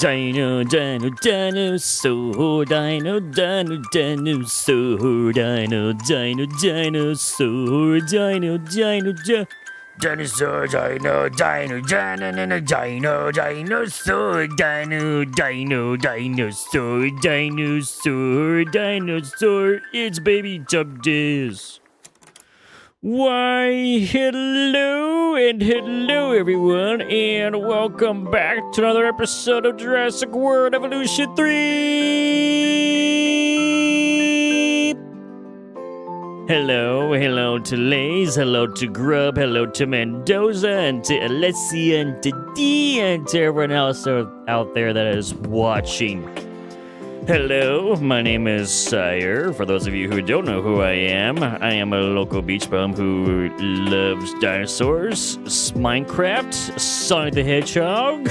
Dino, dino, dinosaur, dino, dino, dinosaur, dino, dino, dinosaur, dino, dino, dinosaur, dino, dino, dino, dinosaur, dino, dino, dinosaur, dinosaur, dinosaur, it's Baby Tub Days. Why, hello and hello everyone, and welcome back to another episode of Jurassic World Evolution 3! Hello to Lays, hello to Grub, hello to Mendoza, and to Alessia, and to Dee, and to everyone else out there that is watching. Hello, my name is Syhr. For those of you who don't know who I am a local beach bum who loves dinosaurs, Minecraft, Sonic the Hedgehog.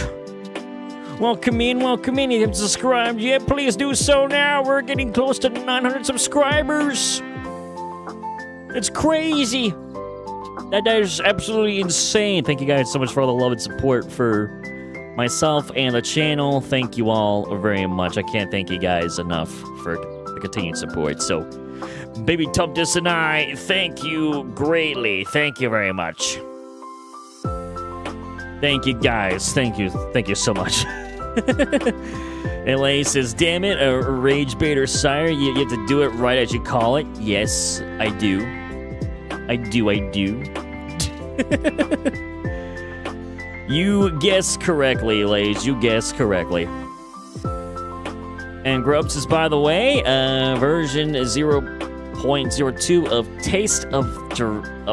Welcome in. If you haven't subscribed yet, please do so now. We're getting close to 900 subscribers. It's crazy. That is absolutely insane. Thank you guys so much for all the love and support for myself and the channel. Thank you all very much. I can't thank you guys enough for the continued support. So, Baby Tumptus and I thank you greatly. Thank you very much. Thank you guys. Thank you so much. LA says, damn it, a rage baiter Syhr. You have to do it right as you call it. Yes, I do. I do. You guessed correctly, Lays. You guessed correctly. And Grubs is, by the way, version 0.02 of Taste of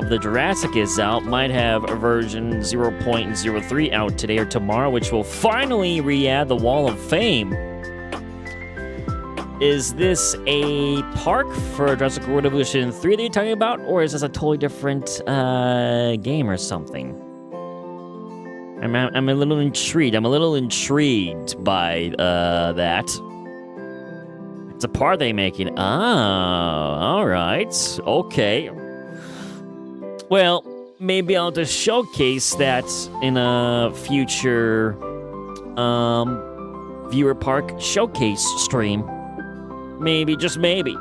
the Jurassic is out. Might have a version 0.03 out today or tomorrow, which will finally re-add the Wall of Fame. Is this a park for Jurassic World Evolution 3 that you're talking about, or is this a totally different game or something? I'm a little intrigued. I'm a little intrigued by that. It's a part they making. Ah, all right. Okay. Well, maybe I'll just showcase that in a future viewer park showcase stream. Maybe, just maybe.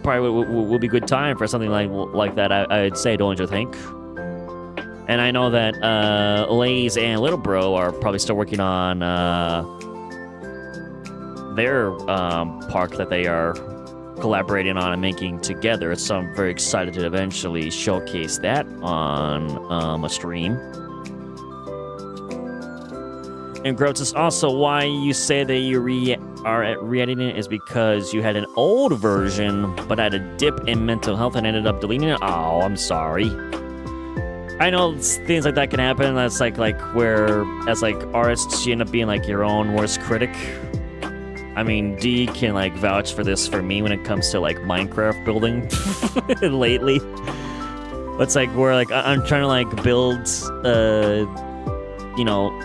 Probably will be a good time for something like that. I'd say, don't you think? And I know that Lays and Little Bro are probably still working on their park that they are collaborating on and making together. So I'm very excited to eventually showcase that on a stream. And Gross is also why you say that you are re-editing it is because you had an old version but had a dip in mental health and ended up deleting it. Oh, I'm sorry. I know things like that can happen. That's like where, as artists, you end up being your own worst critic. I mean, Dee can vouch for this for me when it comes to Minecraft building lately. It's where I'm trying to build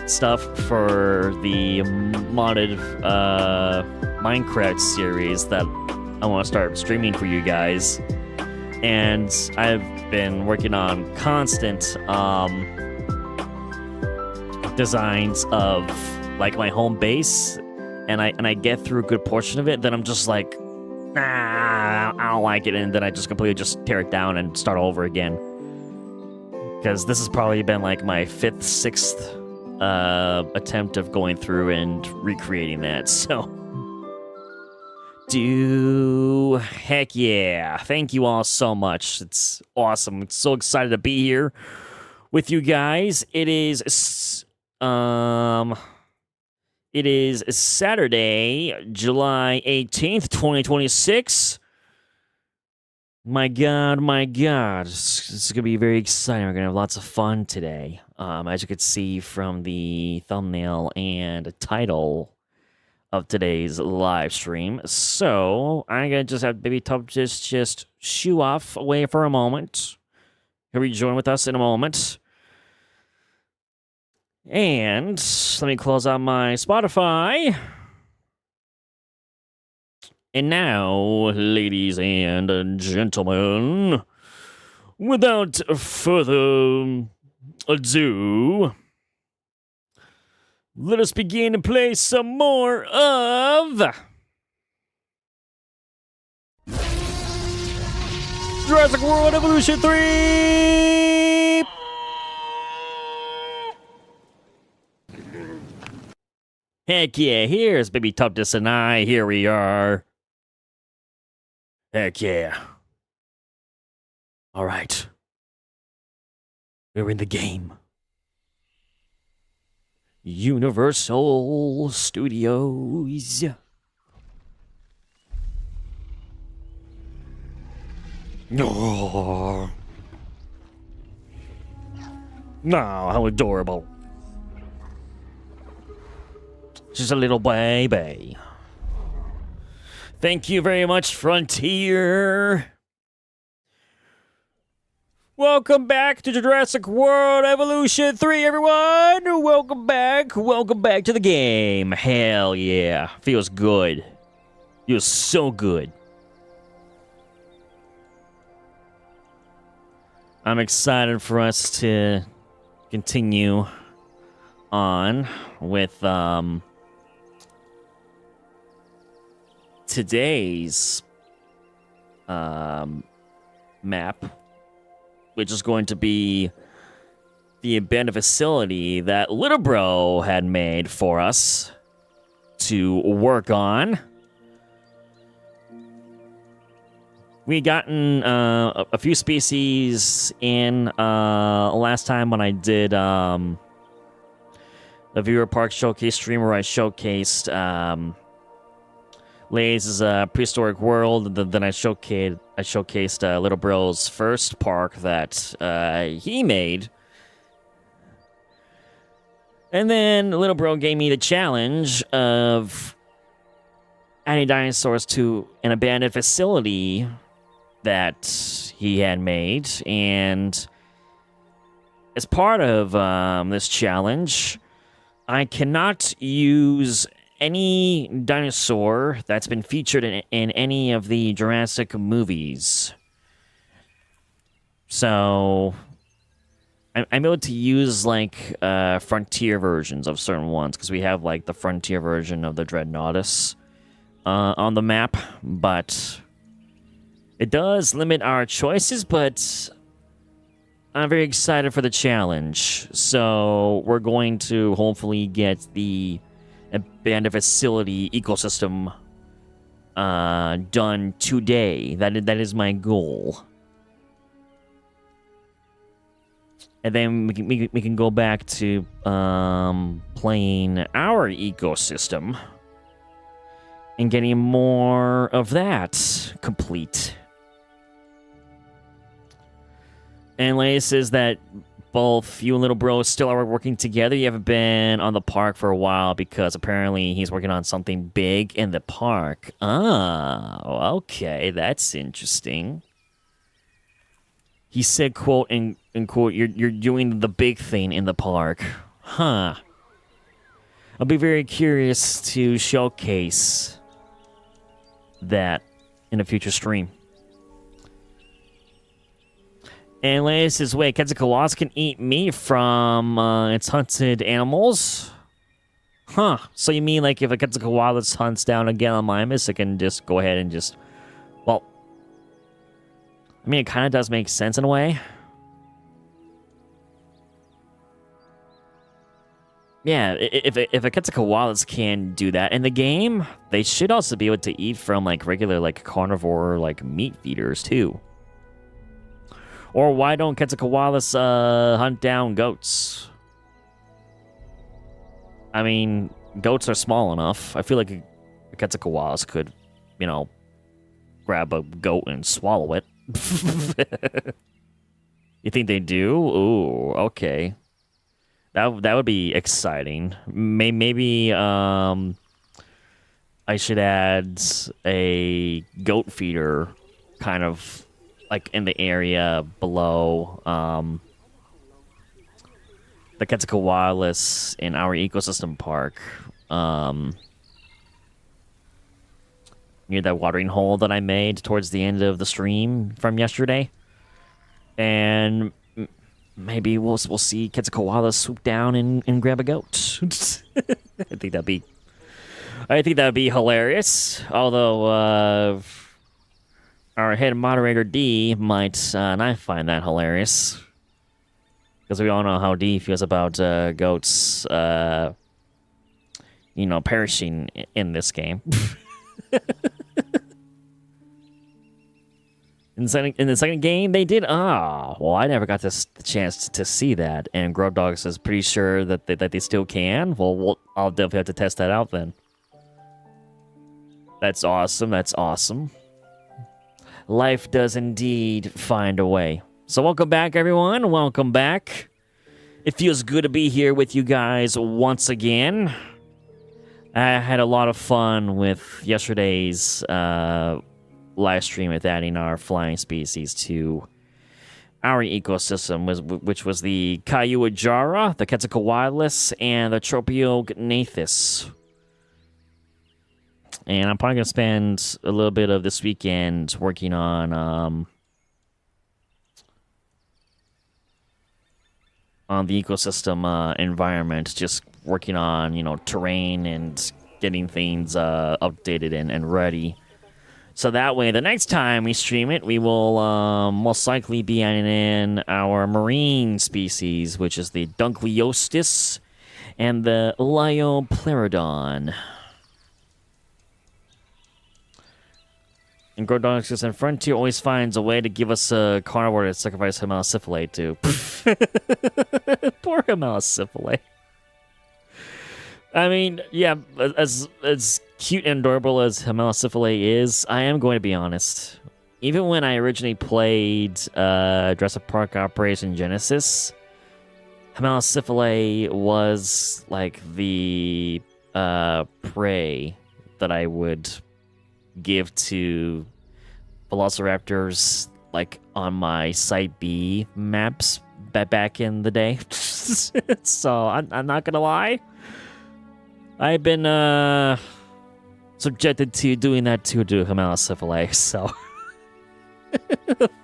stuff for the modded Minecraft series that I want to start streaming for you guys. And I've been working on constant designs of my home base, and I get through a good portion of it, then I'm just nah, I don't like it, and then I just completely just tear it down and start over again. Because this has probably been my 5th, 6th attempt of going through and recreating that, so heck yeah. Thank you all so much. It's awesome. I'm so excited to be here with you guys. It is Saturday, July 18th, 2026. My God. This is going to be very exciting. We're going to have lots of fun today. As you could see from the thumbnail and title of today's live stream. So I'm gonna just have Baby Tup just shoo off away for a moment. He'll rejoin with us in a moment. And let me close out my Spotify. And now, ladies and gentlemen, without further ado, Let us begin to play some more of Jurassic World Evolution 3! Heck yeah, here's Baby Tuptus and I. Here we are. Heck yeah. Alright. We're in the game. Universal Studios. Oh. No, how adorable. Just a little baby. Thank you very much, Frontier. Welcome back to Jurassic World Evolution 3, everyone! Welcome back to the game. Hell yeah. Feels good. Feels so good. I'm excited for us to continue on with today's map, which is going to be the abandoned facility that Little Bro had made for us to work on. We gotten a few species in last time when I did the Viewer Park Showcase stream where I showcased Lay's prehistoric world. Then I showcased Little Bro's first park that he made. And then Little Bro gave me the challenge of adding dinosaurs to an abandoned facility that he had made. And as part of this challenge, I cannot use any dinosaur that's been featured in any of the Jurassic movies. So I'm able to use like frontier versions of certain ones, because we have like the frontier version of the Dreadnoughtus on the map, but it does limit our choices. But I'm very excited for the challenge, so we're going to hopefully get the abandoned facility ecosystem done today. That is my goal. And then we can go back to playing our ecosystem and getting more of that complete. And Leia says that both you and Little Bro still are working together. You haven't been on the park for a while because apparently he's working on something big in the park. Oh, okay, that's interesting. He said, quote, and quote, you're doing the big thing in the park. Huh. I'll be very curious to showcase that in a future stream. And Leia says, wait, Quetzalcoatlus can eat meat from its hunted animals? Huh. So you mean like if a Quetzalcoatlus hunts down a Gallimimus, it can just go ahead and just... Well, I mean, it kind of does make sense in a way. Yeah, if a Quetzalcoatlus can do that in the game, they should also be able to eat from like regular like carnivore like meat feeders too. Or why don't Quetzalcoatlus hunt down goats? I mean, goats are small enough. I feel like a Quetzalcoatlus could, you know, grab a goat and swallow it. You think they do? Ooh, okay. That would be exciting. Maybe I should add a goat feeder kind of like in the area below the Quetzalcoatlus in our ecosystem park. Near that watering hole that I made towards the end of the stream from yesterday. And maybe we'll see Quetzalcoatl swoop down and grab a goat. I think that'd be hilarious. Although our head moderator D might not find that hilarious, because we all know how D feels about goats, perishing in this game. In the second game, they did. Well, I never got the chance to see that, and Grub Dogs is pretty sure that they still can. Well, I'll definitely have to test that out then. That's awesome. That's awesome. Life does indeed find a way. So welcome back, everyone. Welcome back. It feels good to be here with you guys once again. I had a lot of fun with yesterday's live stream with adding our flying species to our ecosystem, which was the Cayuajara, the Quetzalcoatlus, and the Tropiognathus. And I'm probably going to spend a little bit of this weekend working on the ecosystem environment, just working on, terrain and getting things updated and ready. So that way, the next time we stream it, we will most likely be adding in our marine species, which is the Dunkleostis and the Liopleurodon. And Grodonixus and Frontier always finds a way to give us a carnivore to sacrifice Hemalosyphilate to. Poor Hemalosyphilate. I mean, yeah, as cute and adorable as Hemalosyphilate is, I am going to be honest. Even when I originally played Jurassic Park Operation Genesis, Hemalosyphilate was like the prey that I would give to velociraptors, like on my Site B maps back in the day. So I'm not gonna lie, I've been subjected to doing that to Hemalosyphilate. So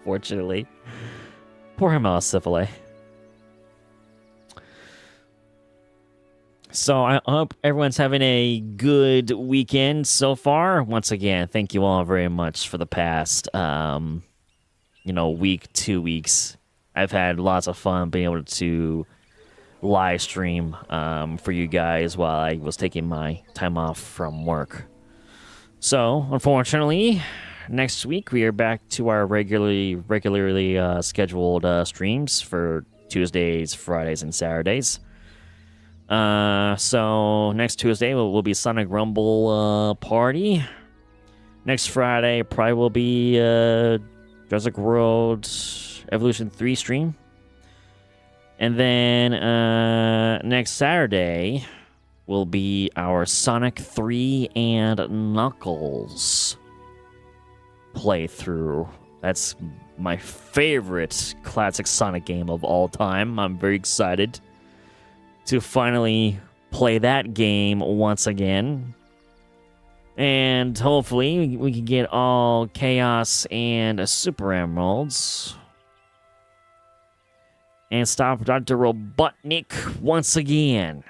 fortunately, poor Hemalosyphilate. So I hope everyone's having a good weekend so far. Once again, thank you all very much for the past, week, 2 weeks. I've had lots of fun being able to live stream for you guys while I was taking my time off from work. So, unfortunately, next week we are back to our regularly scheduled streams for Tuesdays, Fridays, and Saturdays. So next Tuesday will be Sonic Rumble party. Next Friday probably will be Jurassic World Evolution 3 stream. And then next Saturday will be our Sonic 3 and Knuckles playthrough. That's my favorite classic Sonic game of all time. I'm very excited to finally play that game once again. And hopefully we can get all Chaos and Super Emeralds. And stop Dr. Robotnik once again.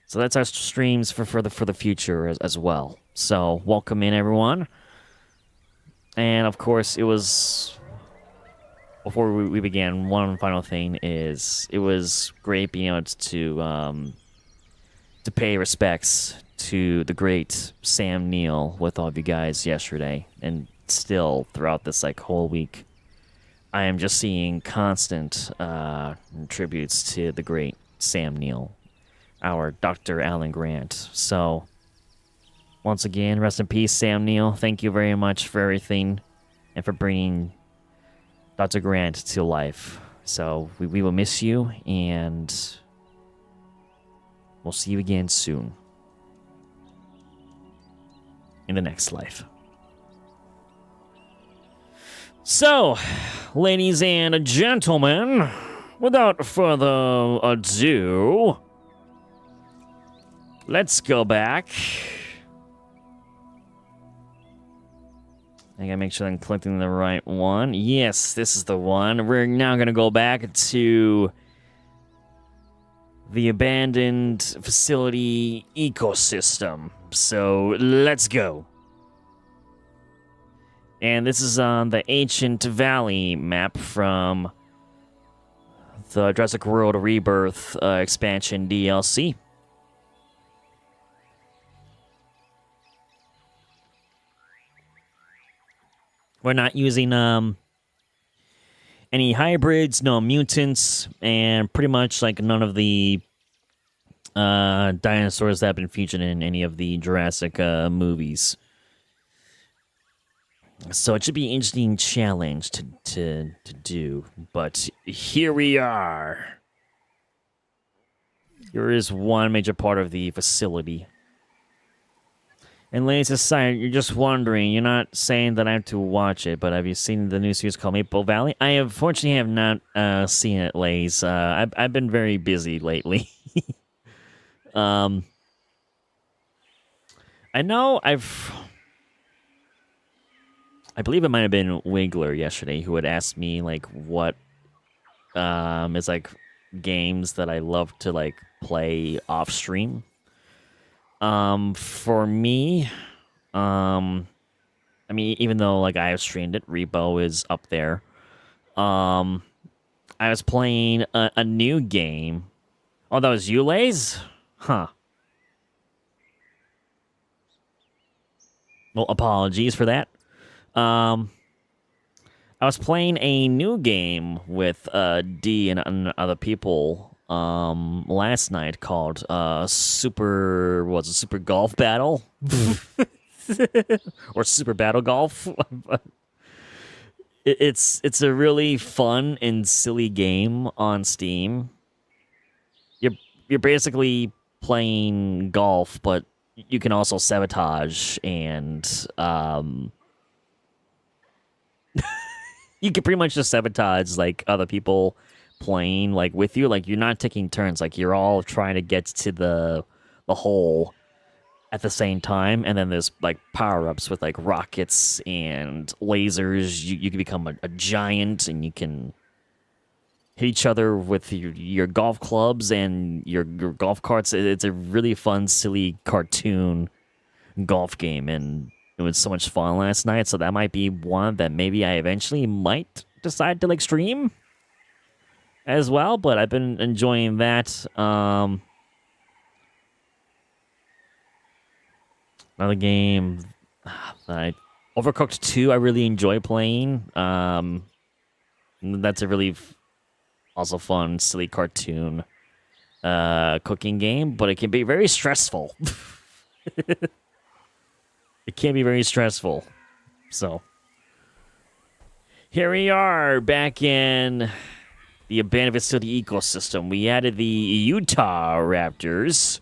So that's our streams for the future as well. So welcome in, everyone. And of course, it was... Before we began, one final thing is it was great being able to pay respects to the great Sam Neill with all of you guys yesterday, and still throughout this whole week, I am just seeing constant tributes to the great Sam Neill, our Dr. Alan Grant. So once again, rest in peace, Sam Neill. Thank you very much for everything and for bringing Dr. Grant to life. So we will miss you, and we'll see you again soon in the next life. So, ladies and gentlemen, without further ado, let's go back I gotta make sure I'm collecting the right one. Yes, this is the one. We're now gonna go back to the abandoned facility ecosystem. So let's go. And this is on the Ancient Valley map from the Jurassic World Rebirth expansion DLC. We're not using any hybrids, no mutants, and pretty much like none of the dinosaurs that have been featured in any of the Jurassic movies. So it should be an interesting challenge to do. But here we are. Here is one major part of the facility. And ladies aside, you're just wondering, you're not saying that I have to watch it, but have you seen the new series called Maple Valley? I unfortunately have not seen it, Lays. I've been very busy lately. I know I believe it might have been Wiggler yesterday who had asked me like what is like games that I love to like play off stream. For me, I mean, even though like I have streamed it, Repo is up there. I was playing a new game. Oh, that was you, Lays? Huh. Well, apologies for that. I was playing a new game with D and other people last night called Super Golf Battle or Super Battle Golf. It's a really fun and silly game on Steam. You're basically playing golf, but you can also sabotage and you can pretty much just sabotage like other people playing like with you. Like you're not taking turns, like you're all trying to get to the hole at the same time, and then there's like power-ups with like rockets and lasers. You can become a giant and you can hit each other with your golf clubs and your golf carts. It's a really fun, silly cartoon golf game, and it was so much fun last night. So that might be one that maybe I eventually might decide to like stream as well. But I've been enjoying that. Another game that Overcooked 2 I really enjoy playing. That's a really also fun, silly cartoon cooking game, but it can be very stressful. It can be very stressful. So here we are back in the abandoned facility ecosystem. We added the Utah Raptors.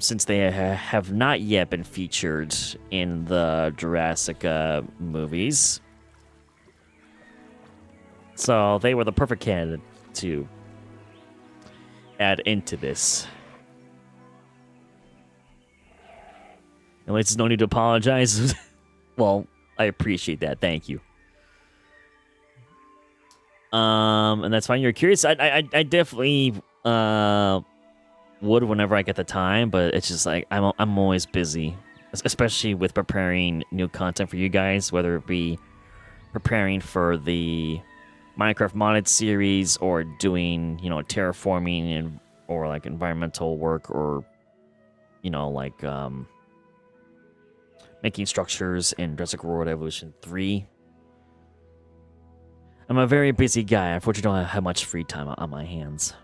Since they have not yet been featured in the Jurassic movies. So they were the perfect candidate to add into this. At least there's no need to apologize. Well, I appreciate that. Thank you. And that's fine. You're curious. I definitely would whenever I get the time, but it's just like I'm always busy, especially with preparing new content for you guys, whether it be preparing for the Minecraft modded series or doing, terraforming and or like environmental work, or like making structures in Jurassic World Evolution 3. I'm a very busy guy. Unfortunately, I don't have much free time on my hands.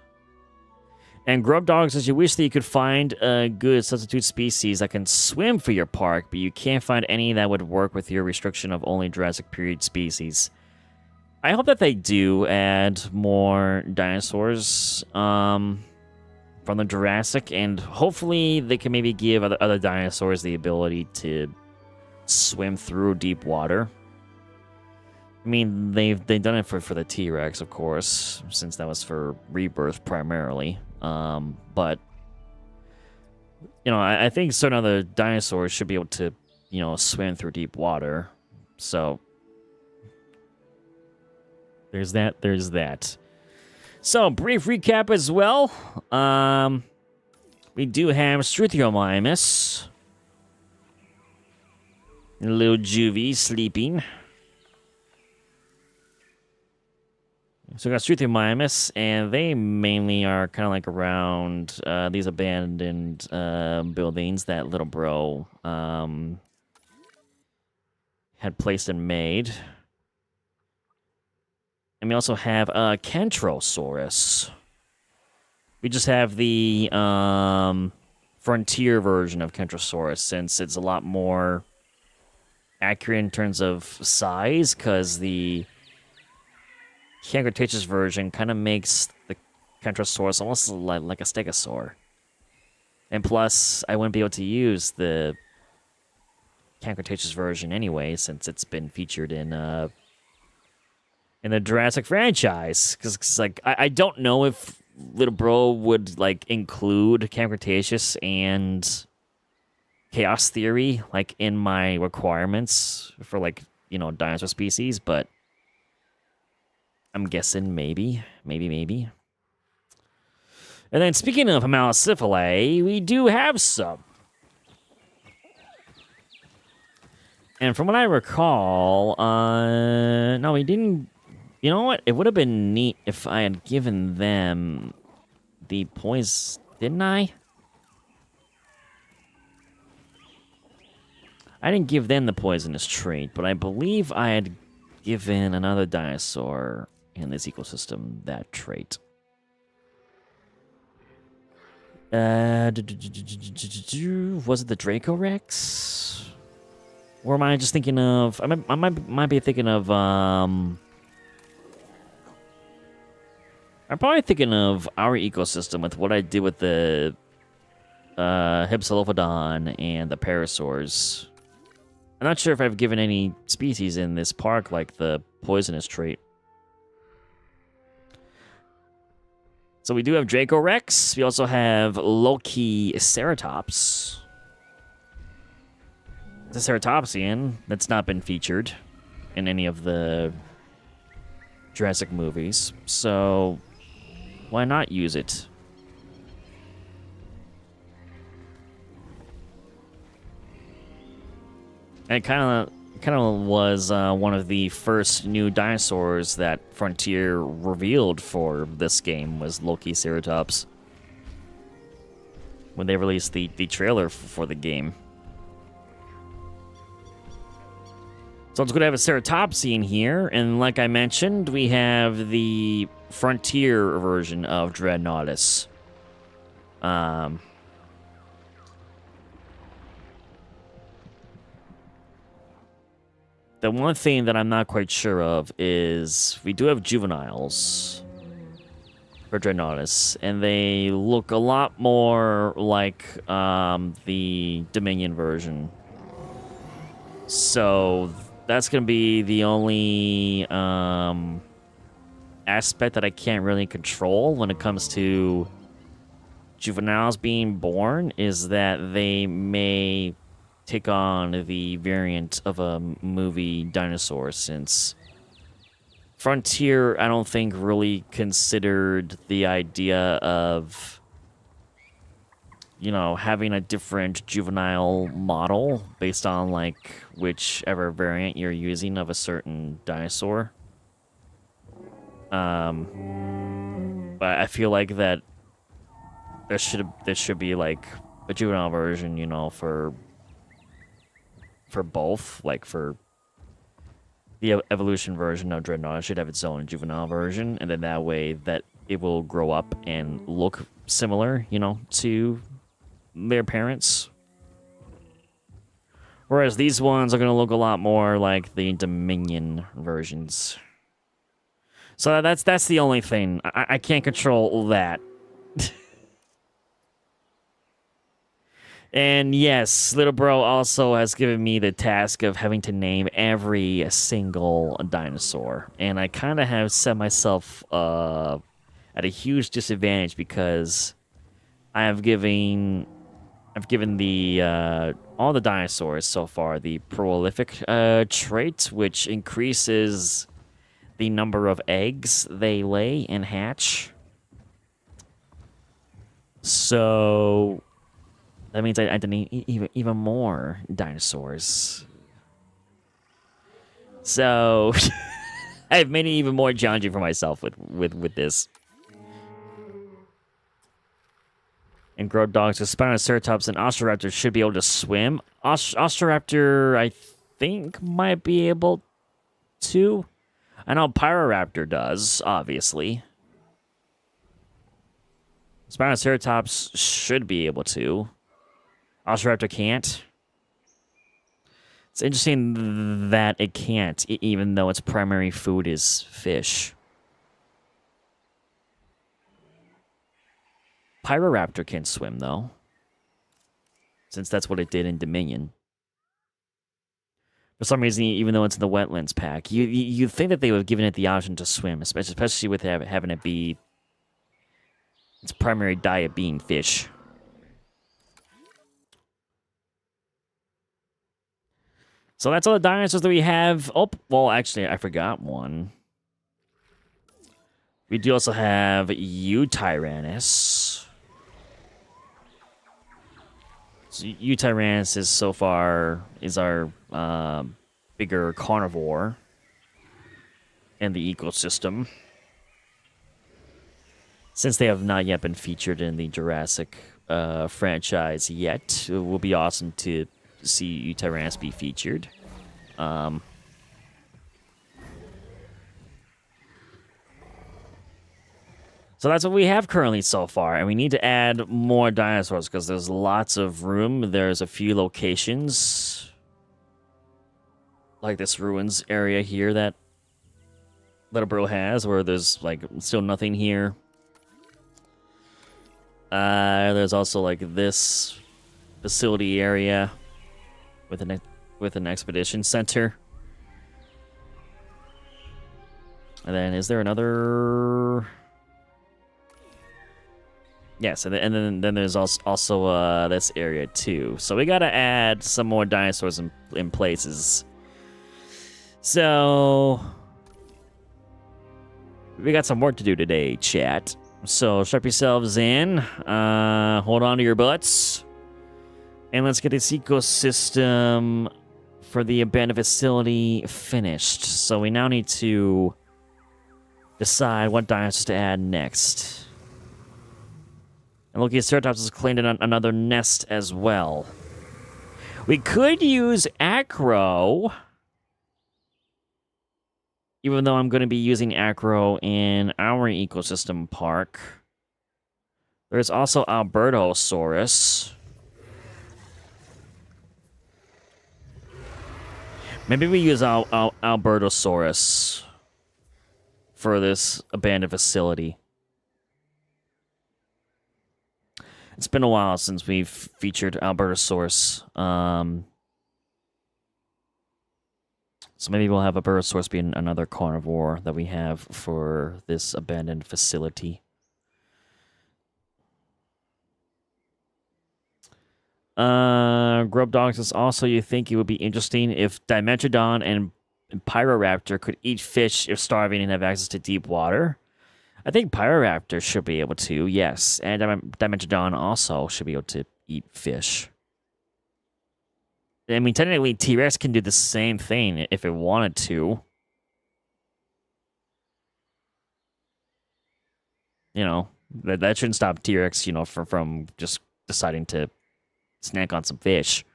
And Grub Dog says, you wish that you could find a good substitute species that can swim for your park, but you can't find any that would work with your restriction of only Jurassic period species. I hope that they do add more dinosaurs from the Jurassic, and hopefully they can maybe give other dinosaurs the ability to swim through deep water. I mean, they've done it for the T-Rex, of course, since that was for Rebirth primarily. But I think certain other dinosaurs should be able to swim through deep water. So there's that. So, brief recap as well. We do have Struthiomimus. Little Juvie sleeping. So we got Struthiomimus, and they mainly are kind of like around these abandoned buildings that little bro had placed and made. And we also have Kentrosaurus. We just have the frontier version of Kentrosaurus, since it's a lot more accurate in terms of size, because the Cretaceous version kind of makes the Kentrosaurus almost like a Stegosaur. And plus, I wouldn't be able to use the Cretaceous version anyway, since it's been featured in the Jurassic franchise. Because like, I don't know if little bro would like include Cretaceous and Chaos Theory like in my requirements for like dinosaur species, but I'm guessing maybe. And then speaking of Maliciphalae, we do have some. And from what I recall, no, we didn't. You know what? It would have been neat if I had given them the poison, didn't I? I didn't give them the poisonous trait, but I believe I had given another dinosaur in this ecosystem that trait. Was it the Dracorex? Or am I just thinking of... I might be thinking of... I'm probably thinking of our ecosystem with what I did with the Hypsilophodon and the Parasaurs. I'm not sure if I've given any species in this park like the poisonous trait. So we do have Dracorex. We also have Lokiceratops. It's a ceratopsian that's not been featured in any of the Jurassic movies. So why not use it? And it kind of was one of the first new dinosaurs that Frontier revealed for this game was Lokiceratops when they released the trailer for the game. So it's good to have a ceratopsian here, and like I mentioned, we have the Frontier version of Dreadnoughtus. The one thing that I'm not quite sure of is we do have juveniles for Dreadnoughtus, and they look a lot more like the Dominion version. So that's going to be the only aspect that I can't really control when it comes to juveniles being born, is that they may take on the variant of a movie Dinosaur, since Frontier, I don't think, really considered the idea of, having a different juvenile model based on, like, whichever variant you're using of a certain dinosaur. But I feel like that there should be, like, a juvenile version, for both, like for the evolution version of Dreadnought should have its own juvenile version, and then that way that it will grow up and look similar, to their parents. Whereas these ones are going to look a lot more like the Dominion versions. So that's the only thing. I can't control that. And yes, little bro also has given me the task of having to name every single dinosaur. And I kind of have set myself at a huge disadvantage because I have given I've given the all the dinosaurs so far the prolific trait, which increases the number of eggs they lay and hatch. So that means I need even more dinosaurs. So I've made it even more challenging for myself with this. And grow dogs with Spinoceratops and Osteoraptor should be able to swim. Osteoraptor, I think, might be able to. I know Pyroraptor does, obviously. Spinoceratops should be able to. Osteoraptor can't. It's interesting that it can't, even though its primary food is fish. Pyroraptor can swim, though, since that's what it did in Dominion. For some reason, even though it's in the wetlands pack, you'd think that they would have given it the option to swim, especially with having it be its primary diet being fish. So that's all the dinosaurs that we have. Oh, well, actually, I forgot one. We do also have Eutyrannus. So Eutyrannus is so far is our bigger carnivore in the ecosystem. Since they have not yet been featured in the Jurassic franchise yet, it will be awesome to see Eutyrannus be featured. So that's what we have currently so far, and we need to add more dinosaurs because there's lots of room. There's a few locations, like this ruins area here that Littleboro has, where there's like still nothing here. There's also like this facility area with an expedition center. And then is there another? Yes, and then there's also this area too. So we gotta add some more dinosaurs in places. So we got some work to do today, chat. So strap yourselves in, hold on to your butts, and let's get this ecosystem for the abandoned facility finished. So we now need to decide what dinosaurs to add next. And Lokiceratops has claimed another nest as well. We could use Acro, even though I'm going to be using Acro in our ecosystem park. There's also Albertosaurus. Maybe we use Albertosaurus for this abandoned facility. It's been a while since we've featured Albertosaurus. So maybe we'll have Albertosaurus be another carnivore that we have for this abandoned facility. Grub Dogs is also, you think it would be interesting if Dimetrodon and Pyroraptor could eat fish if starving and have access to deep water. I think Pyroraptor should be able to, yes. And Dimetrodon also should be able to eat fish. I mean, technically, T-Rex can do the same thing if it wanted to. You know, that shouldn't stop T-Rex, you know, from just deciding to snack on some fish.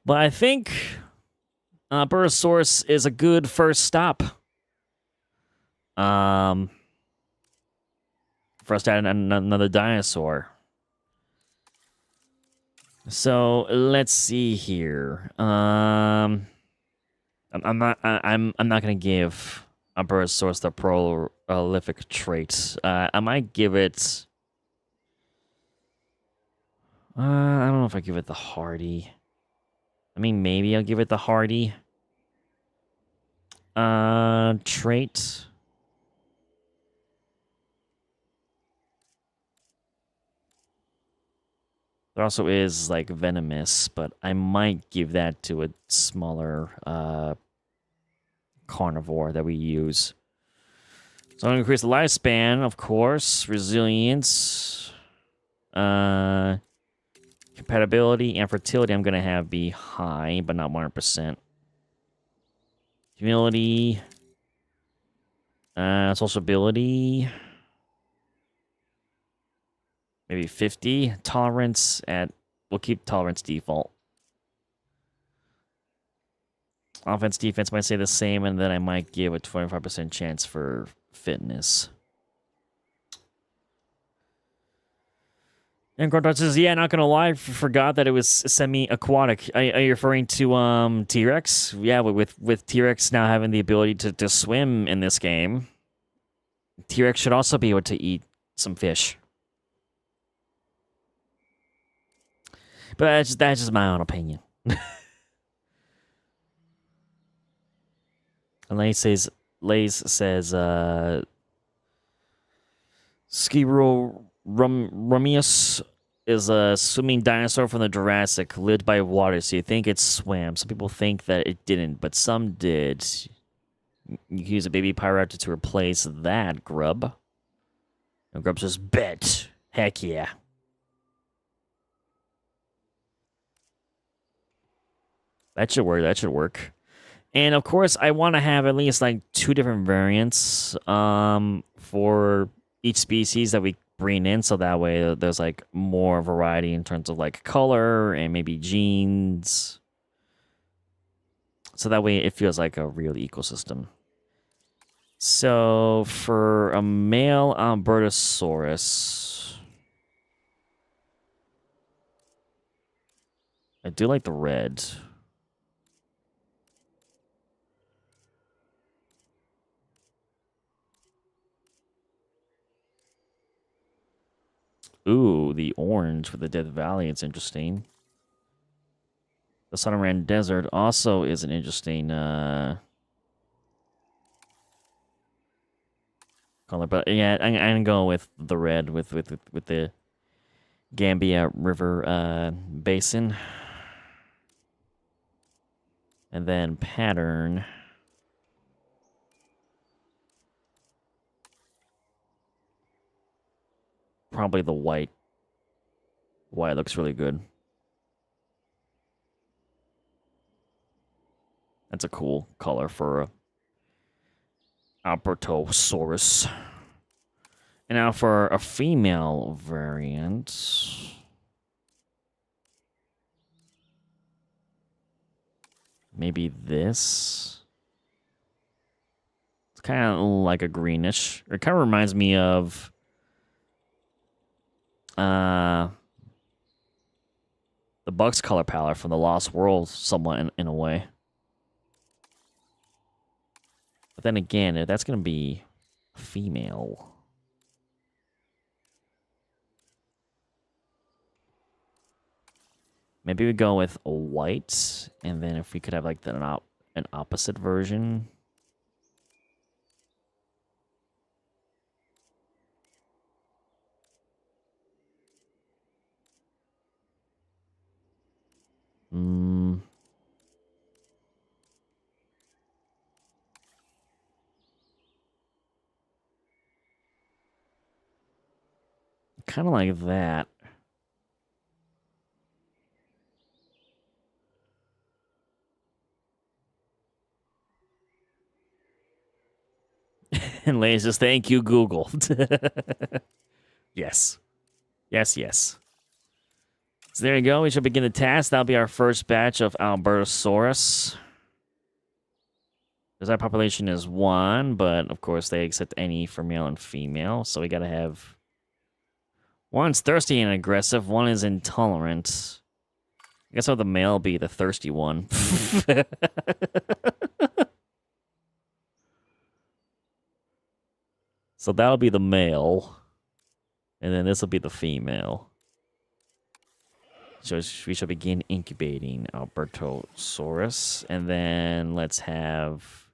But I think Burrosaurus is a good first stop. For us to add another dinosaur. So let's see here. I'm not gonna give a Burrosaurus the prolific trait. I might give it. I don't know if I give it the hardy. I mean, maybe I'll give it the hardy trait. There also is like venomous, but I might give that to a smaller carnivore that we use. So I'm gonna increase the lifespan, of course, resilience, compatibility, and fertility. I'm gonna have be high, but not 100%. Humility, sociability, maybe 50. Tolerance at, we'll keep tolerance default. Offense, defense might stay the same, and then I might give a 25% chance for fitness. And Gordon says, yeah, not gonna lie, forgot that it was semi-aquatic. Are you referring to T-Rex? Yeah, with T-Rex now having the ability to swim in this game, T-Rex should also be able to eat some fish. But that's just my own opinion. And Lays says, Skiro Rumius is a swimming dinosaur from the Jurassic, lived by water, so you think it swam. Some people think that it didn't, but some did. You can use a baby Pyroraptor to replace that, Grub. And Grub says, bet. Heck yeah. That should work. And of course, I want to have at least like 2 different variants for each species that we bring in, so that way there's like more variety in terms of like color and maybe genes. So that way it feels like a real ecosystem. So for a male Albertosaurus, I do like the red. Ooh, the orange with the Death Valley. It's interesting. The Sonoran Desert also is an interesting color. But yeah, I'm gonna go with the red with the Gambia River basin. And then pattern. Probably the white. White looks really good. That's a cool color for a Albertosaurus. And now for a female variant. Maybe this. It's kind of like a greenish. It kind of reminds me of the Bugs color palette from the Lost World, somewhat in a way. But then again, that's going to be female. Maybe we go with a white, and then if we could have like an opposite version. Kind of like that. And Lane says, thank you, Google. Yes. Yes. So there you go. We shall begin the task. That'll be our first batch of Albertosaurus. Because our population is 1, but of course they accept any for male and female. So we gotta have... One's thirsty and aggressive, one is intolerant. I guess I'll have the male be the thirsty one. So that'll be the male. And then this will be the female. So we shall begin incubating Albertosaurus. And then let's have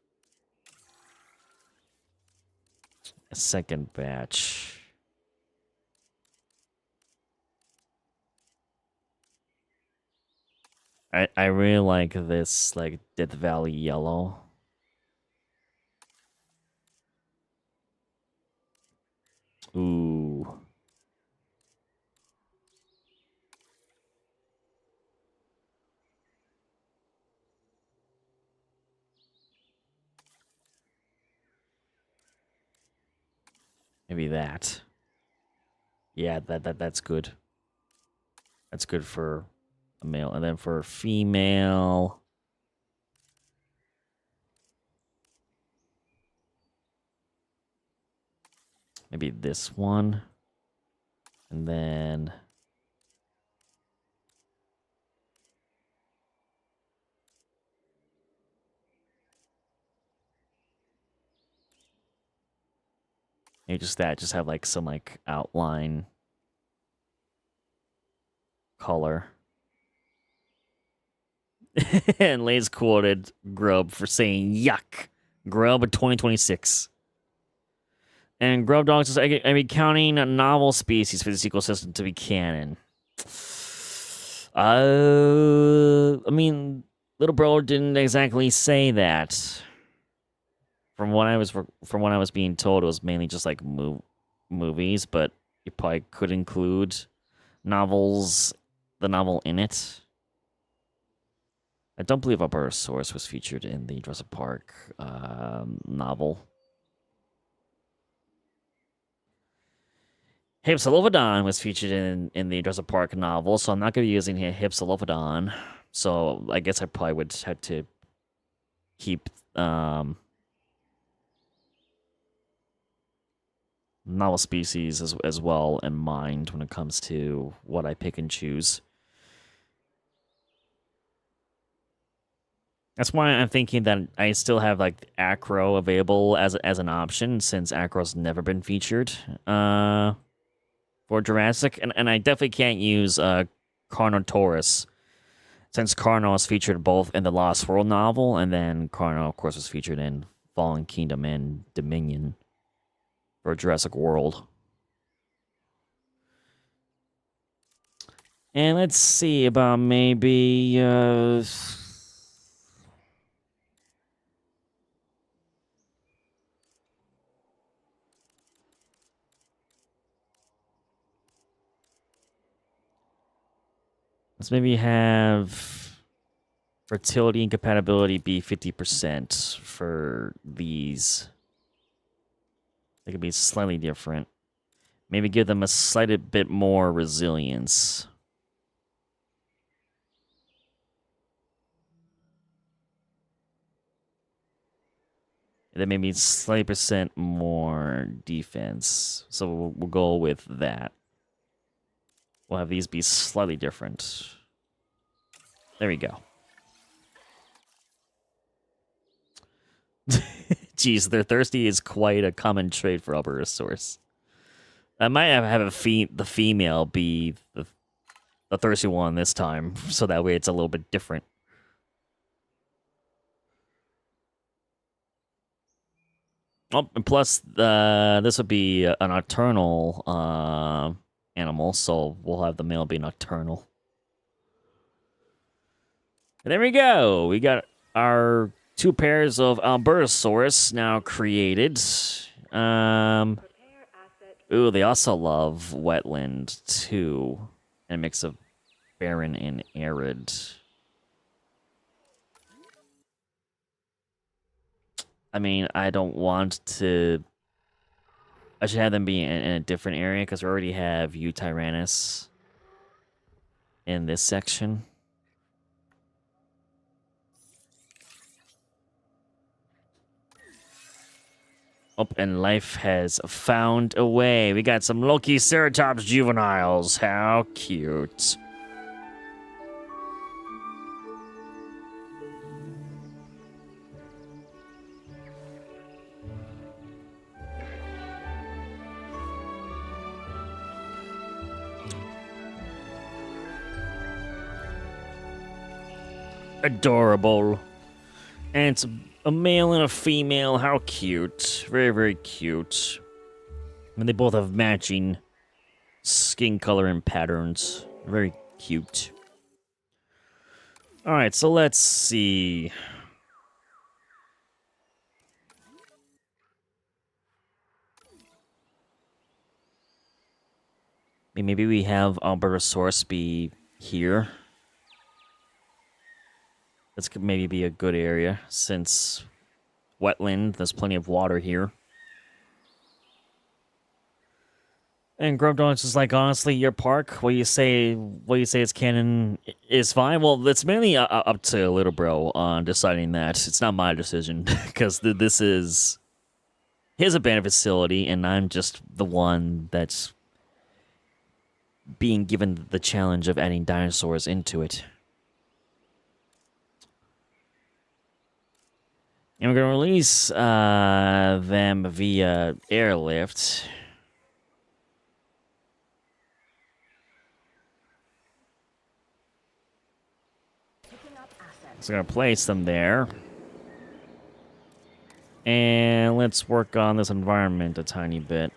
a second batch. I really like this, like, Death Valley yellow. Ooh. Maybe that. Yeah, that's good. That's good for a male. And then for a female... maybe this one. And then... maybe just that. Just have, like, some, like, outline color. And Lay's quoted Grub for saying, yuck. Grub in 2026. And Grub Dogs says, I mean, counting novel species for this ecosystem to be canon. I mean, Little Bro didn't exactly say that. From what I was being told, it was mainly just like movies, but you probably could include novels, the novel in it. I don't believe Albertosaurus was featured in the Jurassic Park novel. Hypsilophodon was featured in the Jurassic Park novel, so I'm not going to be using Hypsilophodon. So I guess I probably would have to keep novel species as well in mind when it comes to what I pick and choose. That's why I'm thinking that I still have like Acro available as an option, since Acro's never been featured for Jurassic, and I definitely can't use Carnotaurus, since Carno is featured both in the Lost World novel, and then Carno, of course, was featured in Fallen Kingdom and Dominion for Jurassic World. And let's see about maybe let's maybe have fertility and compatibility be 50% for these. They could be slightly different. Maybe give them a slight bit more resilience. And then maybe slight percent more defense. So we'll go with that. We'll have these be slightly different. There we go. Jeez, they're thirsty is quite a common trait for Albertosaurus. I might have the female be the thirsty one this time, so that way it's a little bit different. Oh, and plus, this would be a nocturnal animal, so we'll have the male be nocturnal. And there we go. We got our 2 pairs of Albertosaurus now created. Ooh, they also love wetland too, and a mix of barren and arid. I mean, I don't want to... I should have them be in a different area, because we already have Eutyrannus in this section. Oh, and life has found a way. We got some Lokiceratops juveniles. How cute. Adorable. And it's a male and a female. How cute. Very, very cute. And they both have matching skin color and patterns. Very cute. All right, so let's see. Maybe we have Albertosaurus be here. This could maybe be a good area, since wetland, there's plenty of water here. And Grub Donuts is like, honestly, your park, what you say it's canon is fine. Well, it's mainly up to Little Bro on deciding that. It's not my decision, because this is his abandoned facility, and I'm just the one that's being given the challenge of adding dinosaurs into it. And we're going to release them via airlift. So I'm going to place them there. And let's work on this environment a tiny bit.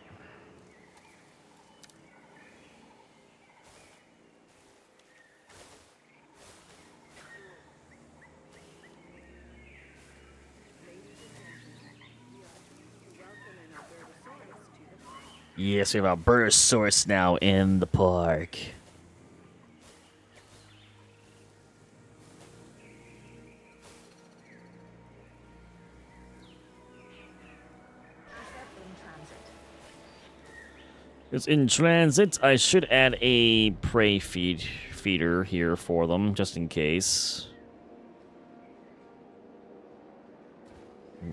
Yes, we have Albertosaurus now in the park. It's in transit. I should add a prey feeder here for them, just in case.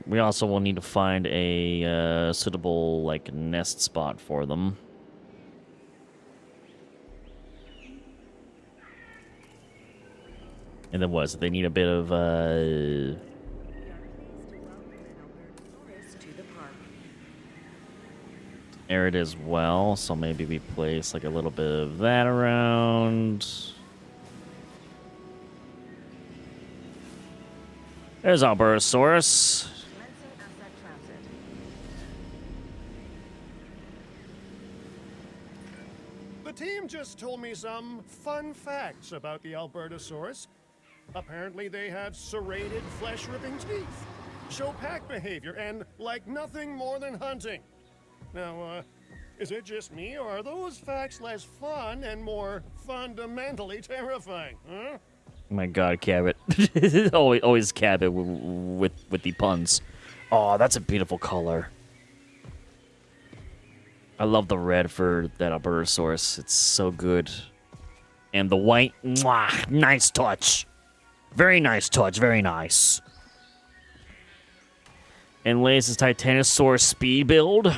We also will need to find a suitable, like, nest spot for them. And then what? So they need a bit of, arid as well, so maybe we place, like, a little bit of that around. There's Albertosaurus. The team just told me some fun facts about the Albertosaurus. Apparently they have serrated, flesh-ripping teeth, show pack behavior, and like nothing more than hunting. Now, is it just me, or are those facts less fun and more fundamentally terrifying, huh? Oh my god, Cabot. always Cabot with the puns. Oh, that's a beautiful color. I love the red for that Albertosaurus. It's so good. And the white, mwah, nice touch. Very nice touch, very nice. And Lace's Titanosaur speed build.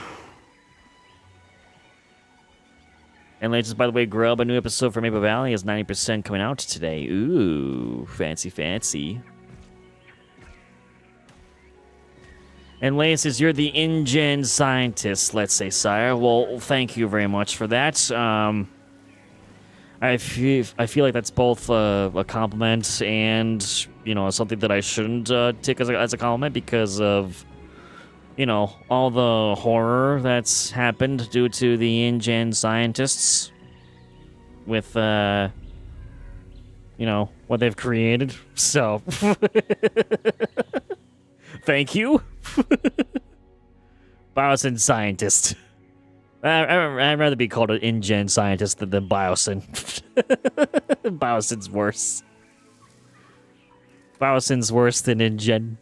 And latest, by the way, Grub, a new episode for Maple Valley is 90% coming out today. Ooh, fancy, fancy. And Lance says, you're the InGen scientist, let's say, Syhr. Well, thank you very much for that. I feel like that's both a compliment and, you know, something that I shouldn't take as a compliment because of, you know, all the horror that's happened due to the InGen scientists with, you know, what they've created. So, thank you. Biosyn scientist. I'd rather be called an InGen scientist than Biosyn. Biosyn's worse. Biosyn's worse than InGen.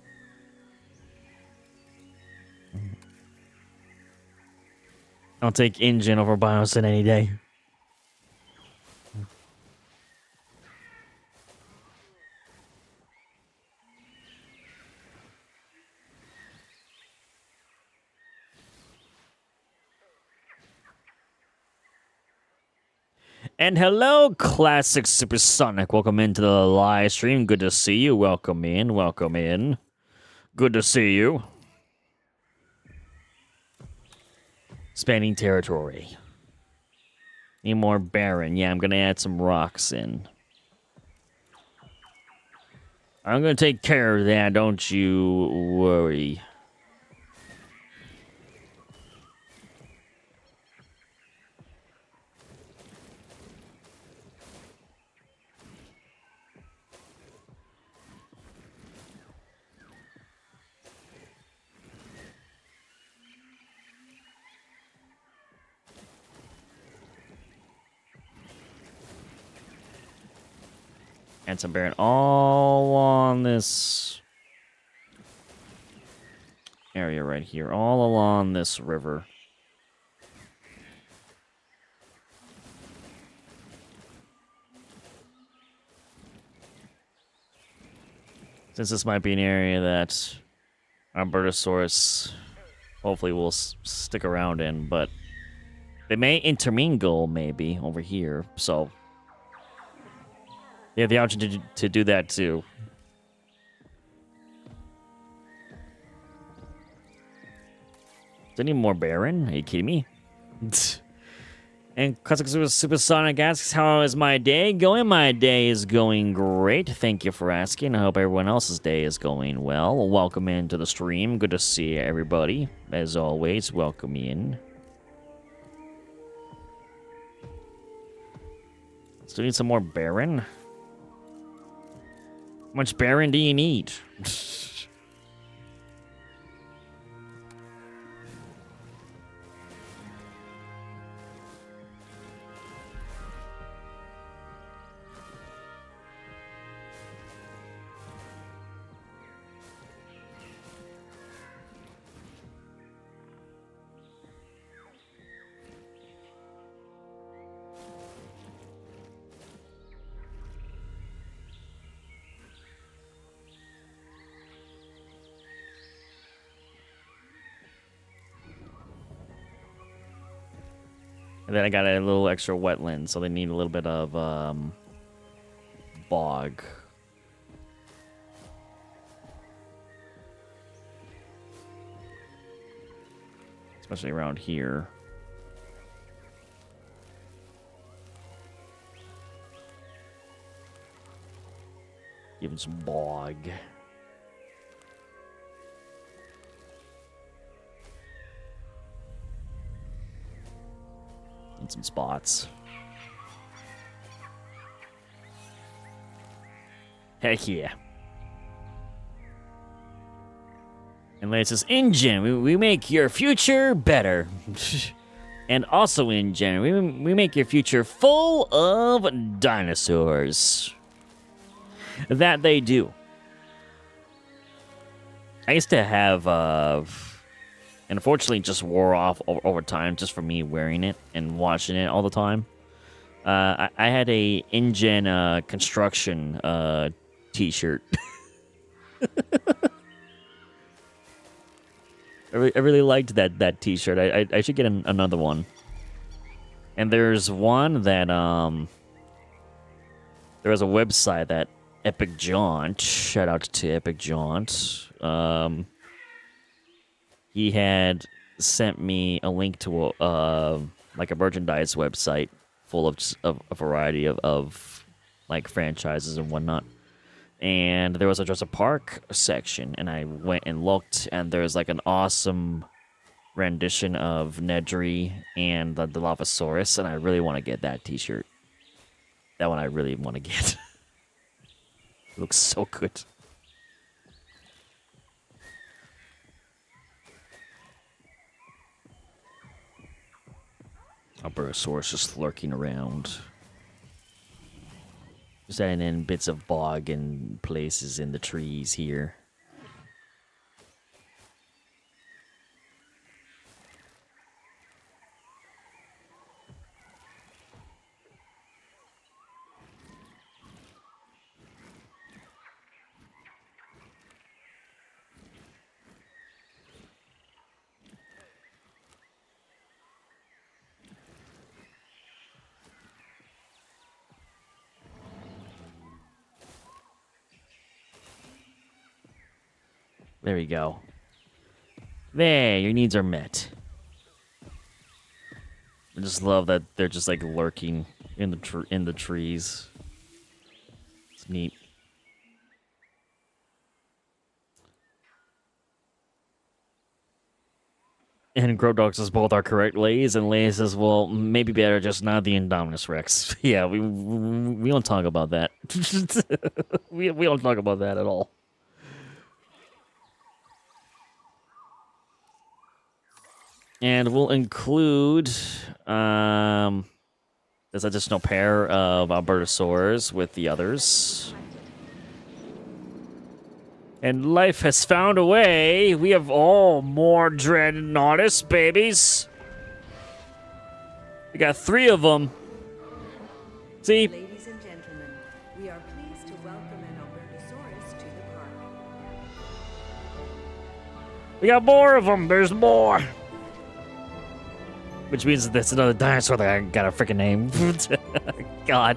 I'll take InGen over Biosyn any day. And hello, Classic Supersonic. Welcome into the live stream. Good to see you. Welcome in. Welcome in. Good to see you. Spanning territory. Need more barren. Yeah, I'm going to add some rocks in. I'm going to take care of that. Don't you worry. And some Baron all on this area right here, all along this river. Since this might be an area that Albertosaurus hopefully will stick around in, but they may intermingle maybe over here, so they have the option to do that too. Is there any more Baron? Are you kidding me? And Classic Supersonic asks, how is my day going? My day is going great. Thank you for asking. I hope everyone else's day is going well. Welcome into the stream. Good to see everybody. As always, welcome in. Still need some more Baron. How much Baron do you need? And then I got a little extra wetland, so they need a little bit of bog. Especially around here. Give them some bog. And some spots. Heck yeah. And Leia says, InGen, we make your future better. And also InGen, we make your future full of dinosaurs. That they do. I used to have, and unfortunately it just wore off over time just for me wearing it and watching it all the time. I had a InGen construction t-shirt. I really liked that t-shirt. I should get another one. And there's one that there was a website that Epic Jaunt, shout out to Epic Jaunt. He had sent me a link to like a merchandise website full of a variety of like franchises and whatnot. And there was a Jurassic Park section, and I went and looked, and there's like an awesome rendition of Nedry and the Dilophosaurus, and I really want to get that t-shirt. That one I really want to get. It looks so good. Albertosaurus just lurking around. Just adding in bits of bog and places in the trees here. There we go. There, your needs are met. I just love that they're just like lurking in the trees. It's neat. And Grodox says both are correct, Lays, and Lays says, well, maybe better just not the Indominus Rex. Yeah, we don't talk about that. we don't talk about that at all. And we'll include, this additional pair of Albertosaurs with the others. And life has found a way. We have more Dreadnoughtus babies. We got 3 of them. See? Ladies and gentlemen, we are pleased to welcome an Albertosaurus to the park. We got more of them. There's more. Which means that's another dinosaur that I got a freaking name. God.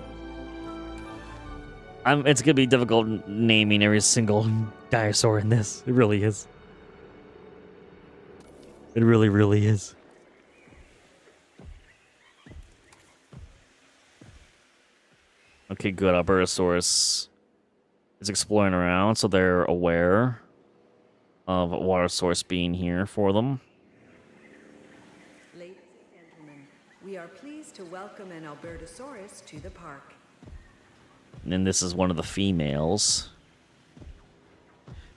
It's gonna be difficult naming every single dinosaur in this. It really is. It really, really is. Okay, good. Albertosaurus is exploring around, so they're aware of a water source being here for them. Ladies and gentlemen, we are pleased to welcome an Albertosaurus to the park. And then this is one of the females.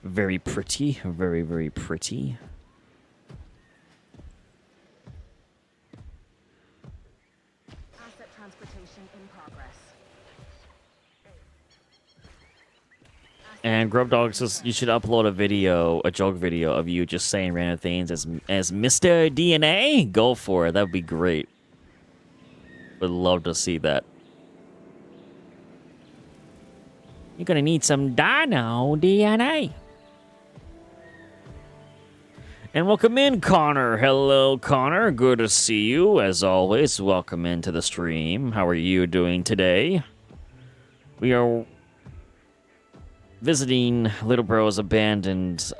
Very pretty. Very, very pretty. Asset transportation in progress. And Grub Dog says you should upload a joke video of you just saying random things as Mr. DNA. Go for it. That would be great. Would love to see that. You're gonna need some dino DNA. And welcome in, Connor. Hello, Connor. Good to see you, as always. Welcome into the stream. How are you doing today? We are visiting Little Bro's abandoned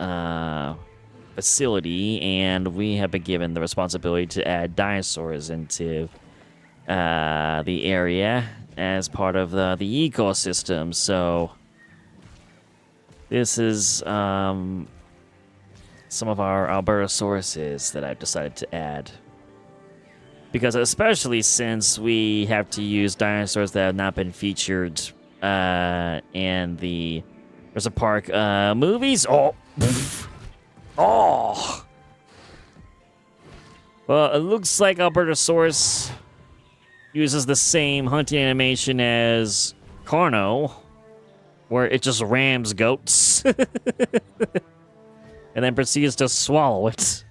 facility, and we have been given the responsibility to add dinosaurs into the area as part of the ecosystem. So this is some of our Albertosauruses that I've decided to add, because especially since we have to use dinosaurs that have not been featured in the Jurassic Park movies. Oh, oh. Well, it looks like Albertosaurus uses the same hunting animation as Carno, where it just rams goats and then proceeds to swallow it.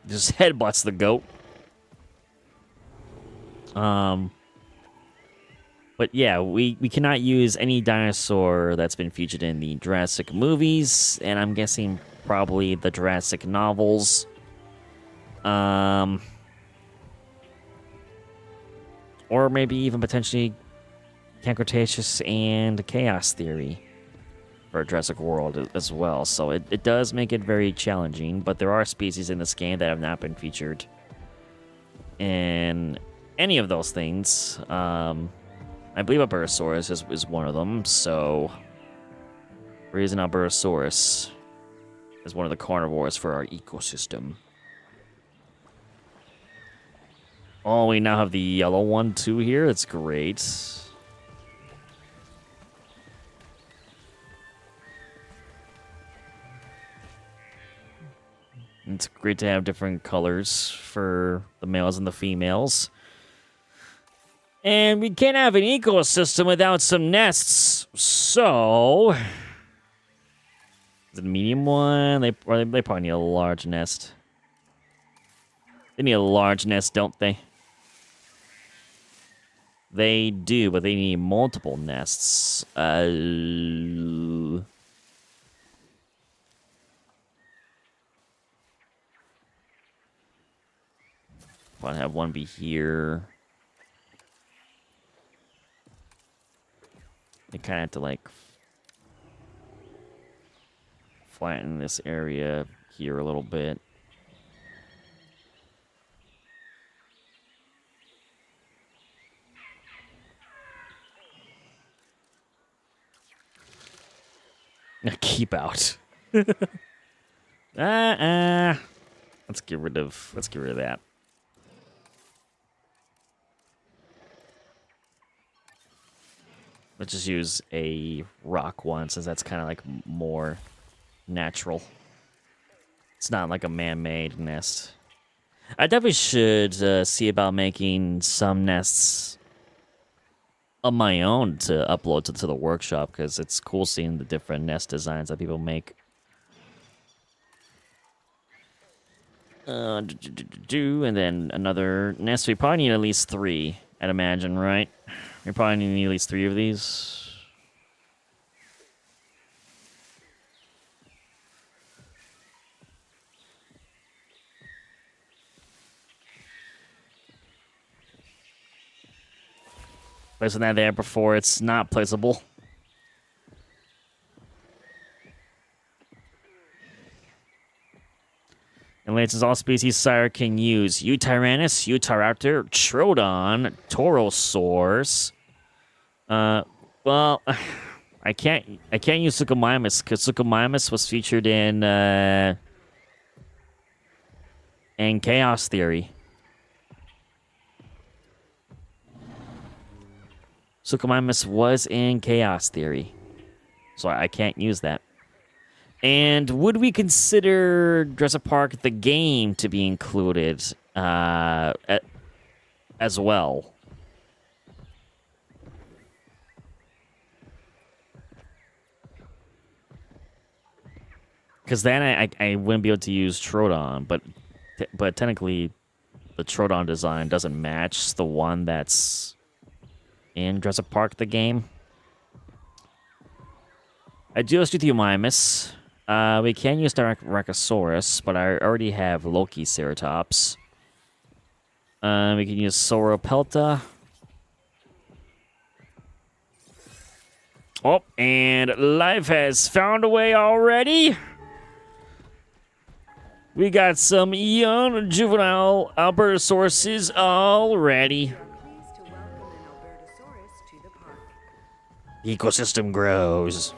Just headbutts the goat. But yeah, we cannot use any dinosaur that's been featured in the Jurassic movies, and I'm guessing probably the Jurassic novels. Or maybe even potentially Cretaceous and Chaos Theory for Jurassic World as well. So it does make it very challenging, but there are species in this game that have not been featured in any of those things. I believe Albertosaurus is one of them, so we're using Albertosaurus as one of the carnivores for our ecosystem. Oh, we now have the yellow one too here. That's great. It's great to have different colors for the males and the females. And we can't have an ecosystem without some nests. So, is it a medium one? They probably need a large nest. They need a large nest, don't they? They do, but they need multiple nests. Want to have one be here. They kind of have to, like, flatten this area here a little bit. Keep out. Let's get rid of that. Let's just use a rock one, since that's kind of like more natural. It's not like a man-made nest. I definitely should see about making some nests of my own to upload to the workshop, because it's cool seeing the different nest designs that people make. And then another nest. We probably need at least 3, I'd imagine, right? We probably need at least 3 of these. Placing that there before it's not placeable. And lances all species Syhr can use. Eutyrannus, Utahraptor, Troodon, Torosaurs. Well, I can't use Suchomimus because Suchomimus was featured in Chaos Theory. Suchomimus was in Chaos Theory, so I can't use that. And would we consider Jurassic Park the game to be included as well? Because then I wouldn't be able to use Troodon, but technically the Troodon design doesn't match the one that's in Jurassic Park the game. I do have Struthiomimus. We can use Styracosaurus, but I already have Loki Ceratops. We can use Sauropelta. Oh, and life has found a way already. We got some young juvenile Albertosauruses already. We are pleased to welcome an Albertosaurus to the park. Ecosystem grows.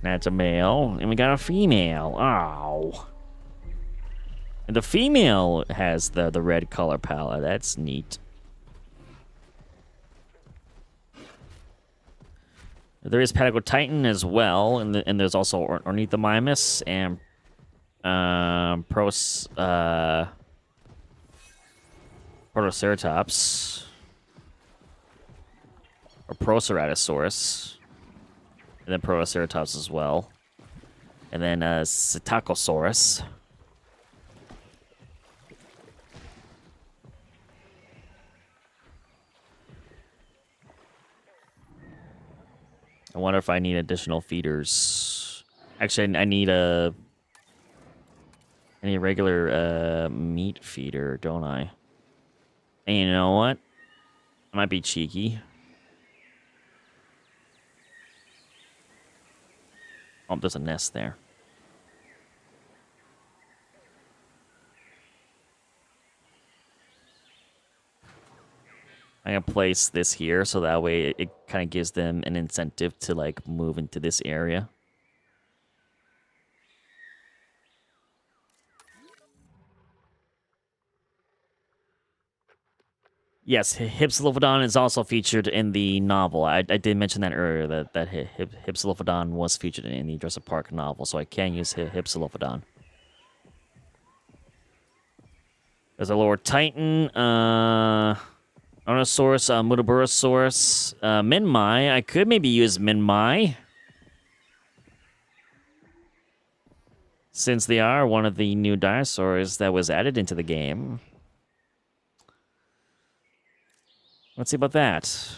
That's a male, and we got a female. Oh. And the female has the red color palette. That's neat. There is Patagotitan as well, and there's also Ornithomimus and Protoceratops or Proceratosaurus, and then Protoceratops as well, and then Psittacosaurus. I wonder if I need additional feeders. Actually, I need a regular meat feeder, don't I? And you know what? I might be cheeky. Oh, there's a nest there. I'm gonna place this here so that way it kind of gives them an incentive to like move into this area. Yes, Hypsilophodon is also featured in the novel. I did mention that earlier, that Hypsilophodon was featured in the Jurassic Park novel, so I can use Hypsilophodon. There's a lower Titan, Onosaurus, Muttaburrasaurus, Minmai. I could maybe use Minmai, since they are one of the new dinosaurs that was added into the game. Let's see about that.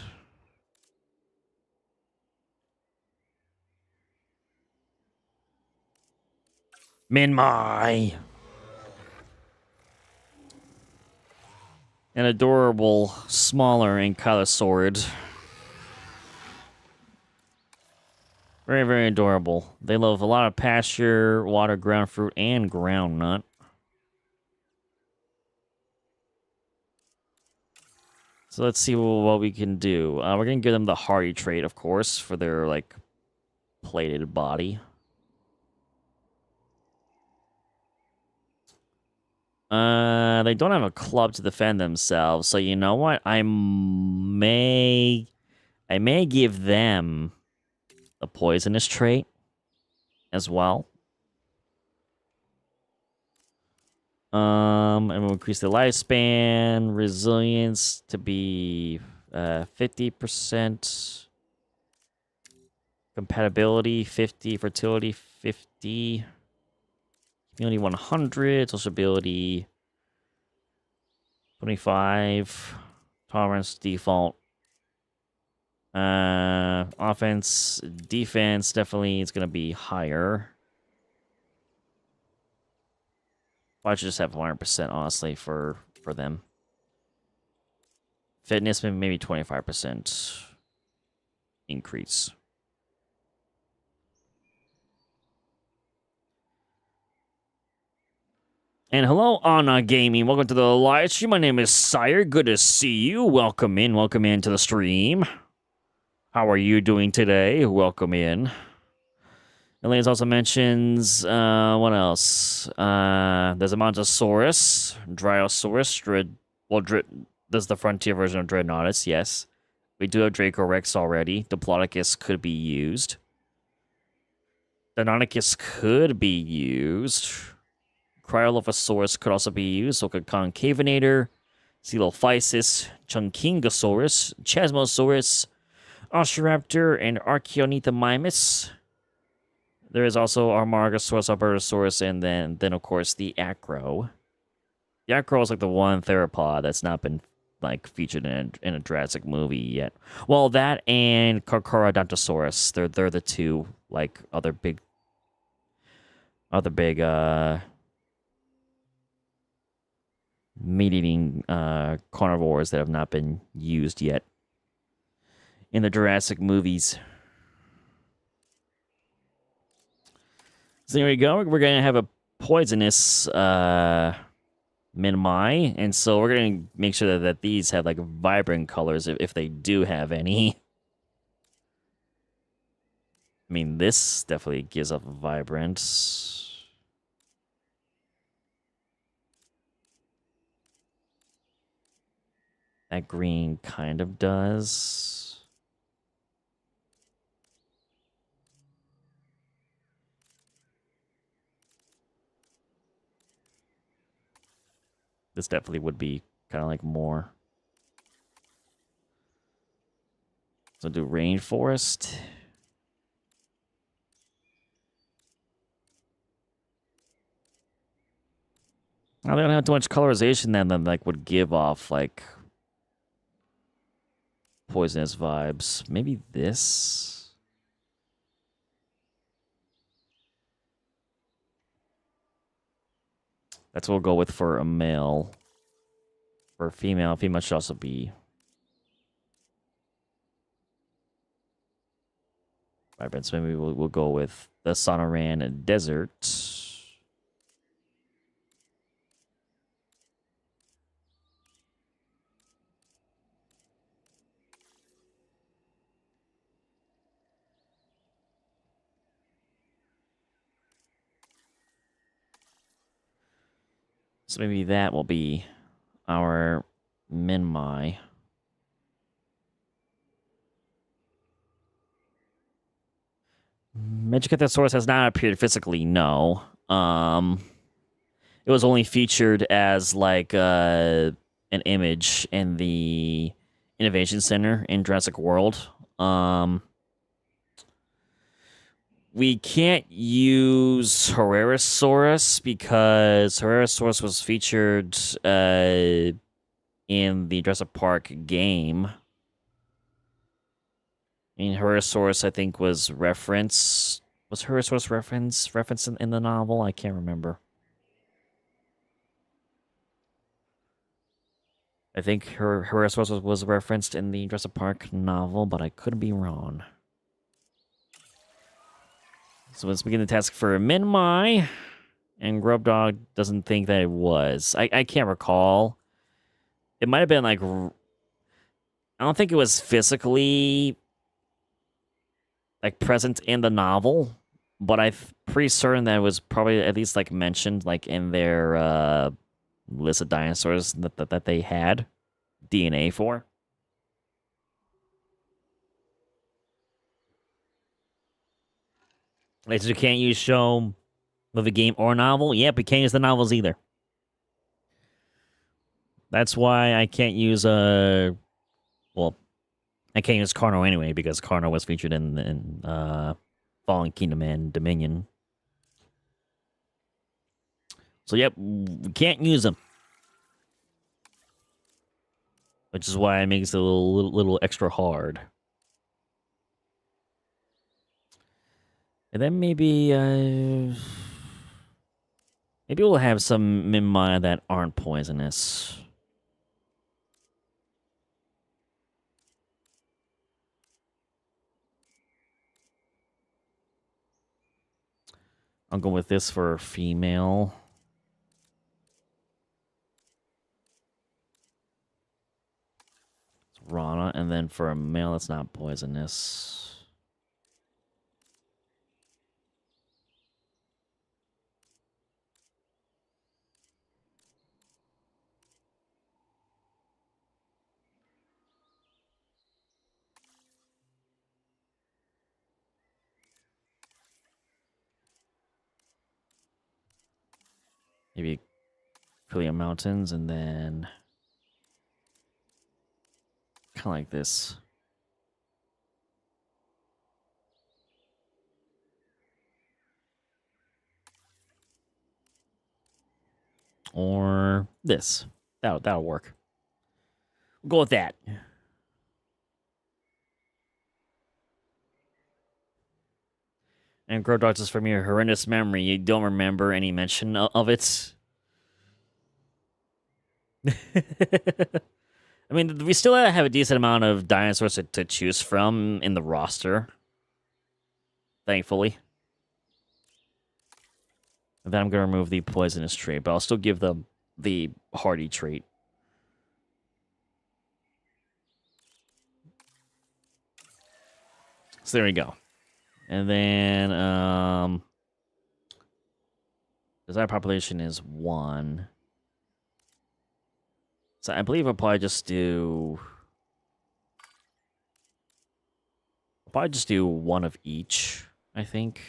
Minmai. An adorable, smaller Ankylosaurid. Very, very adorable. They love a lot of pasture, water, ground fruit, and ground nut. So let's see what we can do. We're going to give them the hardy trait, of course, for their, like, plated body. They don't have a club to defend themselves, so you know what? I may give them the poisonous trait as well. And we'll increase the lifespan, resilience to be 50%, compatibility 50, fertility 50, immunity 100, social ability 25, tolerance default. Offense, defense definitely is gonna be higher. I should just have 100% honestly for them. Fitness maybe 25% increase. And hello, Anna Gaming. Welcome to the live stream. My name is Syhr. Good to see you. Welcome in to the stream. How are you doing today? Welcome in. Elaine's also mentions, what else? There's a Montosaurus, Dryosaurus, there's the frontier version of Dreadnoughtus, yes. We do have Draco Rex already. Diplodocus could be used. Deinonychus could be used. Cryolophosaurus could also be used. So could Concavinator, Coelophysis, Chunkingosaurus, Chasmosaurus, Osteoraptor, and Archaeonethamimus. There is also Amargasaurus, Albertosaurus, and then of course the Acro. The Acro is like the one theropod that's not been like featured in a Jurassic movie yet. Well, that and Carcharodontosaurus. They're the two like other big meat-eating carnivores that have not been used yet in the Jurassic movies. So there we go. We're going to have a poisonous Minmi, and so we're going to make sure that these have like vibrant colors if they do have any. I mean, this definitely gives off vibrance. That green kind of does. This definitely would be kind of like more. So do rainforest. Now they don't have too much colorization then that like would give off like poisonous vibes. Maybe this. That's what we'll go with for a male. For a female should also be vibrant. So maybe we'll go with the Sonoran Desert. So maybe that will be our Minmi. Magicanthosaurus has not appeared physically, no. It was only featured as like an image in the Innovation Center in Jurassic World. We can't use Herrerasaurus because Herrerasaurus was featured in the Jurassic Park game. I mean, Herrerasaurus, I think, was referenced. Was Herrerasaurus referenced in the novel? I can't remember. I think Herrerasaurus was referenced in the Jurassic Park novel, but I could be wrong. So let's begin the task for Minmi. And Grub Dog doesn't think that it was. I can't recall. It might have been like... I don't think it was physically like present in the novel. But I'm pretty certain that it was probably at least like mentioned like in their list of dinosaurs that they had DNA for. Like, you can't use show, movie, game, or novel? Yep, we can't use the novels either. That's why I can't use well, I can't use Carno anyway because Carno was featured in Fallen Kingdom and Dominion. So yep, we can't use them, which is why it makes it a little extra hard. And then maybe we'll have some Minmaya that aren't poisonous. I'll go with this for female. It's Rana, and then for a male that's not poisonous. Maybe Philium Mountains, and then kind of like this. Or this. That'll work. We'll go with that. And Grodox is from your horrendous memory. You don't remember any mention of it? I mean, we still have a decent amount of dinosaurs to choose from in the roster. Thankfully. And then I'm going to remove the poisonous trait, but I'll still give them the hardy trait. So there we go. And then, desired population is 1. So I believe I'll probably just do... I'll probably just do 1 of each, I think.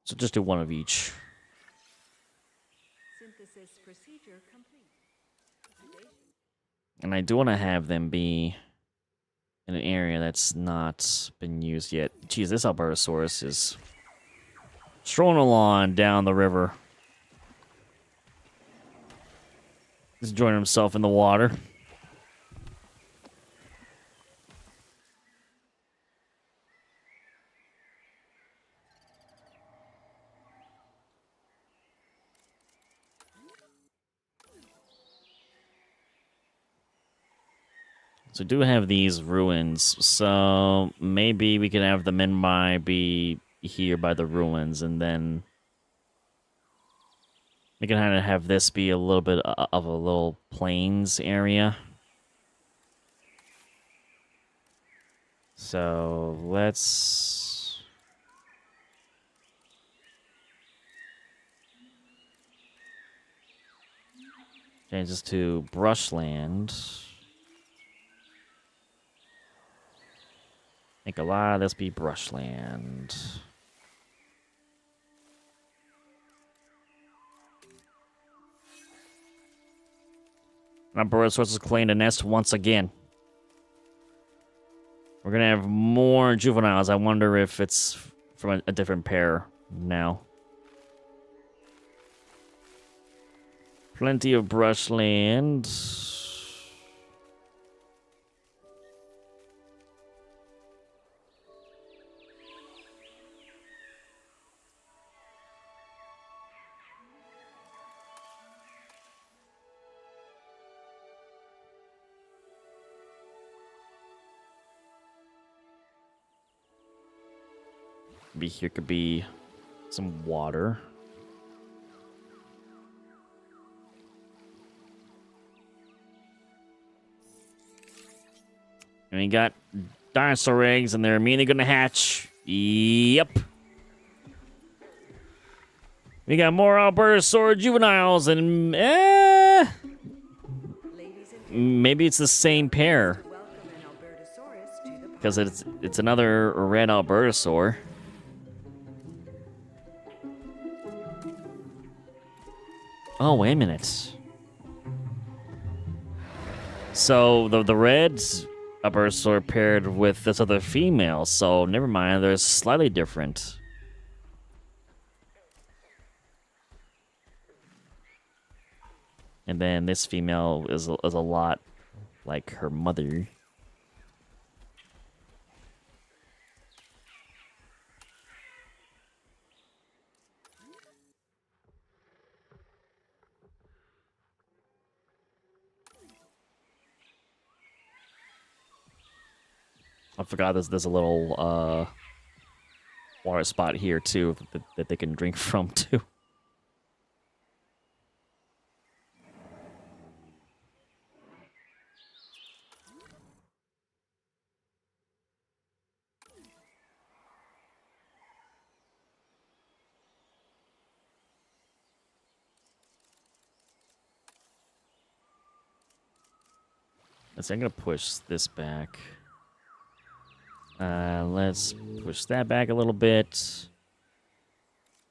So just do 1 of each. Synthesis procedure complete. And I do want to have them be in an area that's not been used yet. Geez, this Albertosaurus is strolling along down the river. He's enjoying himself in the water. So do have these ruins, so maybe we can have the Minmai be here by the ruins, and then we can kind of have this be a little bit of a little plains area. So let's... change this to brushland. Make a lot of this be brushland. Our Albertosaurus is claiming a nest once again. We're gonna have more juveniles. I wonder if it's from a different pair now. Plenty of brushland. Maybe here could be some water. And we got dinosaur eggs, and they're immediately gonna hatch. Yep. We got more Albertosaur juveniles, and maybe it's the same pair. Welcome an Albertosaurus to the Because it's another red Albertosaur. Oh, wait a minute. So the red's Albertosaur paired with this other female, so never mind, they're slightly different. And then this female is a lot like her mother. I forgot there's a little water spot here too that they can drink from too. So I'm gonna push this back. Let's push that back a little bit.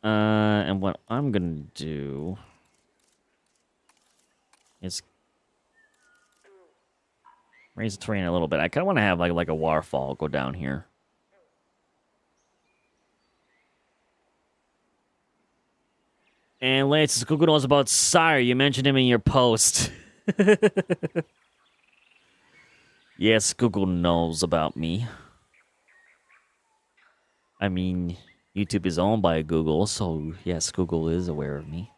And what I'm gonna do is raise the terrain a little bit. I kind of want to have like a waterfall go down here. And Lance, Google knows about Syhr. You mentioned him in your post. Yes, Google knows about me. I mean, YouTube is owned by Google, so yes, Google is aware of me.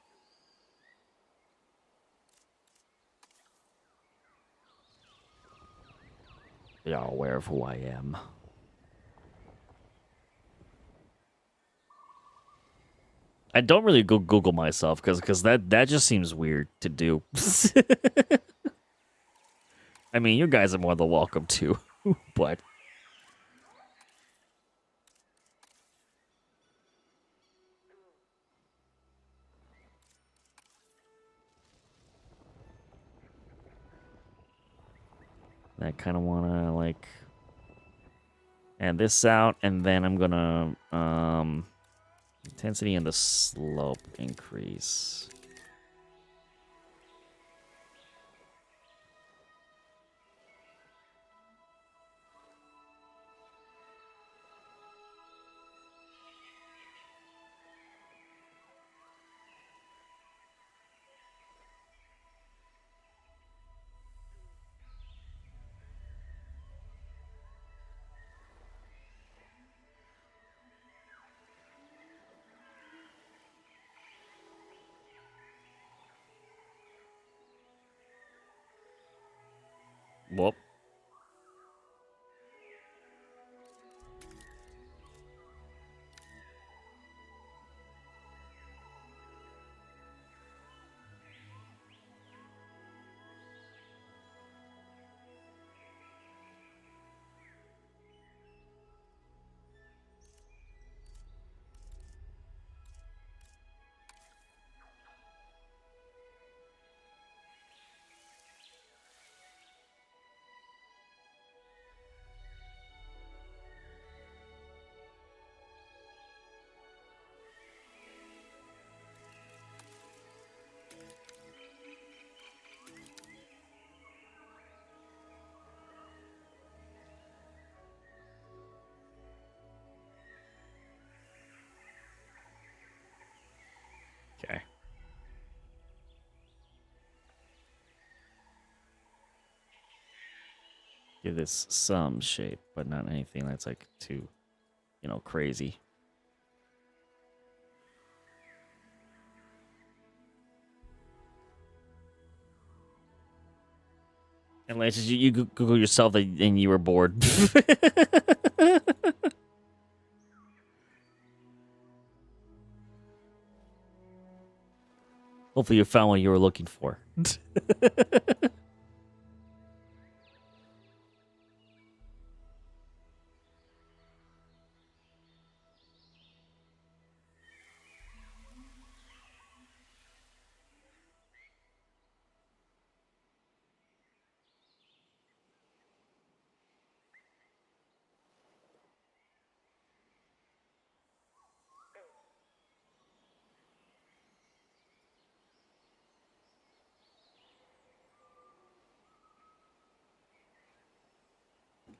They are aware of who I am. I don't really Google myself because that just seems weird to do. I mean, you guys are more than welcome to, but I kind of want to like add this out, and then I'm gonna intensity and the slope increase. Whoop. Okay. Give this some shape, but not anything that's like too, crazy. And Lance, you Google yourself and you were bored. Hopefully you found what you were looking for.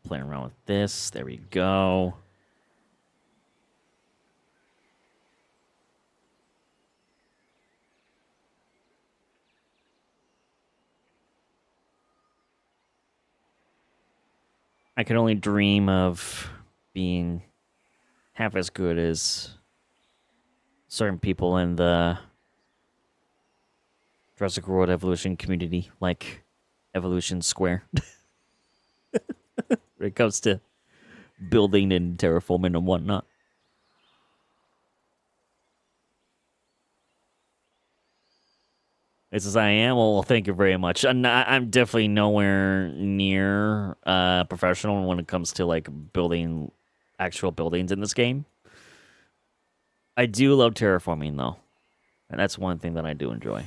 playing around with this. There we go. I can only dream of being half as good as certain people in the Jurassic World Evolution community, like Evolution Square. When it comes to building and terraforming and whatnot. This is I am. Well, thank you very much. I'm definitely nowhere near professional when it comes to like building actual buildings in this game. I do love terraforming though, and that's one thing that I do enjoy.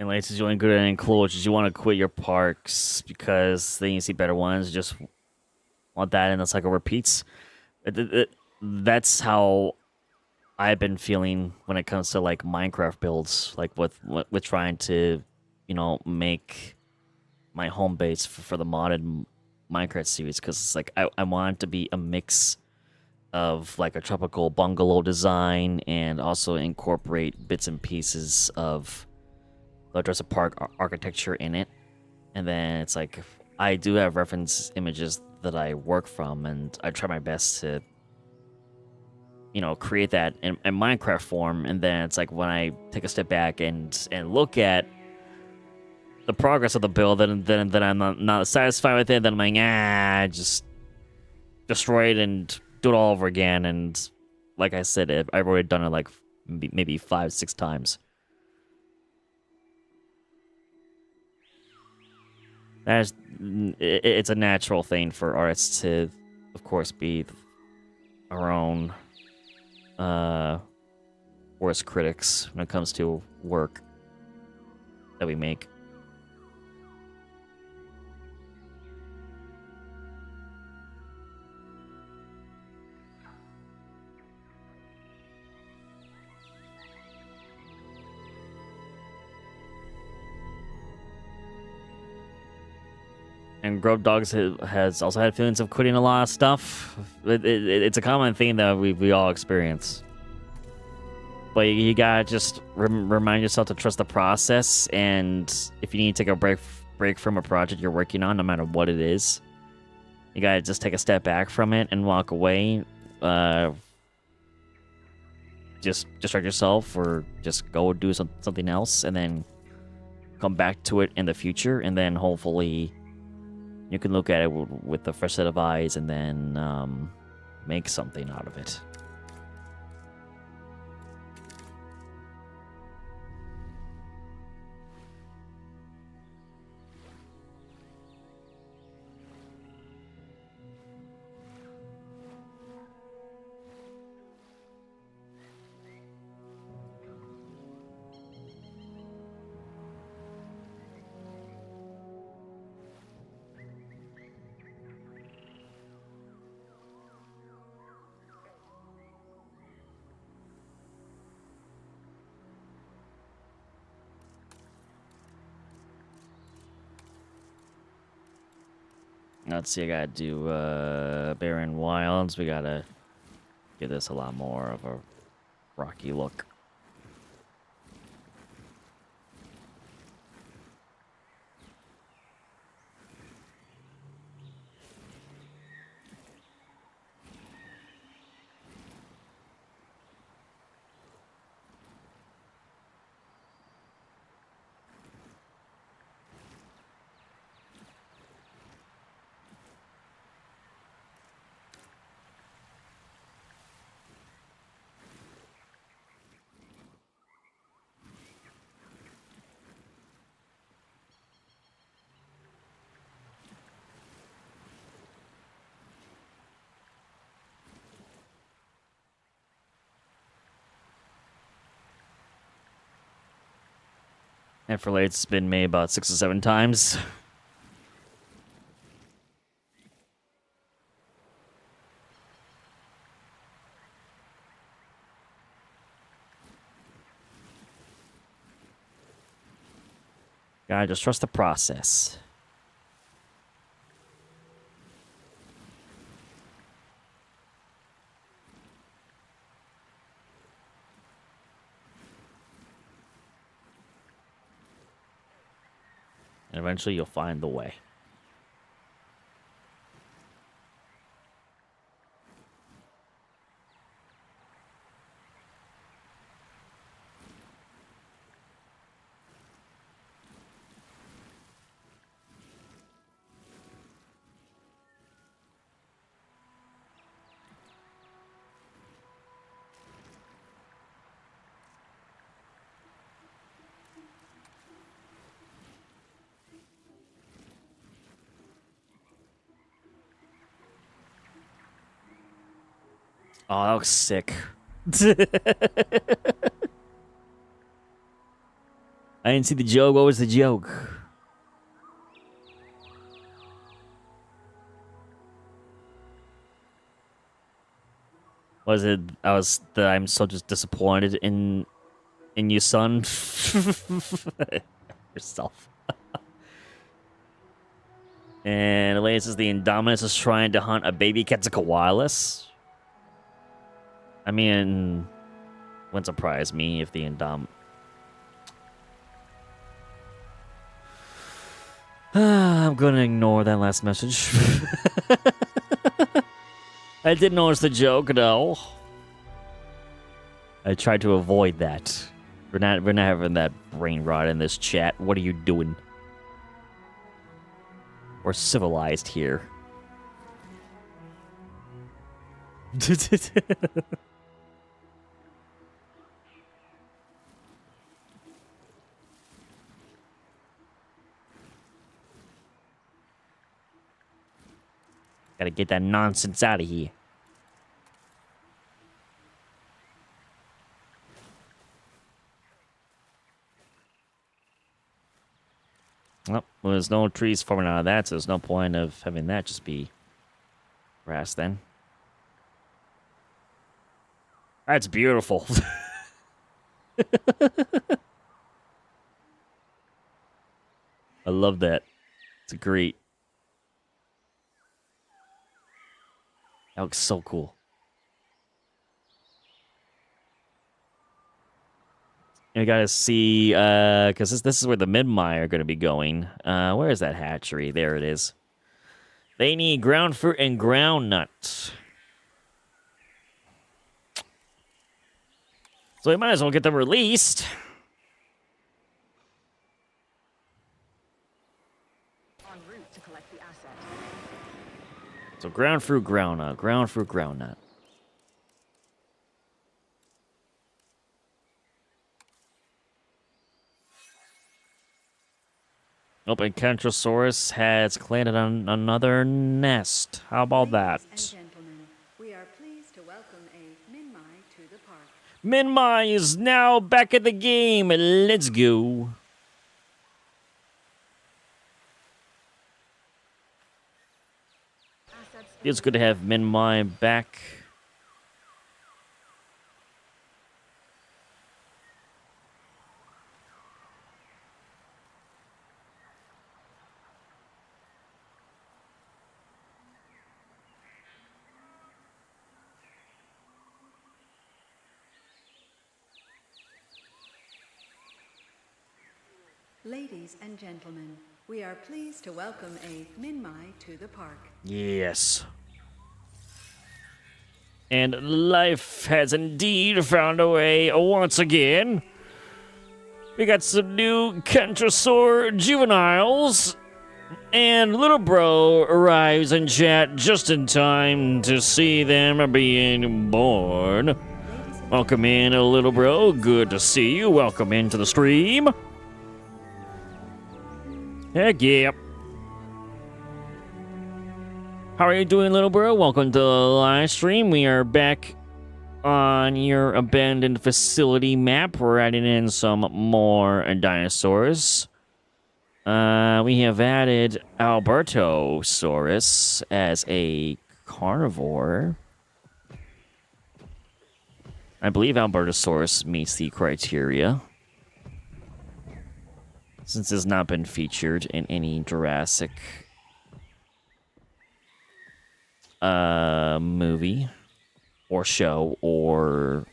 And Lance, you ain't good at enclosures. You want to quit your parks because then you see better ones. You just want that, and the cycle repeats. That's how I've been feeling when it comes to like Minecraft builds, like with trying to, make my home base for the modded Minecraft series, because it's like I want it to be a mix of like a tropical bungalow design and also incorporate bits and pieces of the Jurassic Park architecture in it. And then it's like I do have reference images that I work from, and I try my best to create that in Minecraft form. And then it's like when I take a step back and look at the progress of the build, then I'm not satisfied with it. Then I'm like, just destroy it and do it all over again. And like I said, I've already done it like maybe 5-6 times. It's a natural thing for artists to, of course, be our own worst critics when it comes to work that we make. And Grove Dogs has also had feelings of quitting a lot of stuff. It's a common theme that we all experience. But you gotta just remind yourself to trust the process, and if you need to take a break from a project you're working on, no matter what it is, you gotta just take a step back from it and walk away. Just distract yourself, or just go do something else, and then come back to it in the future, and then hopefully you can look at it with a fresh set of eyes, and then make something out of it. Let's see, I gotta do Barren Wilds. We gotta give this a lot more of a rocky look. And for late, it's been made about 6 or 7 times. Gotta just trust the process. And eventually you'll find the way. Oh, that looks sick. I didn't see the joke. What was the joke? Was it I'm so just disappointed in you, son? Yourself. And Elias says the Indominus is trying to hunt a baby Quetzalcoatlus. I mean, wouldn't surprise me if the I'm gonna ignore that last message. I did notice the joke, though. I tried to avoid that. We're not having that brain rot in this chat. What are you doing? We're civilized here. Gotta get that nonsense out of here. Well, there's no trees forming out of that, so there's no point of having that just be grass then. That's beautiful. I love that. It's great. That looks so cool. And we gotta see, because this is where the Mid-Mai are gonna be going. Where is that hatchery? There it is. They need ground fruit and ground nuts. So we might as well get them released. En route to collect the asset. So ground fruit, ground nut. Ground fruit, ground nut. Oh, and Kentrosaurus has landed on another nest. How about that? Ladies and gentlemen, we are pleased to welcome a Min-Mai to the park. Min-Mai is now back at the game. Let's go. Assets It's good to have Min-Mai back. Ladies and gentlemen, we are pleased to welcome a Min-Mai to the park. Yes. And life has indeed found a way once again. We got some new Kentrosaur juveniles. And little bro arrives in chat just in time to see them being born. Welcome in, little bro. Good to see you. Welcome into the stream. Heck yeah. How are you doing, little bro? Welcome to the live stream. We are back On your abandoned facility map, we're adding in some more dinosaurs. We have added Albertosaurus as a carnivore. I believe Albertosaurus meets the criteria, since it's not been featured in any Jurassic movie or show or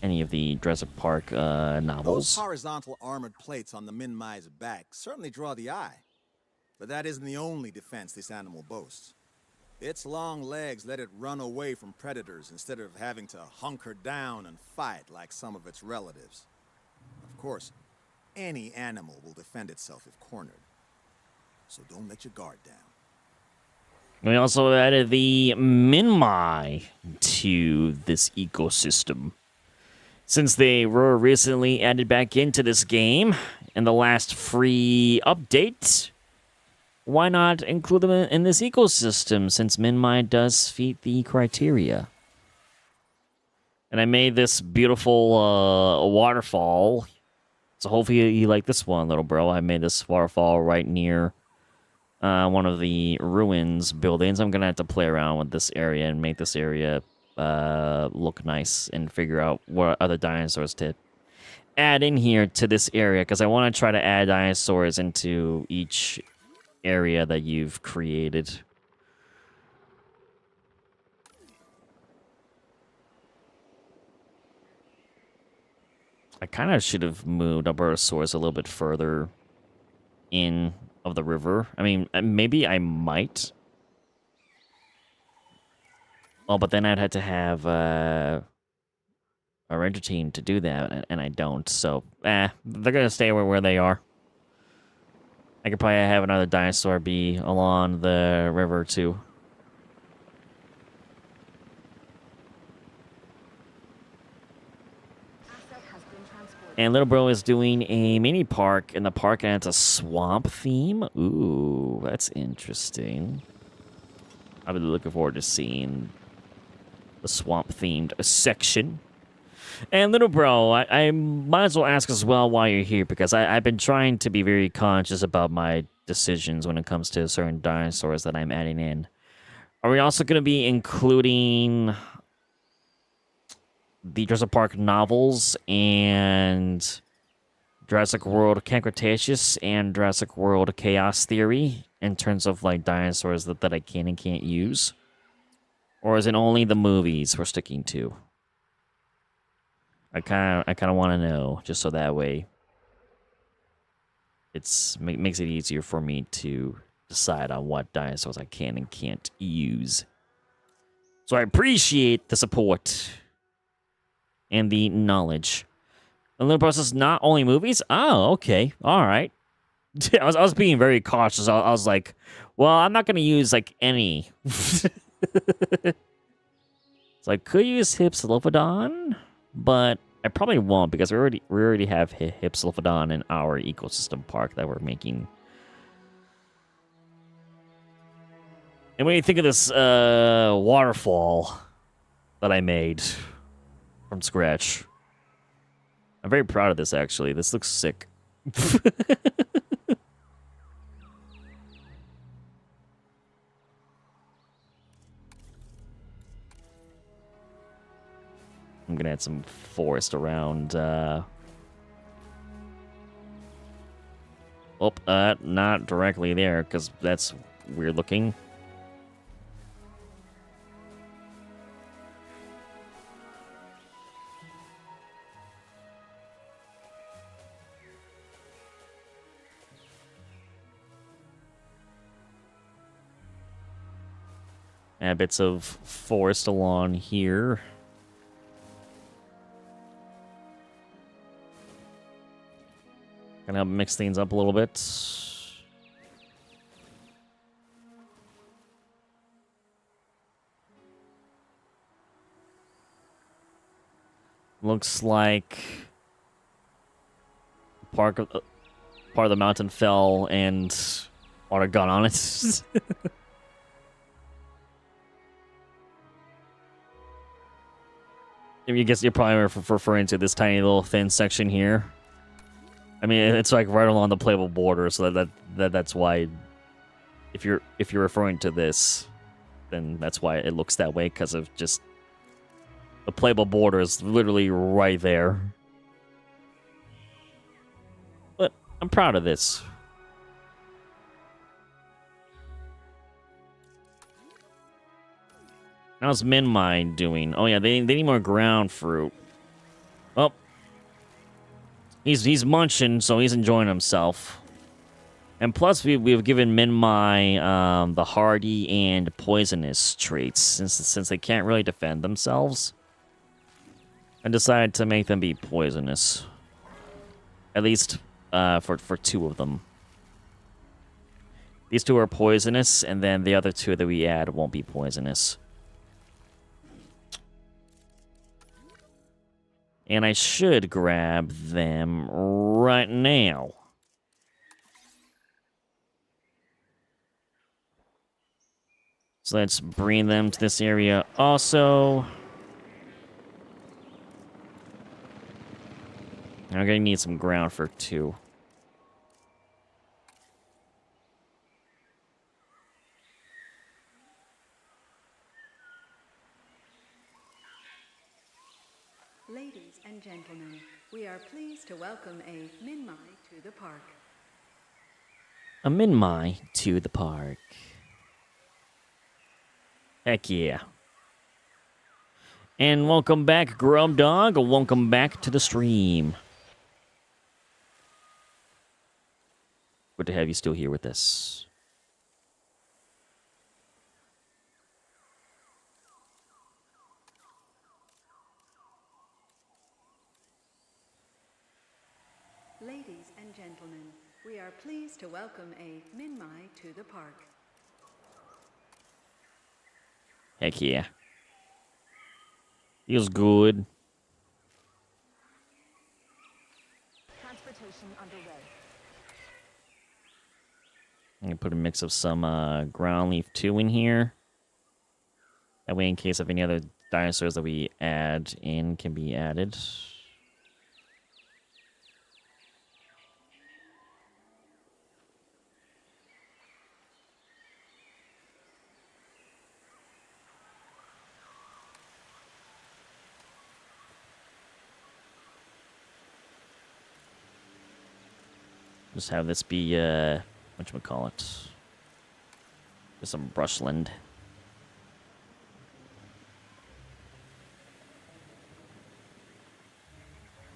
any of the Jurassic Park Those novels. horizontal armored plates on the Minmai's back certainly draw the eye. But that isn't the only defense this animal boasts. Its long legs let it run away from predators instead of having to hunker down and fight like some of its relatives. Of course, any animal will defend itself if cornered. So don't let your guard down. We also added the Minmai to this ecosystem. Since they were recently added back into this game in the last free update, why not include them in this ecosystem, since Minmai does meet the criteria? And I made this beautiful waterfall. So hopefully you like this one, little bro. I made this waterfall right near one of the ruins buildings. I'm going to have to play around with this area and make this area look nice and figure out what other dinosaurs to add in here to this area, because I want to try to add dinosaurs into each area that you've created. I kind of should have moved Albertosaurus a little bit further in of the river. I mean, maybe I might. Oh, but then I'd have to have a ranger team to do that, and I don't. So, they're gonna stay where they are. I could probably have another dinosaur be along the river, too. Asset has been transported. And Little Bro is doing a mini park in the park, and it's a swamp theme. Ooh, that's interesting. I've been looking forward to seeing the swamp-themed section. And Little Bro, I might as well ask as well why you're here, because I've been trying to be very conscious about my decisions when it comes to certain dinosaurs that I'm adding in. Are we also going to be including the Jurassic Park novels and Jurassic World Camp Cretaceous and Jurassic World Chaos Theory in terms of like dinosaurs that I can and can't use? Or is it only the movies we're sticking to? I kind of want to know, just so that way makes it easier for me to decide on what dinosaurs I can and can't use. So I appreciate the support and the knowledge. A little process, not only movies. Oh, okay, all right. I was being very cautious. I was like, well, I'm not gonna use like any. So I could use Hypsilophodon, but I probably won't, because we already have Hypsilophodon in our ecosystem park that we're making. And when you think of this waterfall that I made from scratch, I'm very proud of this, actually. This looks sick. I'm gonna add some forest around, not directly there, because that's weird looking. Add bits of forest along here. Gonna mix things up a little bit. Looks like part of the mountain fell and water got on it. I guess you're probably referring to this tiny little thin section here. I mean, it's like right along the playable border, so that's why. If you're referring to this, then that's why it looks that way, because of just the playable border is literally right there. But I'm proud of this. How's Minmai doing? Oh yeah, they need more ground fruit. Well, he's munching, so he's enjoying himself. And plus, we've given Minmai the hardy and poisonous traits since they can't really defend themselves. I decided to make them be poisonous, at least for 2 of them. These 2 are poisonous, and then the other 2 that we add won't be poisonous. And I should grab them right now. So let's bring them to this area also. I'm gonna need some ground for 2. Ladies and gentlemen, we are pleased to welcome a Minmai to the park. A Minmai to the park. Heck yeah. And welcome back, Grub Dog. Welcome back to the stream. Good to have you still here with us. Ladies and gentlemen, we are pleased to welcome a Minmai to the park. Heck yeah. Feels good. Transportation underway. I'm gonna put a mix of some ground leaf 2 in here. That way, in case of any other dinosaurs that we add in can be added. Just have this be, whatchamacallit? Just some brushland.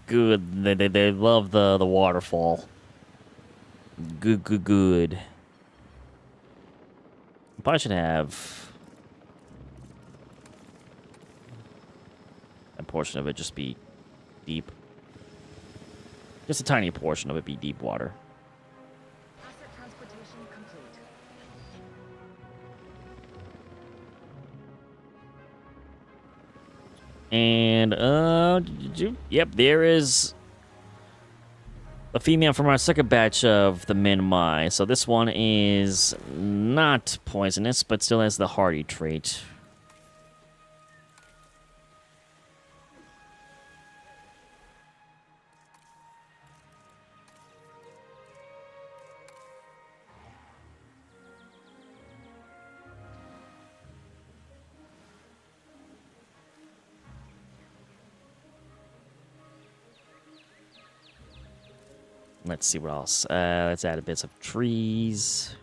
Good. They love the waterfall. Good. Probably should have a portion of it just be deep. Just a tiny portion of it be deep water. Asset transportation complete. And, yep, there is a female from our second batch of the Minmai. So this one is not poisonous, but still has the hardy trait. Let's see what else. Let's add a bit of trees.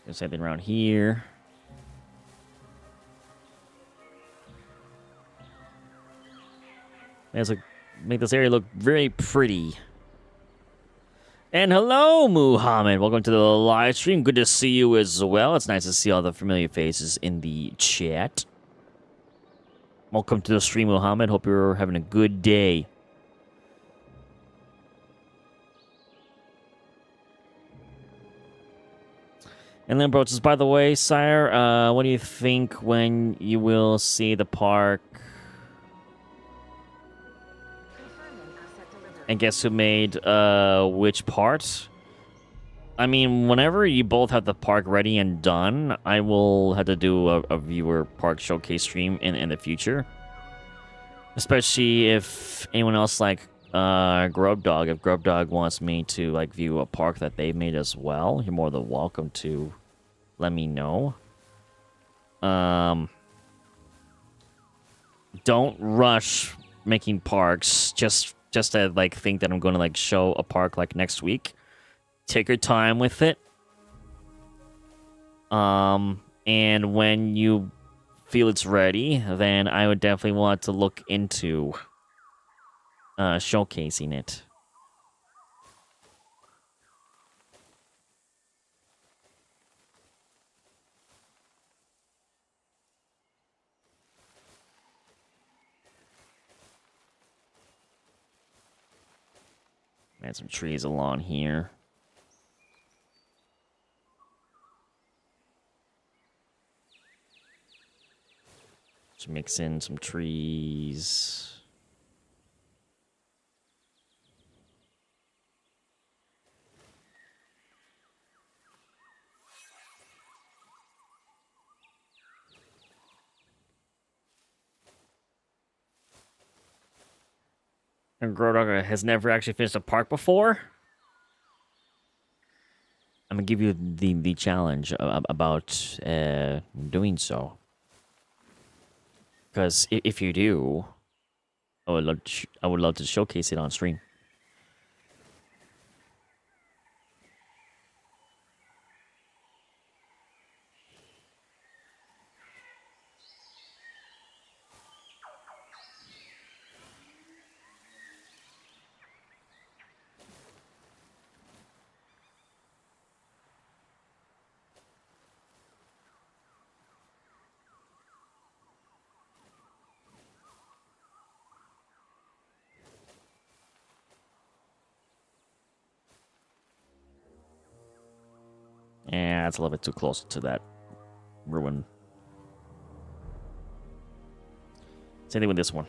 There's something around here. Make this area look very pretty. And hello, Muhammad. Welcome to the live stream. Good to see you as well. It's nice to see all the familiar faces in the chat. Welcome to the stream, Muhammad. Hope you're having a good day. And then, bro, just by the way, Syhr, what do you think when you will see the park? Confirming asset delivery. And guess who made which part? I mean, whenever you both have the park ready and done, I will have to do a viewer park showcase stream in the future. Especially if anyone else like Grub Dog, if Grub Dog wants me to like view a park that they made as well, you're more than welcome to let me know. Don't rush making parks just to like think that I'm going to like show a park like next week. Take your time with it. And when you feel it's ready, then I would definitely want to look into showcasing it. Add some trees along here. Just mix in some trees. And Grodog has never actually finished a park before. I'm gonna give you the challenge about doing so. Because if you do, I would love to showcase it on stream. Yeah, it's a little bit too close to that ruin. Same thing with this one.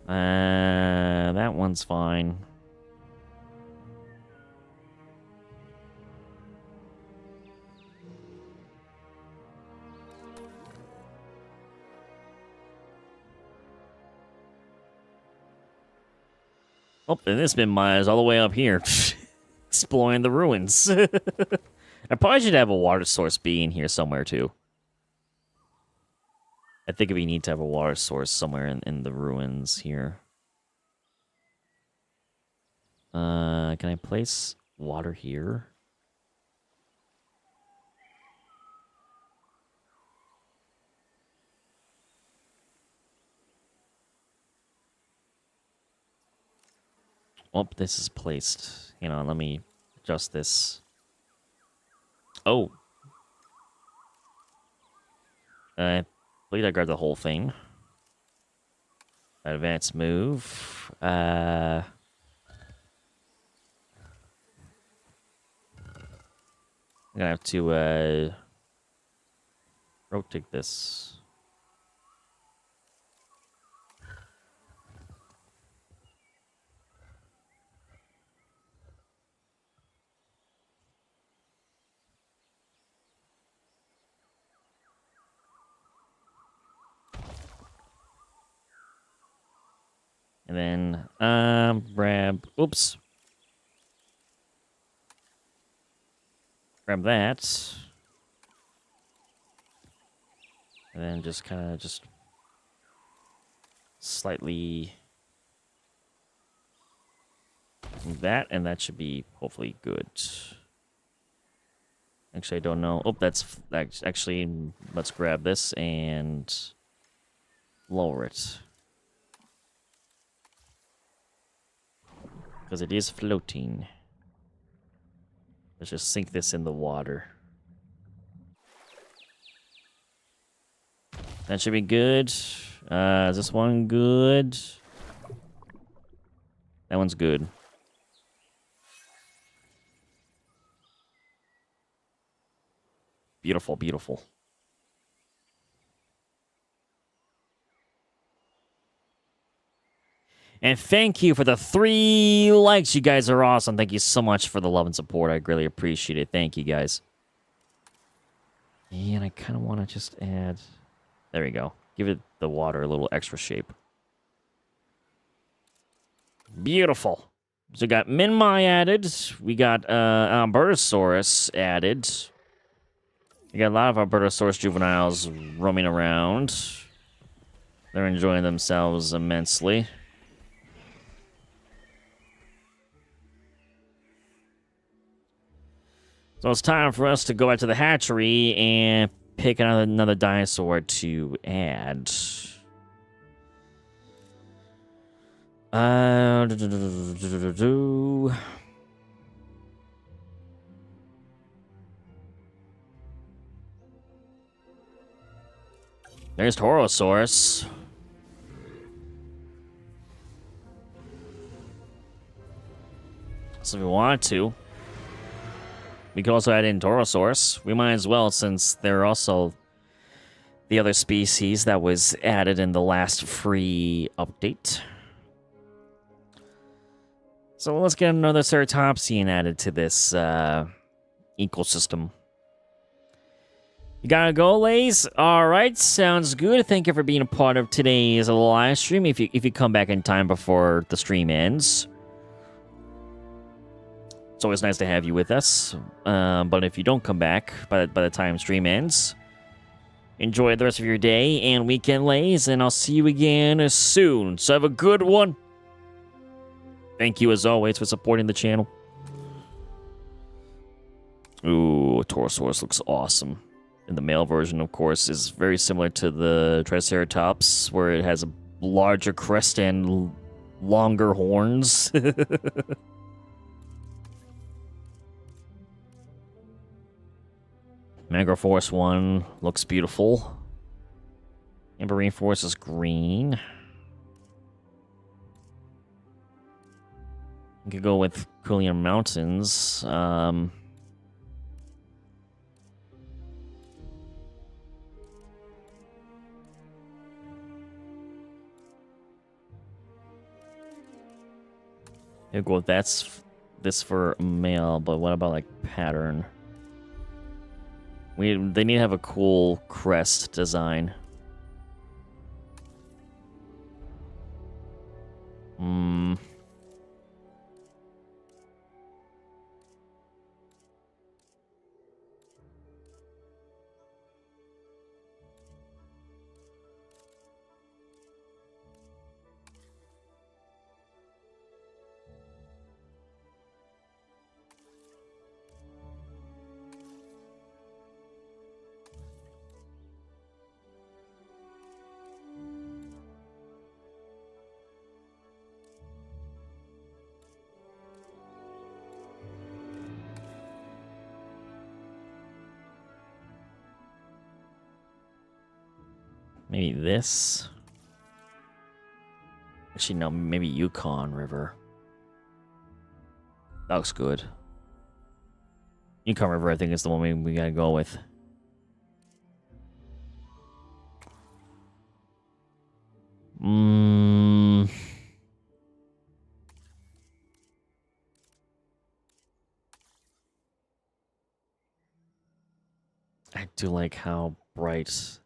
That one's fine. Oh, and this bin mine is all the way up here. Exploring the ruins. I probably should have a water source be in here somewhere, too. I think we need to have a water source somewhere in the ruins here. Can I place water here? Oh, this is placed. Hang on, let me adjust this. Oh. I believe I grabbed the whole thing. Advanced move. I'm gonna have to rotate this. And then, grab, oops. Grab that. And then just kind of just slightly move that, and that should be hopefully good. Actually, I don't know. Oh, that's actually, let's grab this and lower it. Because it is floating. Let's just sink this in the water. That should be good. Is this one good? That one's good. Beautiful, beautiful. And thank you for the 3 likes. You guys are awesome. Thank you so much for the love and support. I really appreciate it. Thank you, guys. And I kind of want to just add... There we go. Give it the water a little extra shape. Beautiful. So we got Minmi added. We got Albertosaurus added. We got a lot of Albertosaurus juveniles roaming around. They're enjoying themselves immensely. So it's time for us to go back to the hatchery and pick another dinosaur to add. There's Torosaurus. So if we want to, we could also add in Torosaurus. We might as well, since they're also the other species that was added in the last free update. So let's get another Ceratopsian added to this ecosystem. You gotta go, Lays? Alright, sounds good. Thank you for being a part of today's live stream. If you come back in time before the stream ends. It's always nice to have you with us. But if you don't come back by the time stream ends, enjoy the rest of your day and weekend, Lays, and I'll see you again soon. So have a good one. Thank you, as always, for supporting the channel. Ooh, Torosaurus looks awesome. And the male version, of course, is very similar to the Triceratops, where it has a larger crest and longer horns. Mangrove 1 looks beautiful. Amberine Forest is green. You could go with Kulian Mountains. You go with this for male, but what about like pattern? They need to have a cool crest design. Maybe this. Actually, no, maybe Yukon River. That looks good. Yukon River, I think, is the one we gotta go with. I do like how bright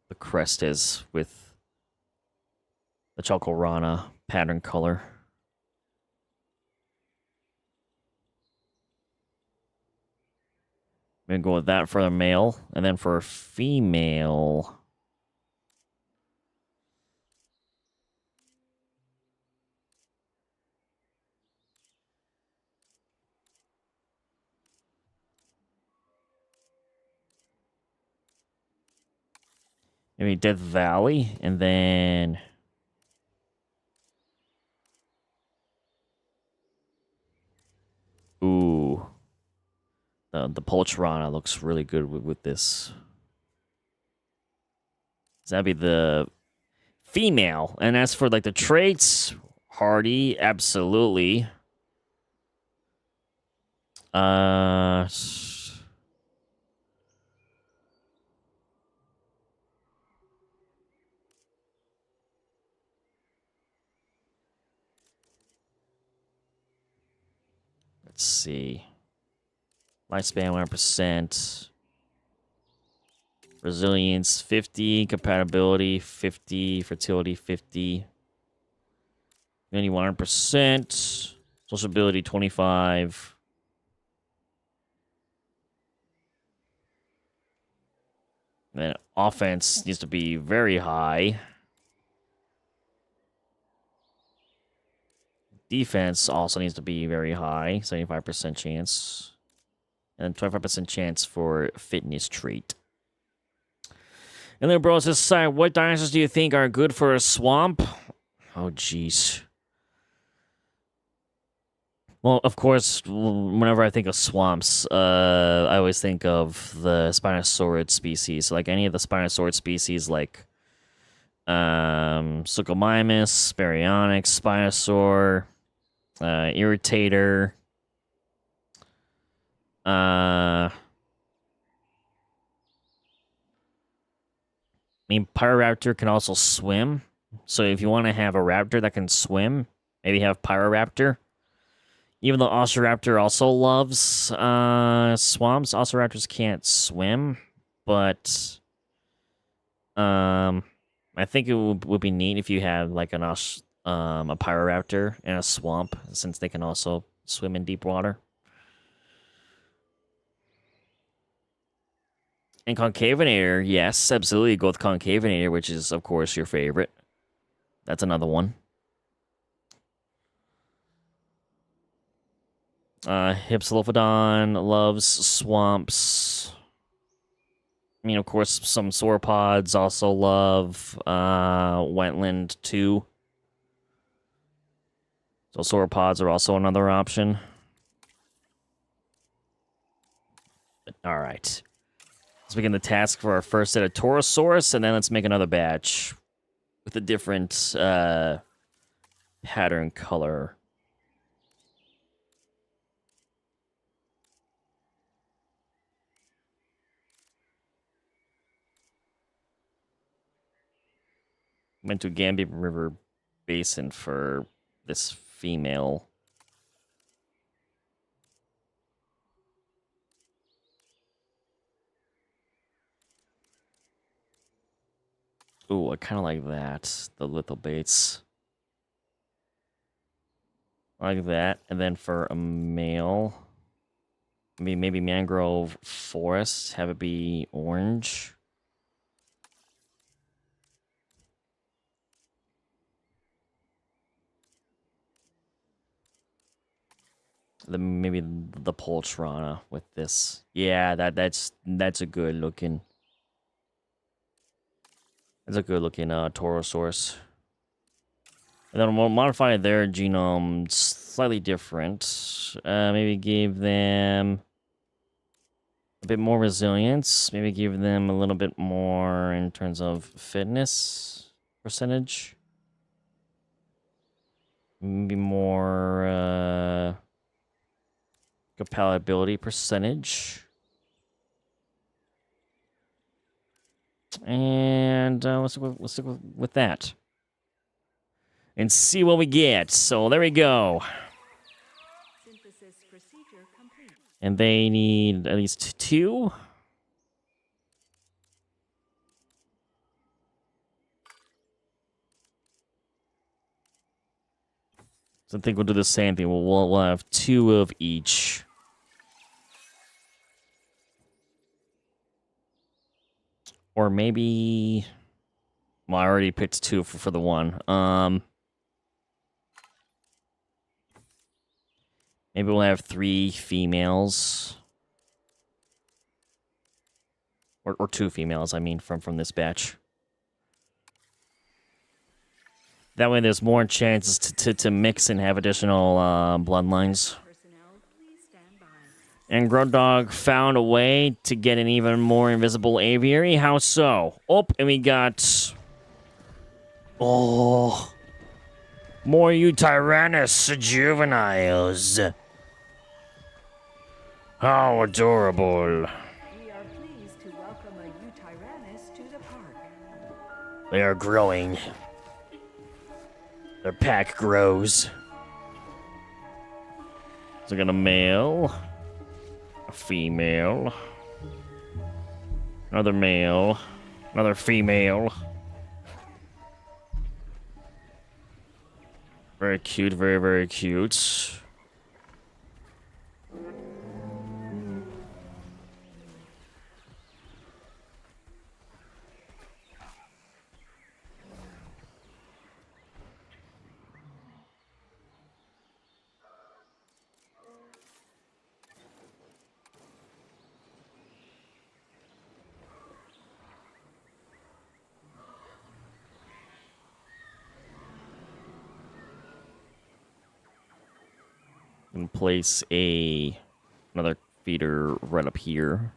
the crest is with the Chalcorana pattern color. I'm gonna go with that for the male, and then for female, maybe Death Valley, and then ooh. The Poltrona looks really good with this. So that'd be the female. And as for like the traits, hardy, absolutely. Let's see. Lifespan 100%. Resilience 50. Compatibility 50. Fertility 50. Immunity 100%. Sociability 25. And then offense needs to be very high. Defense also needs to be very high. 75% chance. And 25% chance for fitness trait. And then bro says, Syhr, what dinosaurs do you think are good for a swamp? Oh, jeez. Well, of course, whenever I think of swamps, I always think of the Spinosaurid species. Like any of the Spinosaurid species, like Suchomimus, Baryonyx, Spinosaur, Irritator. I mean, Pyroraptor can also swim. So if you want to have a raptor that can swim, maybe have Pyroraptor. Even though Osoraptor also loves swamps, Osoraptors can't swim. But I think it would be neat if you had like a Pyroraptor in a swamp, since they can also swim in deep water. And Concavinator, yes, absolutely go with Concavinator, which is, of course, your favorite. That's another one. Hypsilophodon loves swamps. I mean, of course, some sauropods also love wetland too. So sauropods are also another option. All right. Let's begin the task for our first set of Torosaurus, and then let's make another batch with a different pattern color. Went to Gambia River Basin for this female. Ooh, I kind of like that. The little baits. Like that. And then for a male, maybe mangrove forest. Have it be orange. Maybe the Poltrona with this. Yeah, that's a good looking. That's a good looking Torosaurus. And then we'll modify their genome slightly different. Maybe give them a bit more resilience. Maybe give them a little bit more in terms of fitness percentage. Maybe more compatibility percentage. And let's stick with that. And see what we get. So there we go. Synthesis procedure complete. And they need at least 2. So I think we'll do the same thing. We'll have 2 of each. Or maybe... Well, I already picked 2 for the one. Maybe we'll have 3 females. Or 2 females, I mean, from this batch. That way there's more chances to mix and have additional bloodlines. Personnel, please stand by. And Grodog found a way to get an even more invisible aviary. How so? Oh, and we got... Oh... More Eutyrannus juveniles. How adorable. We are pleased to welcome a Eutyrannus to the park. They are growing. Their pack grows. So I got a male, a female, another male, another female. Very cute, very, very cute. And place another feeder right up here.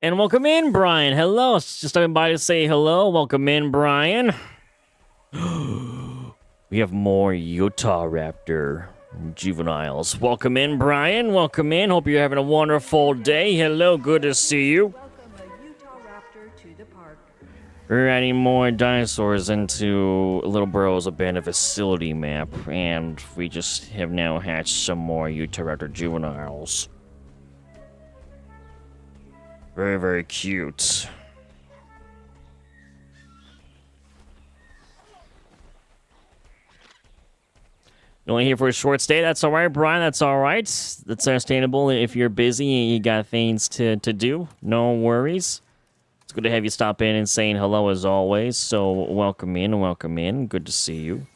And welcome in, Brian. Hello. Just stopping by to say hello. Welcome in, Brian. We have more Utah Raptor juveniles. Welcome in, Brian. Welcome in. Hope you're having a wonderful day. Hello. Good to see you. Welcome a Utah Raptor to the park. We're adding more dinosaurs into Little Burrow's abandoned facility map, and we just have now hatched some more Utah Raptor juveniles. Very, very cute. You're only here for a short stay. That's all right, Brian. That's all right. That's understandable if you're busy and you got things to do. No worries. It's good to have you stop in and saying hello as always. So welcome in, welcome in. Good to see you.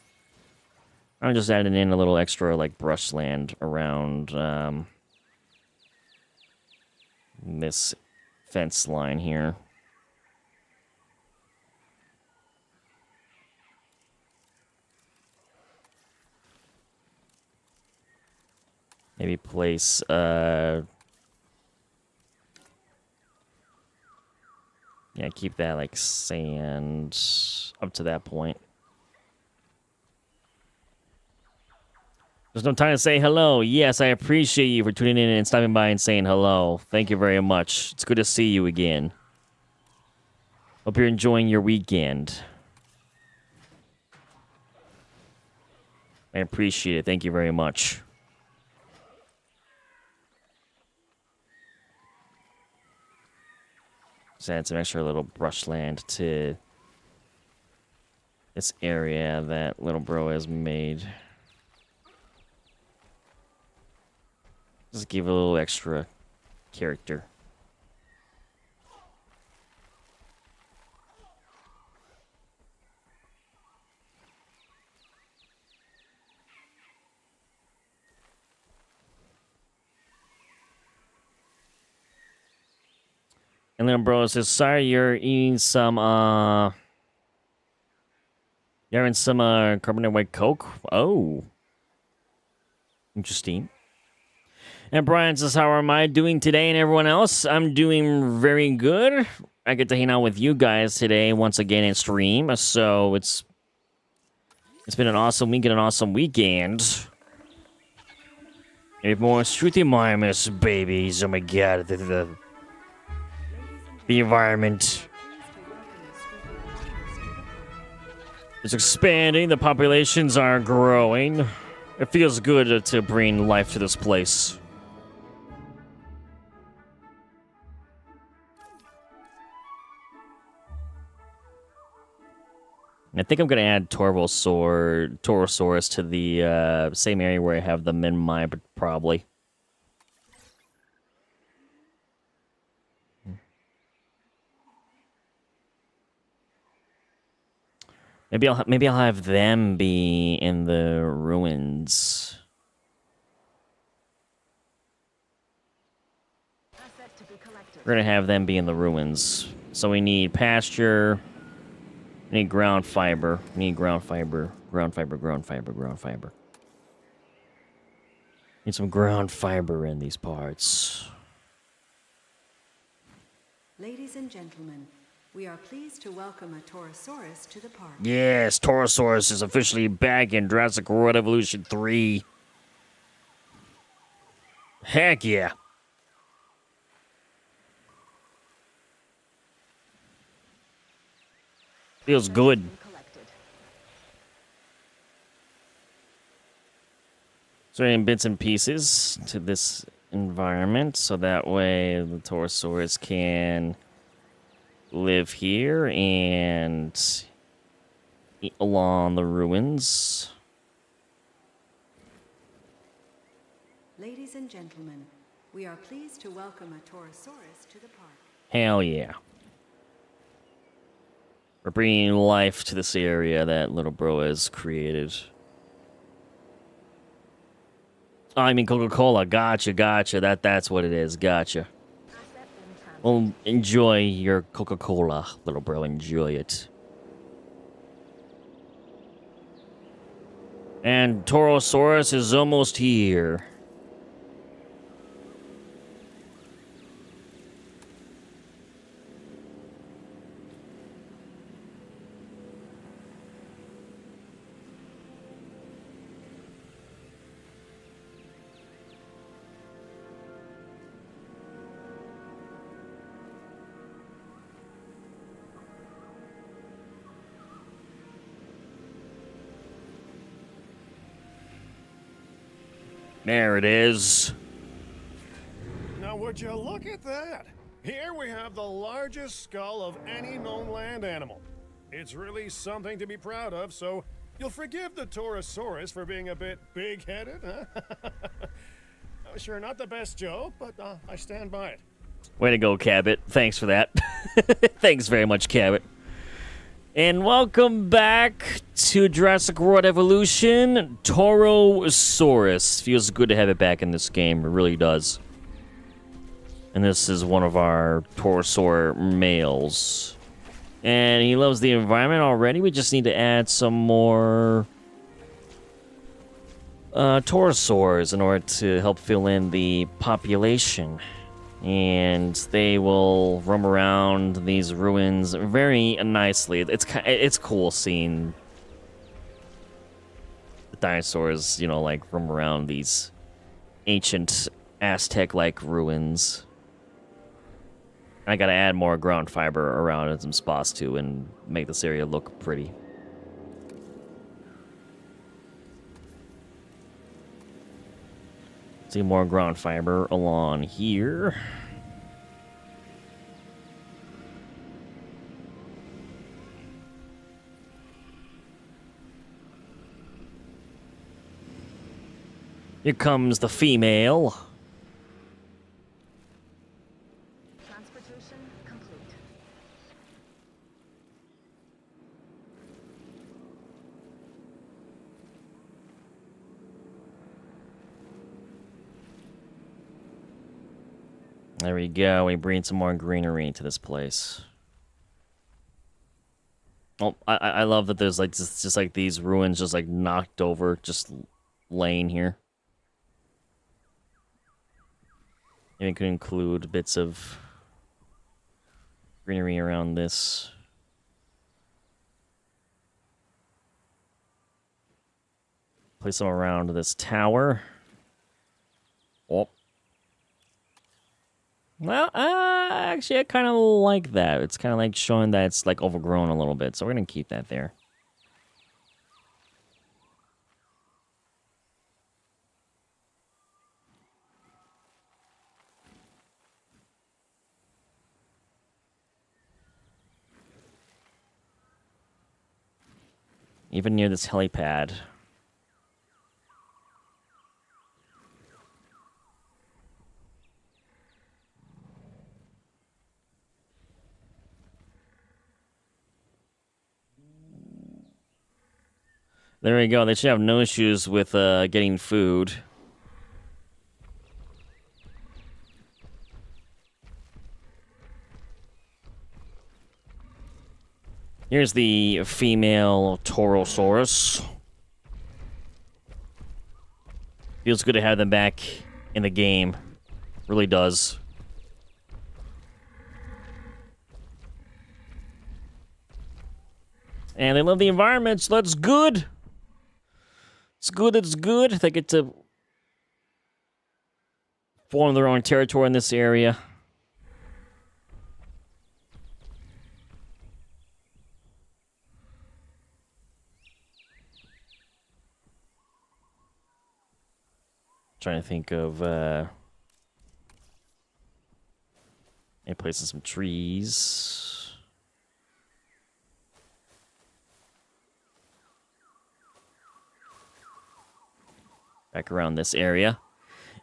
I'm just adding in a little extra like brushland around this fence line here. Maybe place yeah, keep that like sand up to that point. There's no time to say hello. Yes, I appreciate you for tuning in and stopping by and saying hello. Thank you very much. It's good to see you again. Hope you're enjoying your weekend. I appreciate it. Thank you very much. Just add some extra little brushland to this area that Little Bro has made. Just give it a little extra character. And Little Bro says, sorry, you're eating some, you're having some, carbonated white Coke? Oh. Interesting. And Brian says, how am I doing today and everyone else? I'm doing very good. I get to hang out with you guys today once again in stream. So it's been an awesome week and an awesome weekend. If more Shruti Marmus babies. Oh my god. The environment is expanding. The populations are growing. It feels good to bring life to this place. I think I'm going to add Torosaurus to the same area where I have the Minmi, but probably. Maybe I'll have them be in the ruins. We're gonna have them be in the ruins. So we need pasture. We need ground fiber. We need ground fiber. Ground fiber. Ground fiber. Ground fiber. Need some ground fiber in these parts. Ladies and gentlemen, we are pleased to welcome a Torosaurus to the park. Yes, Torosaurus is officially back in Jurassic World Evolution 3. Heck yeah. Feels good. Collected. So adding bits and pieces to this environment so that way the Torosaurus can live here and eat along the ruins. Ladies and gentlemen, we are pleased to welcome a Torosaurus to the park. Hell yeah. We're bringing life to this area that little bro has created. Oh, I mean Coca-Cola. Gotcha. That's what it is. Gotcha. Asset in transit. Well, enjoy your Coca-Cola, little bro. Enjoy it. And Torosaurus is almost here. There it is. Now, would you look at that? Here we have the largest skull of any known land animal. It's really something to be proud of, so you'll forgive the Torosaurus for being a bit big-headed, huh? Oh, sure, not the best joke, but I stand by it. Way to go, Cabot. Thanks for that. Thanks very much, Cabot. And welcome back to Jurassic World Evolution, Torosaurus. Feels good to have it back in this game, it really does. And this is one of our Torosaur males. And he loves the environment already, we just need to add some more Torosaurs in order to help fill in the population. And they will roam around these ruins very nicely. It's cool seeing the dinosaurs, you know, like roam around these ancient Aztec-like ruins. I gotta add more ground fiber around in some spots too, and make this area look pretty. See more ground fiber along here. Here comes the female. Transportation complete. There we go. We bring some more greenery into this place. Oh, I love that there's like just like these ruins just like knocked over, just laying here. And it could include bits of greenery around this. Place them around this tower. Oh. Well, actually, I kind of like that. It's kind of like showing that it's like overgrown a little bit, so we're gonna keep that there. Even near this helipad. There we go. They should have no issues with getting food. Here's the female Torosaurus. Feels good to have them back in the game. Really does. And they love the environment, so that's good. It's good, it's good. They get to form their own territory in this area. Trying to think of maybe placing some trees. Back around this area.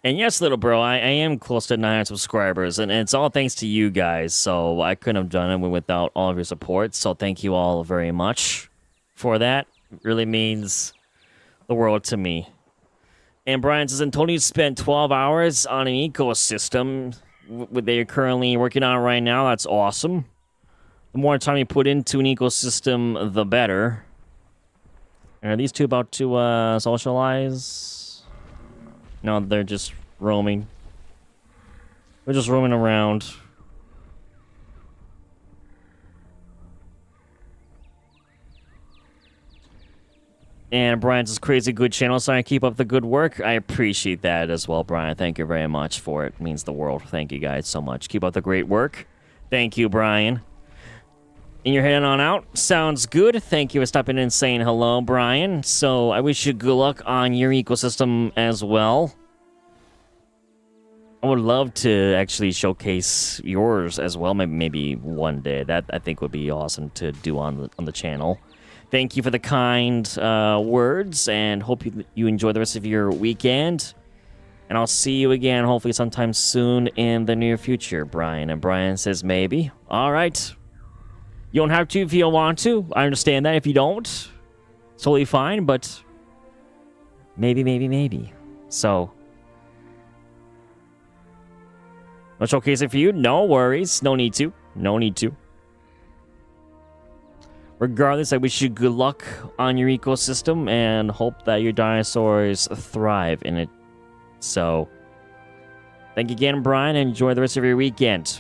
And yes, little bro, I am close to 900 subscribers, and it's all thanks to you guys, so I couldn't have done it without all of your support, so thank you all very much for that. It really means the world to me. And Brian says, Antonio spent 12 hours on an ecosystem they're currently working on right now. That's awesome. The more time you put into an ecosystem, the better. And are these two about to socialize? No, they're just roaming. They're just roaming around. And Brian's this crazy good channel, so I keep up the good work. I appreciate that as well, Brian. Thank you very much for it. It means the world. Thank you guys so much. Keep up the great work. Thank you, Brian. And you're heading on out. Sounds good. Thank you for stopping in and saying hello, Brian. So I wish you good luck on your ecosystem as well. I would love to actually showcase yours as well. Maybe one day. That I think would be awesome to do on the channel. Thank you for the kind words, and hope you enjoy the rest of your weekend. And I'll see you again, hopefully sometime soon in the near future, Brian. And Brian says maybe. All right. You don't have to if you don't want to. I understand that if you don't. It's totally fine, but maybe. So, no showcase it for you? No worries. No need to. Regardless, I wish you good luck on your ecosystem and hope that your dinosaurs thrive in it. So, thank you again, Brian, and enjoy the rest of your weekend.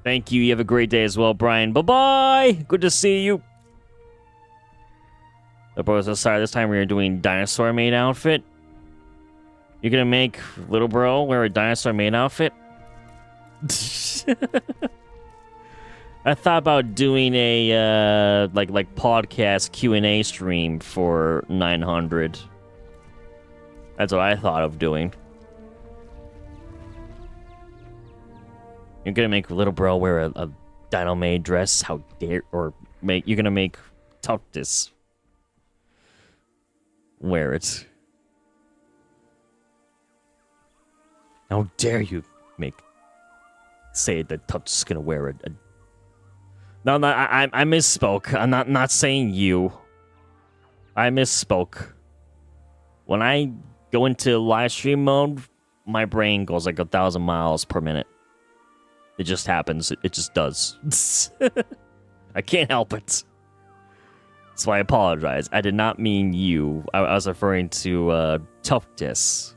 Thank you. You have a great day as well, Brian. Bye-bye. Good to see you. The bro so sorry. This time we are doing dinosaur maid outfit. You're gonna make little bro wear a dinosaur maid outfit? I thought about doing a like podcast Q&A stream for 900. That's what I thought of doing. You're gonna make little bro wear a Dino Maid dress? How dare... You're gonna make Tuftus wear it. How dare you say that Tuftus is gonna wear it? No, I misspoke. I'm not saying you. I misspoke. When I go into live stream mode, my brain goes like 1,000 miles per minute. It just happens. It just does. I can't help it. So I apologize. I did not mean you. I was referring to Tuftus.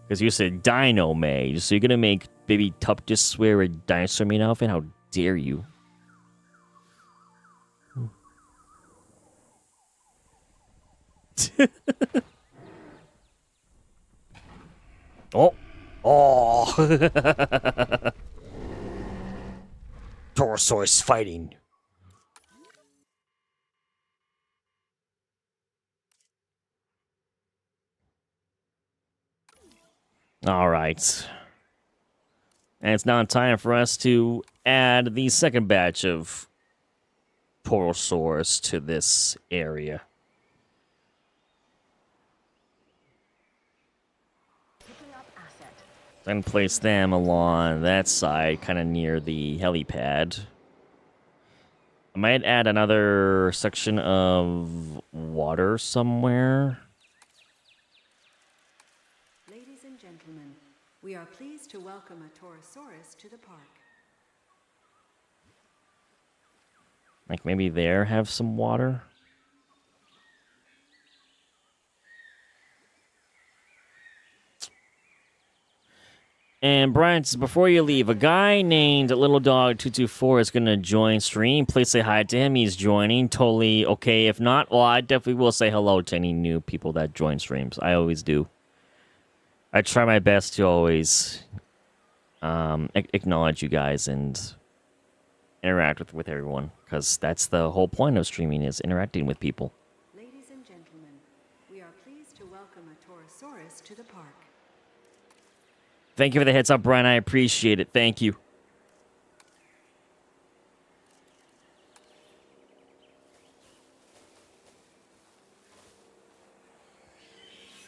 Because you said Dino Maid. So you're going to make baby Tuftus wear a dinosaur maid outfit? How dare you? Oh. Dinosaurs fighting. All right. And it's now time for us to add the second batch of Dinosaurs to this area. Then place them along that side, kind of near the helipad. I might add another section of water somewhere. Ladies and gentlemen, we are pleased to welcome a Torosaurus to the park. Like maybe there have some water. And Brian says, before you leave, a guy named Little Dog 224 is going to join stream. Please say hi to him. He's joining. Totally okay. If not, well, I definitely will say hello to any new people that join streams. I always do. I try my best to always acknowledge you guys and interact with everyone, because that's the whole point of streaming, is interacting with people. Ladies and gentlemen, we are pleased to welcome a Torosaurus to the park. Thank you for the heads up, Brian. I appreciate it. Thank you.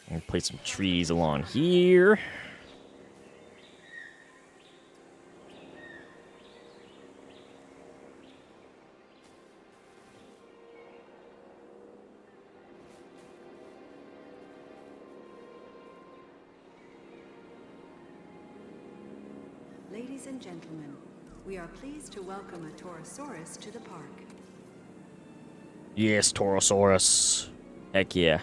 I'm gonna place some trees along here. Ladies and gentlemen, we are pleased to welcome a Torosaurus to the park. Yes, Torosaurus. Heck yeah.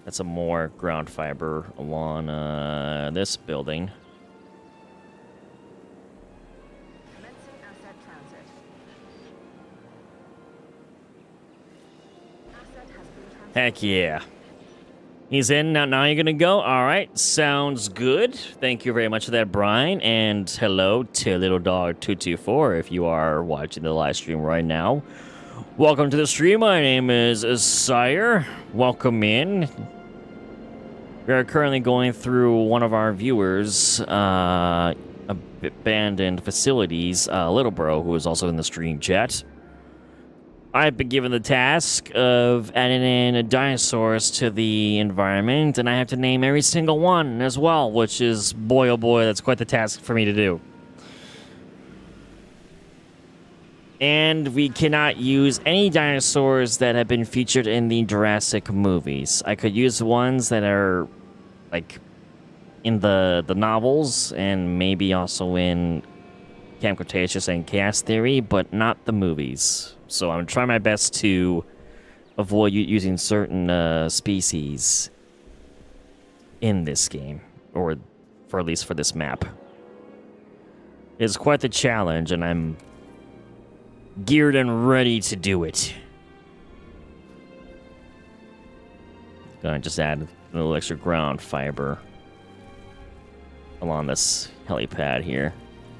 That's some more ground fiber along this building. Commencing asset transit. Asset has been transited. Heck yeah. He's in. Now you're going to go? All right. Sounds good. Thank you very much for that, Brian. And hello to Little Dog 224 if you are watching the live stream right now. Welcome to the stream. My name is Syhr. Welcome in. We are currently going through one of our viewers' abandoned facilities, Little Bro, who is also in the stream chat. I've been given the task of adding in dinosaurs to the environment, and I have to name every single one as well, which is, boy oh boy, that's quite the task for me to do. And we cannot use any dinosaurs that have been featured in the Jurassic movies. I could use ones that are, like, in the novels, and maybe also in Camp Cretaceous and Chaos Theory, but not the movies. So I'm trying my best to avoid using certain species in this game, or for at least for this map. It's quite the challenge, and I'm geared and ready to do it. Gonna just add a little extra ground fiber along this helipad here.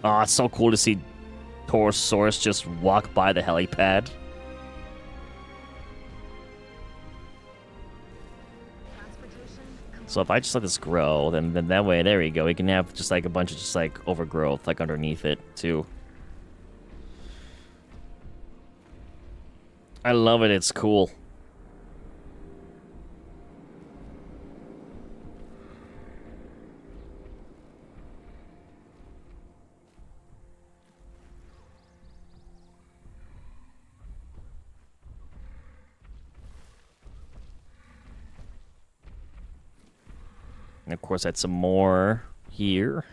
Oh, it's so cool to see Torosaurus just walk by the helipad. So if I just let this grow, then that way, there we go. We can have just like a bunch of just like overgrowth like underneath it too. I love it. It's cool. And of course, add some more here.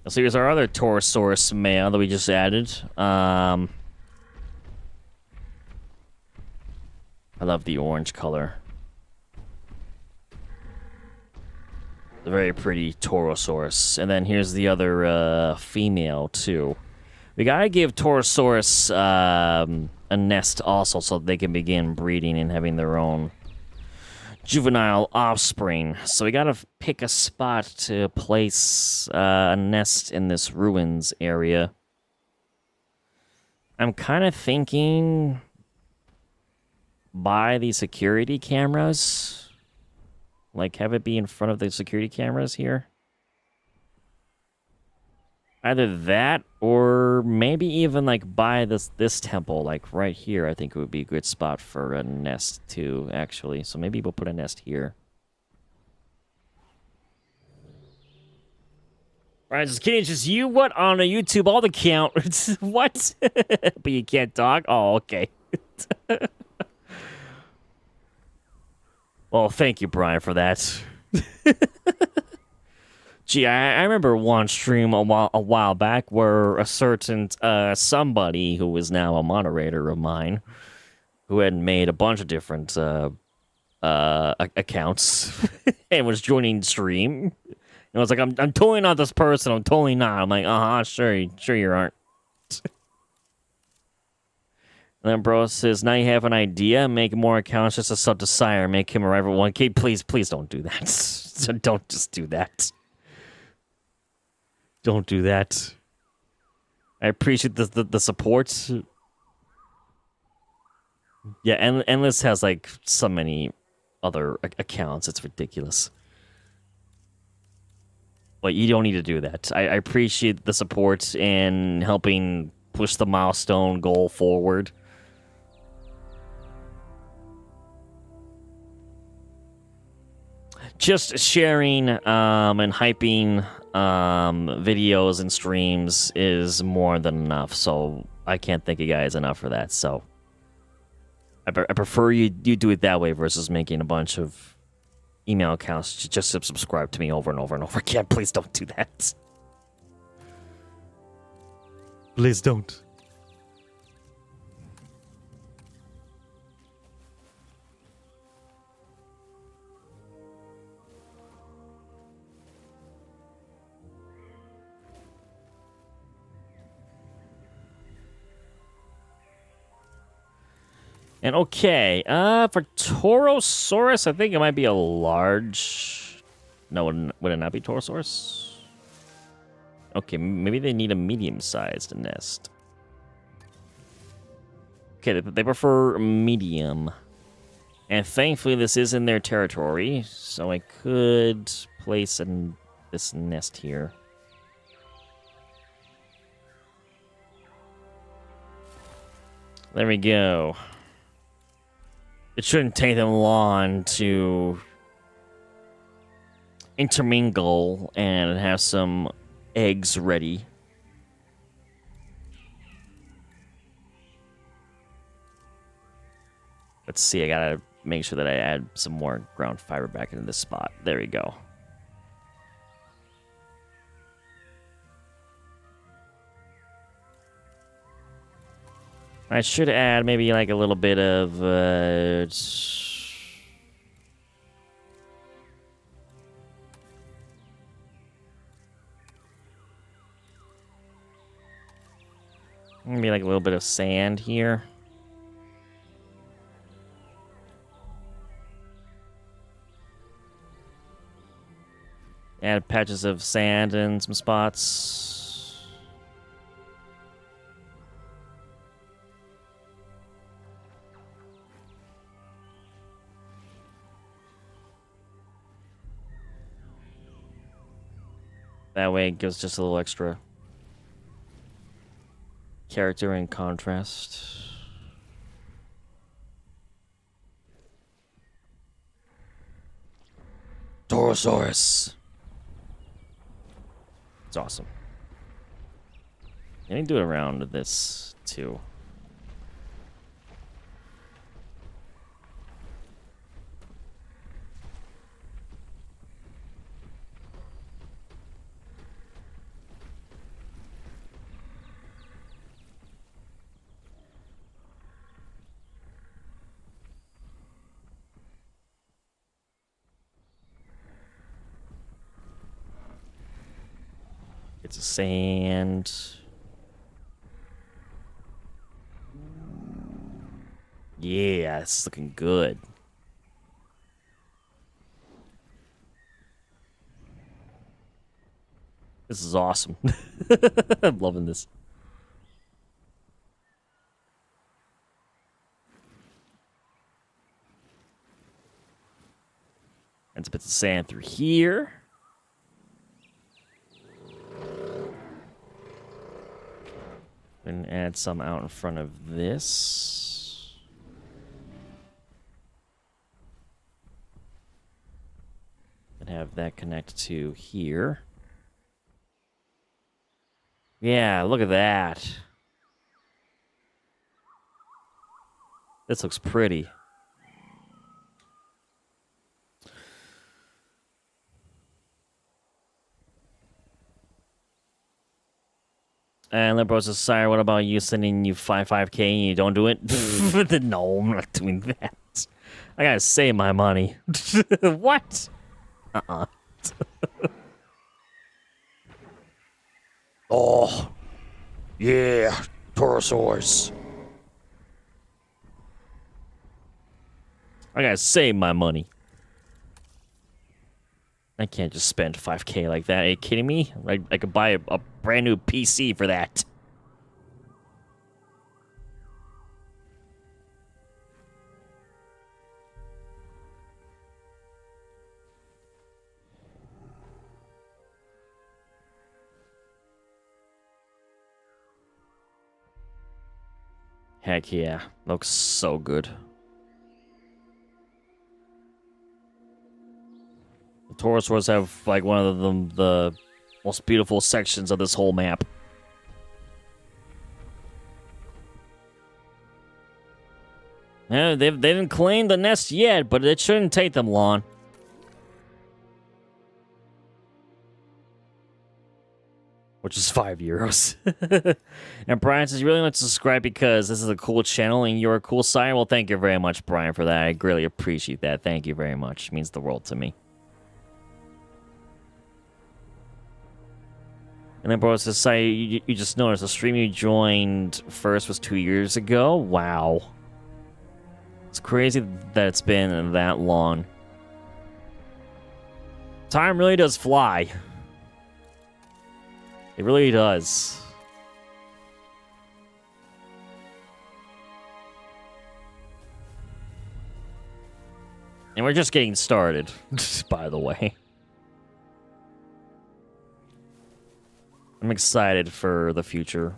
So here's our other Torosaurus male that we just added. I love the orange color. A very pretty Torosaurus. And then here's the other female, too. We gotta give Torosaurus a nest also so they can begin breeding and having their own juvenile offspring. So we gotta pick a spot to place a nest in this ruins area. I'm kind of thinking by the security cameras. Like, have it be in front of the security cameras here. Either that, or maybe even, like, by this temple, like, right here, I think it would be a good spot for a nest, too, actually. So maybe we'll put a nest here. Alright, just kidding, it's just you? What? On a YouTube all the count? What? But you can't talk? Oh, okay. Well, thank you, Brian, for that. Gee, I remember one stream a while back where a certain somebody who is now a moderator of mine, who had made a bunch of different accounts and was joining stream. And I was like, I'm totally not this person. I'm totally not. I'm like, sure you aren't. And then bro says, now you have an idea, make more accounts just to sub to Syhr, make him a rival 1K. Please, please don't do that. So don't just do that. Don't do that. I appreciate the support. Yeah, Endless has like so many other accounts. It's ridiculous. But you don't need to do that. I appreciate the support and helping push the milestone goal forward. Just sharing and hyping videos and streams is more than enough. So I can't thank you guys enough for that. So I prefer you do it that way versus making a bunch of email accounts just to subscribe to me over and over and over again. Please don't do that. Please don't. And okay, for Torosaurus, I think it might be a large... No, would it not be Torosaurus? Okay, maybe they need a medium-sized nest. Okay, they prefer medium. And thankfully this is in their territory, so I could place this nest here. There we go. It shouldn't take them long to intermingle and have some eggs ready. Let's see, I gotta make sure that I add some more ground fiber back into this spot. There we go. I should add maybe like a little bit of maybe like a little bit of sand here. Add patches of sand in some spots. That way it gives just a little extra character and contrast. Dinosaurs. It's awesome. I need to do it around this too. It's a sand. Yeah, it's looking good. This is awesome. I'm loving this. And some bits of sand through here. And add some out in front of this. And have that connect to here. Yeah, look at that. This looks pretty. And Libro says, Syhr, what about you sending you 5k and you don't do it? No, I'm not doing that. I gotta save my money. What? Oh, yeah, Dinosaurs. I gotta save my money. I can't just spend 5K like that. Are you kidding me? I could buy a brand new PC for that. Heck yeah. Looks so good. The Dinosaurs have like one of the most beautiful sections of this whole map. Yeah, they didn't claim the nest yet, but it shouldn't take them long. Which is €5. And Brian says, you really want to subscribe because this is a cool channel and you're a cool Syhr. Well, thank you very much, Brian, for that. I really appreciate that. Thank you very much. It means the world to me. And then, bro, says, Syhr, you just noticed the stream you joined first was 2 years ago? Wow. It's crazy that it's been that long. Time really does fly. It really does. And we're just getting started, by the way. I'm excited for the future.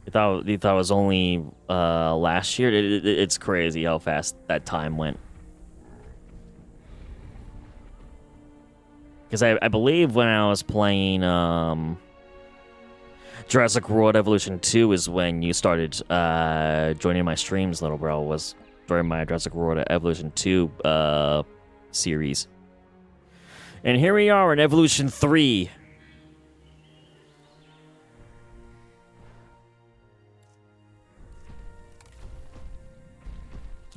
You thought it was only last year? It's crazy how fast that time went. Because I believe when I was playing Jurassic World Evolution 2 is when you started joining my streams, little bro, was during my Jurassic World Evolution 2 series. And here we are in Evolution 3.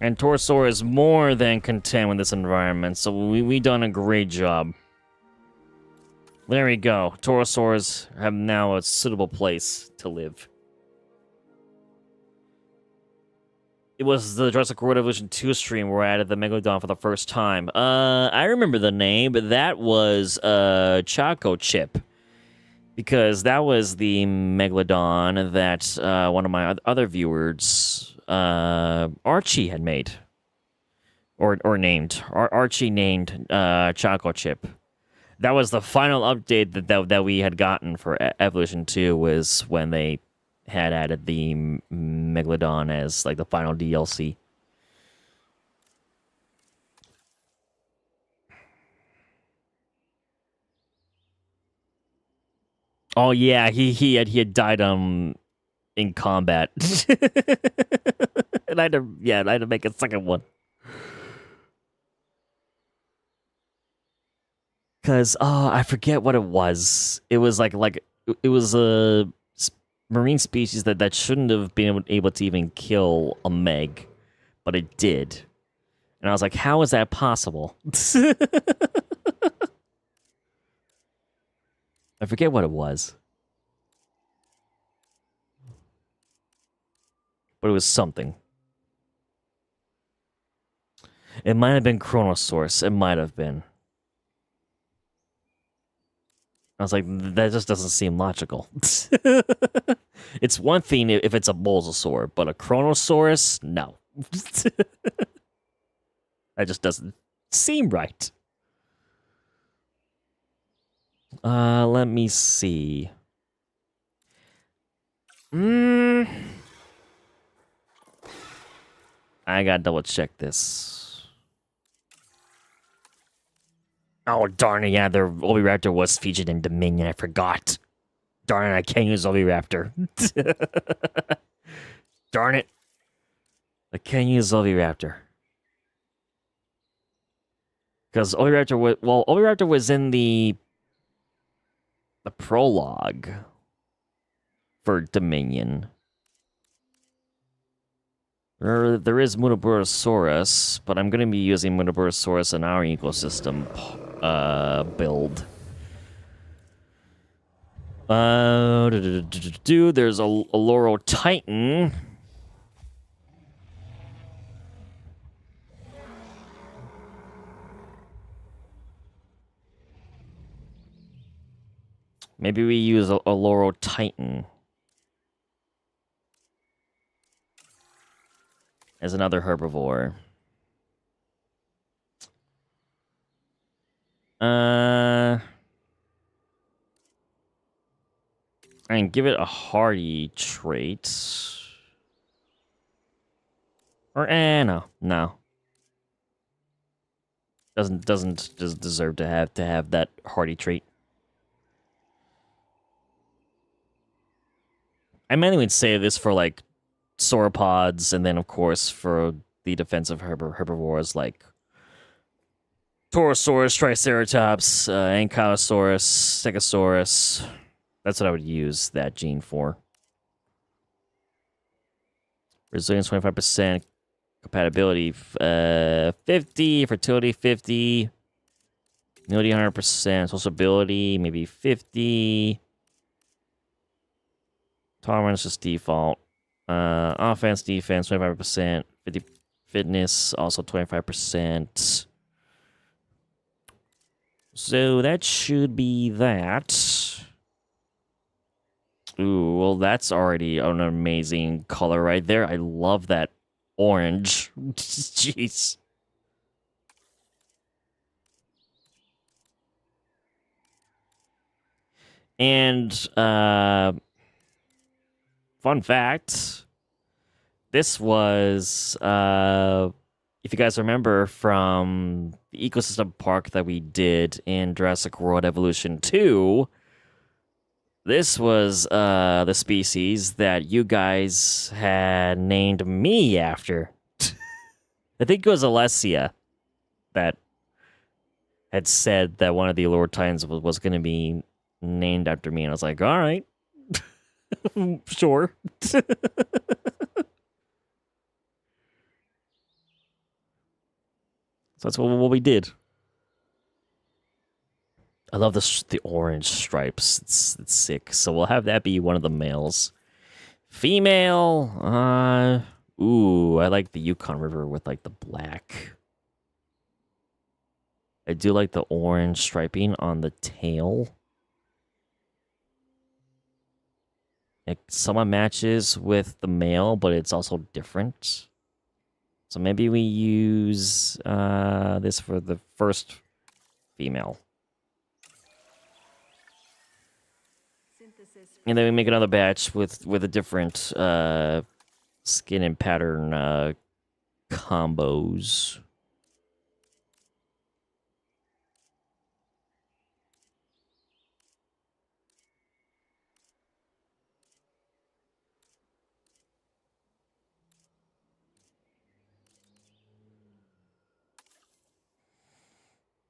And Dinosaur is more than content with this environment, so we done a great job. There we go. Dinosaurs have now a suitable place to live. It was the Jurassic World Evolution 2 stream where I added the Megalodon for the first time. I remember the name, but that was Choco Chip. Because that was the Megalodon that one of my other viewers, Archie, had made. Or named. Archie named Choco Chip. That was the final update that we had gotten for Evolution 2 was when they had added the Megalodon as like the final DLC. Oh yeah, he had died in combat. And I had to make a second one. Cause I forget what it was. It was like it was a marine species that shouldn't have been able to even kill a Meg, but it did. And I was like, how is that possible? I forget what it was. But it was something. It might have been Chronosaurus. It might have been. I was like, that just doesn't seem logical. It's one thing if it's a Mosasaur, but a Chronosaurus? No. That just doesn't seem right. Let me see. I gotta double check this. Oh, darn it, yeah, the Oviraptor was featured in Dominion, I forgot. Darn it, I can't use Oviraptor. Darn it. I can't use Oviraptor. Because Oviraptor was in the prologue for Dominion. There is Muttaburrasaurus, but I'm going to be using Muttaburrasaurus in our ecosystem build. There's a Laurel Titan. Maybe we use a Laurel Titan as another herbivore. And give it a hardy trait. Or no. Doesn't just deserve to have that hardy trait. I mainly would say this for like sauropods, and then of course for the defensive herbivores like Torosaurus, Triceratops, Ankylosaurus, Stegosaurus. That's what I would use that gene for. Resilience 25%, compatibility 50, fertility 50, immunity 100%, social ability maybe 50. Tolerance just default. Offense, defense 25%, 50 fitness also 25%. So that should be that. Ooh, well, that's already an amazing color right there. I love that orange. Jeez. And, fun fact, this was, if you guys remember from the ecosystem park that we did in Jurassic World Evolution 2, this was the species that you guys had named me after. I think it was Alessia that had said that one of the Allure Titans was going to be named after me. And I was like, all right, sure. So that's what we did. I love the orange stripes. It's sick. So we'll have that be one of the males. Female, ooh, I like the Yukon River with like the black. I do like the orange striping on the tail. It somewhat matches with the male, but it's also different. So maybe we use this for the first female. And then we make another batch with a different skin and pattern combos.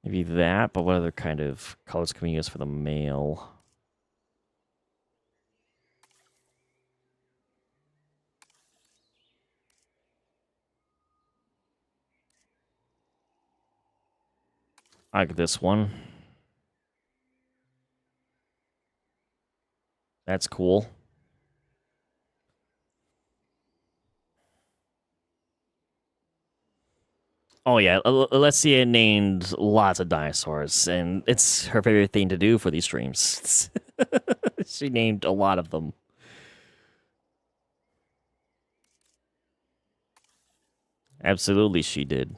Maybe that, but what other kind of colors can we use for the male? I like this one. That's cool. Oh yeah, Alessia named lots of dinosaurs, and it's her favorite thing to do for these streams. She named a lot of them. Absolutely, she did.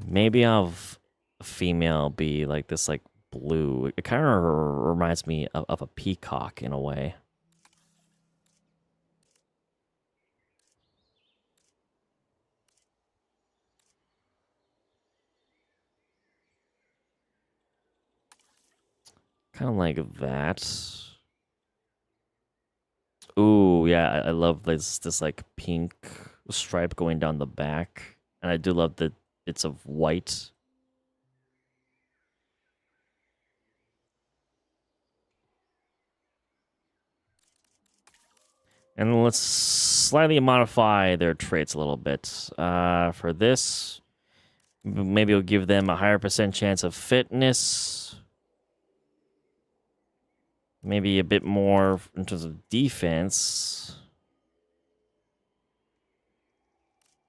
Maybe I'll have a female be like this, like blue. It kind of reminds me of a peacock in a way. Kind of like that. Ooh, yeah, I love this like pink stripe going down the back. And I do love the bits of white. And let's slightly modify their traits a little bit. For this, maybe we'll give them a higher % chance of fitness. Maybe a bit more in terms of defense.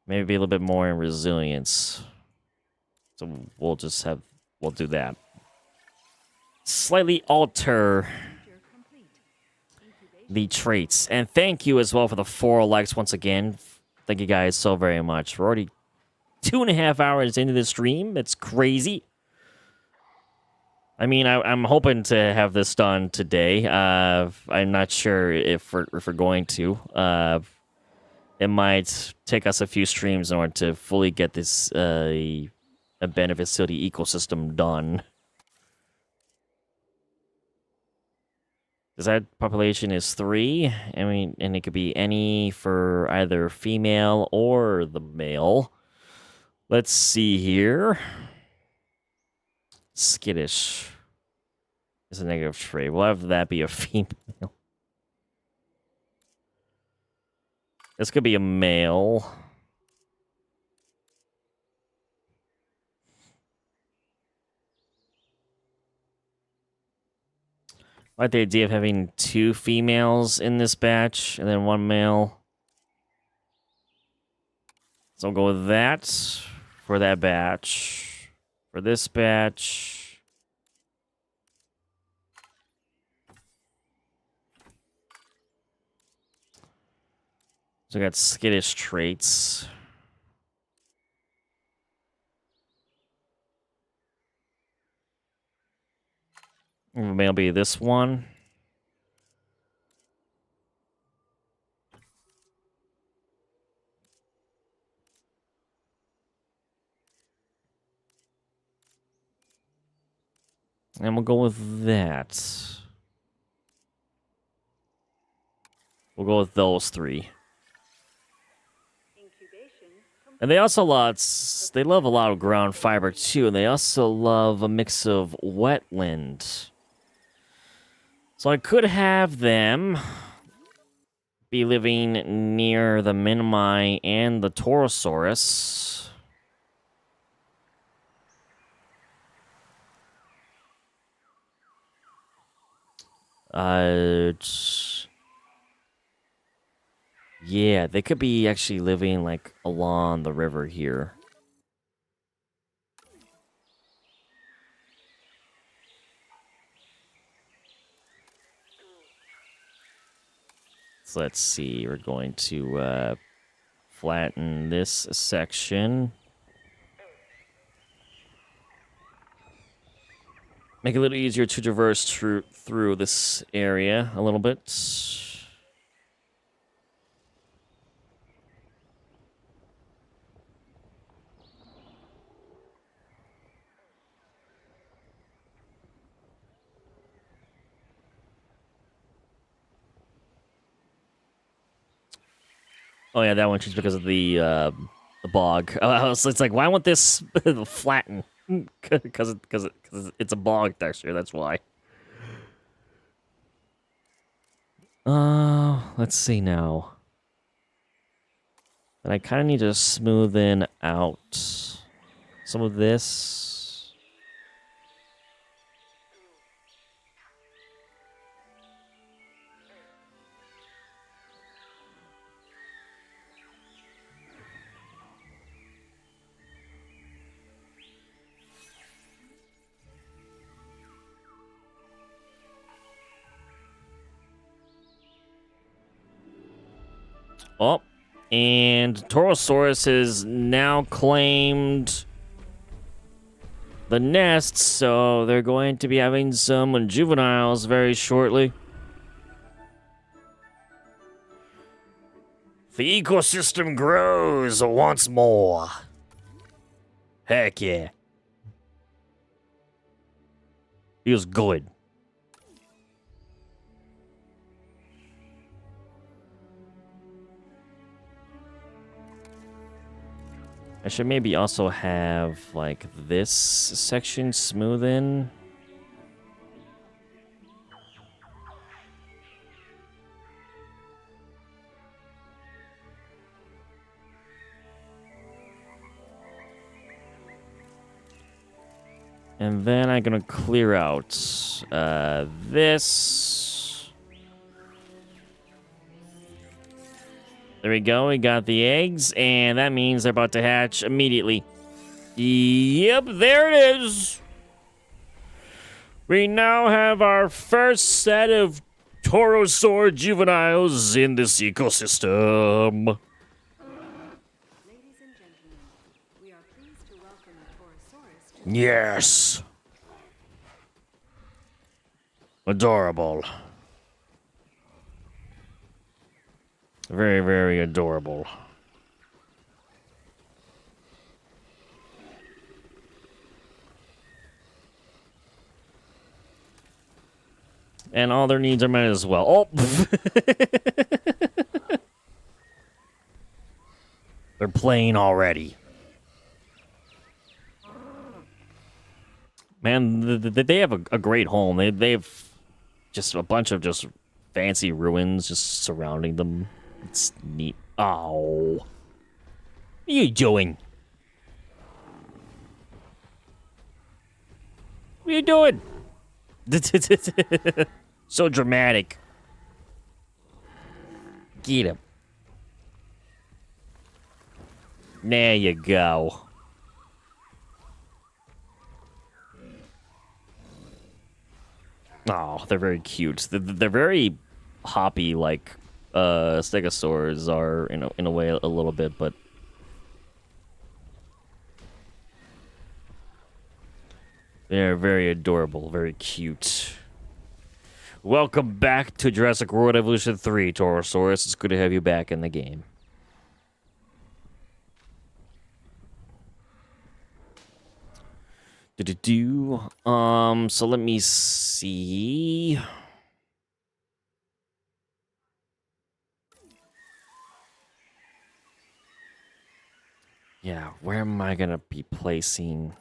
Maybe a little bit more in resilience. So we'll do that. Slightly alter the traits. And thank you as well for the 4 likes once again. Thank you guys so very much. We're already 2.5 hours into the stream. It's crazy. I mean, I'm hoping to have this done today. I'm not sure if we're going to. It might take us a few streams in order to fully get this abandoned facility ecosystem done. Desired population is 3. And it could be any for either female or the male. Let's see here. Skittish is a negative trait. We'll have that be a female. This could be a male. I like the idea of having 2 females in this batch and then 1 male. So I'll go with that for that batch. For this batch. So I got skittish traits. Maybe this one. And we'll go with that. We'll go with those 3. And they also they love a lot of ground fiber too, and they also love a mix of wetland. So I could have them be living near the Minmi and the Torosaurus. Yeah, they could be actually living, like, along the river here. So let's see, we're going to flatten this section. Make it a little easier to traverse through this area a little bit. Oh yeah, that one just because of the bog. It's like, why won't this flatten? Because it's a bog texture. That's why. Let's see now. And I kind of need to smoothen out some of this. Oh, and Torosaurus has now claimed the nest, so they're going to be having some juveniles very shortly. The ecosystem grows once more. Heck yeah. Feels good. I should maybe also have, like, this section smooth in. And then I'm gonna clear out this. There we go. We got the eggs, and that means they're about to hatch immediately. Yep, there it is. We now have our first set of Torosaur juveniles in this ecosystem. Ladies and gentlemen, we are pleased to welcome a Torosaurus to Yes. Adorable. Very, very adorable. And all their needs are met as well. Oh! They're playing already. Man, they have a great home. They've just a bunch of just fancy ruins just surrounding them. It's neat. Oh. What are you doing? What are you doing? So dramatic. Get him. There you go. Oh, they're very cute. They're very hoppy, like stegosaurs are in a way a little bit, but they're very adorable, very cute. Welcome back to Jurassic World Evolution 3, Torosaurus. It's good to have you back in the game. So let me see. Yeah, where am I gonna be placing?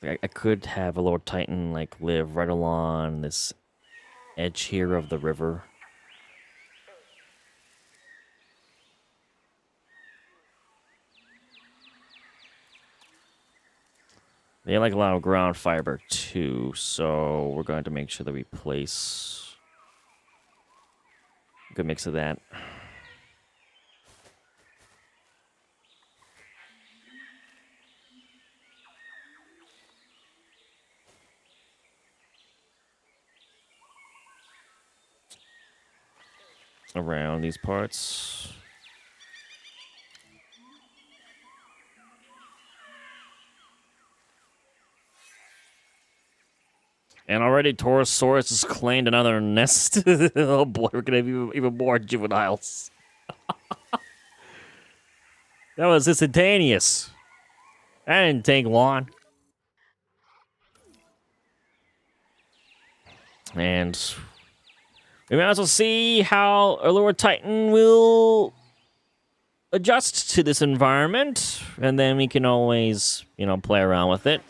I could have a Lord Titan like live right along this edge here of the river. They like a lot of ground fiber too, so we're going to make sure that we place a good mix of that. Around these parts. And already Torosaurus has claimed another nest. Oh boy, we're gonna have even more juveniles. That was instantaneous. That didn't take long. And we might as well see how our Lord Titan will adjust to this environment, and then we can always, play around with it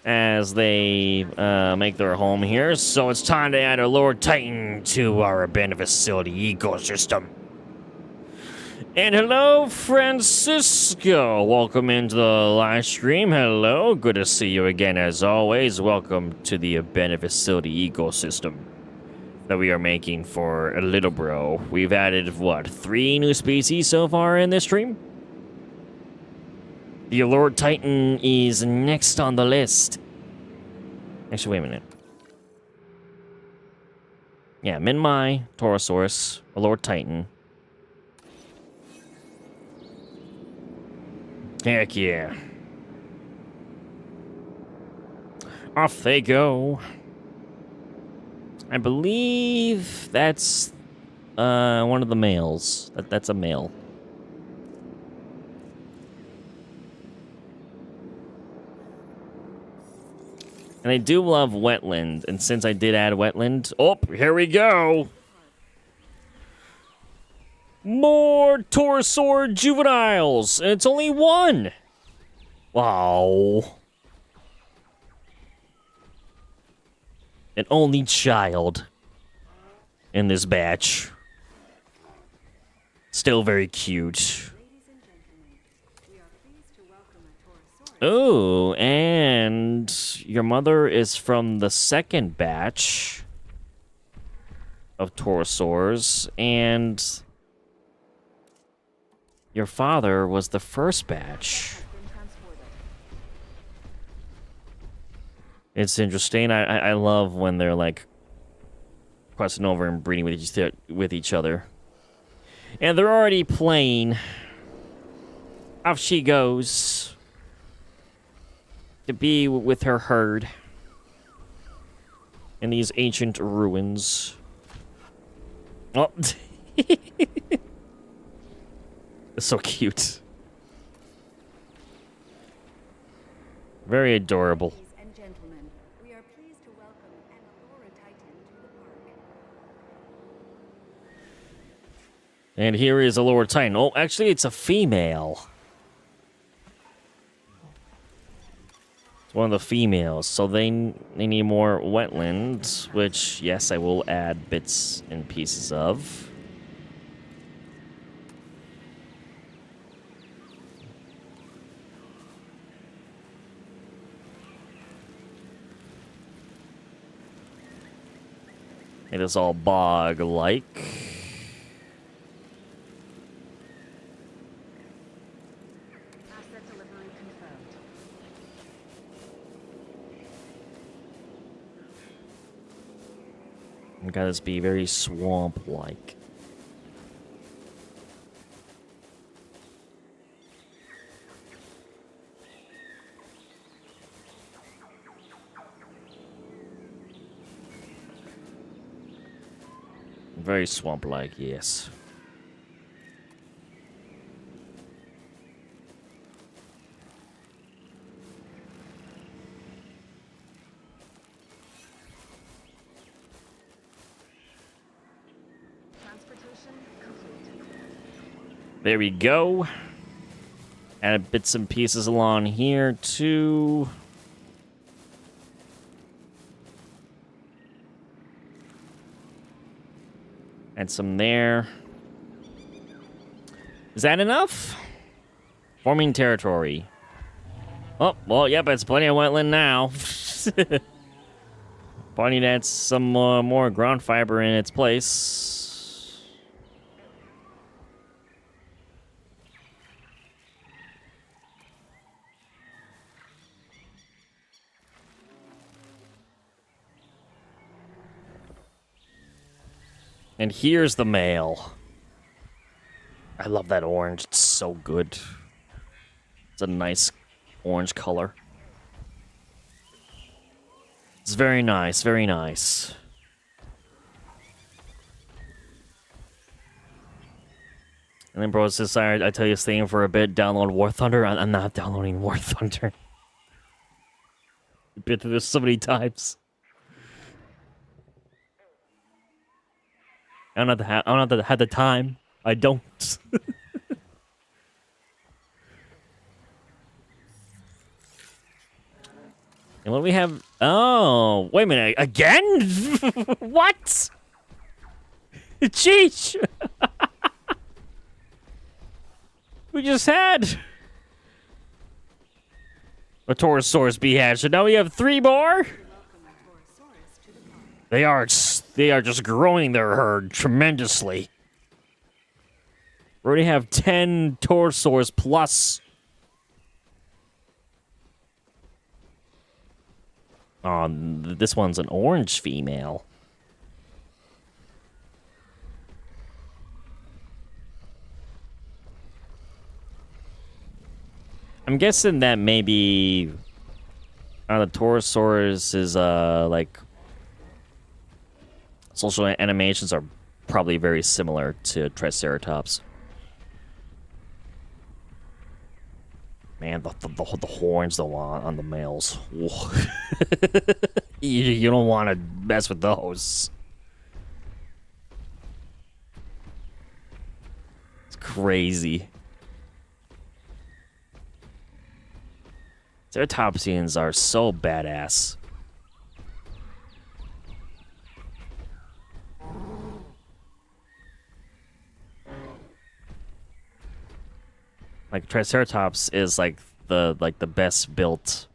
as they make their home here. So it's time to add our Lord Titan to our abandoned facility ecosystem. And hello, Francisco. Welcome into the live stream. Hello. Good to see you again as always. Welcome to the abandoned facility ecosystem that we are making for a little bro. We've added, 3 new species so far in this stream? The Lord Titan is next on the list. Actually, wait a minute. Yeah, Minmai, Torosaurus, Lord Titan. Heck yeah. Off they go. I believe that's one of the males. That's a male. And I do love wetland, and since I did add wetland, oh, here we go. More Torosaur juveniles, and it's only 1. Wow. An only child in this batch. Still very cute. Oh, and your mother is from the second batch of pterosaurs, and your father was the first batch. Been transported. It's interesting. I love when they're like crossing over and breeding with each other. And they're already playing. Off she goes to be with her herd in these ancient ruins. Oh. It's so cute. Very adorable. Ladies and gentlemen, we are pleased to welcome an Allura Titan to the park. And here is a lower titan. Oh, actually, it's a female. It's one of the females. So they need more wetlands, which, yes, I will add bits and pieces of. It is all bog-like. Asset delivery confirmed. You gotta just be very swamp-like. Very swamp-like, yes. Transportation complete. There we go. Added bits and pieces along here, too. And some there. Is that enough? Forming territory. Oh, well, yep, it's plenty of wetland now. Probably need to add some more ground fiber in its place. And here's the male. I love that orange. It's so good. It's a nice orange color. It's very nice, very nice. And then, bro, since I tell you staying for a bit, download War Thunder. I'm not downloading War Thunder. I've been through this so many times. I don't have the time. I don't. And what do we have? Oh, wait a minute. Again? What? Jeez. We just had a Taurosaurus be hatched, so now we have 3 more? They are just growing their herd tremendously. We already have 10 Taurosaurs plus. This one's an orange female. I'm guessing that maybe the Taurosaurus is like social animations are probably very similar to Triceratops. Man, the horns though on the males. You don't want to mess with those. It's crazy. Ceratopsians are so badass. Like Triceratops is like the best built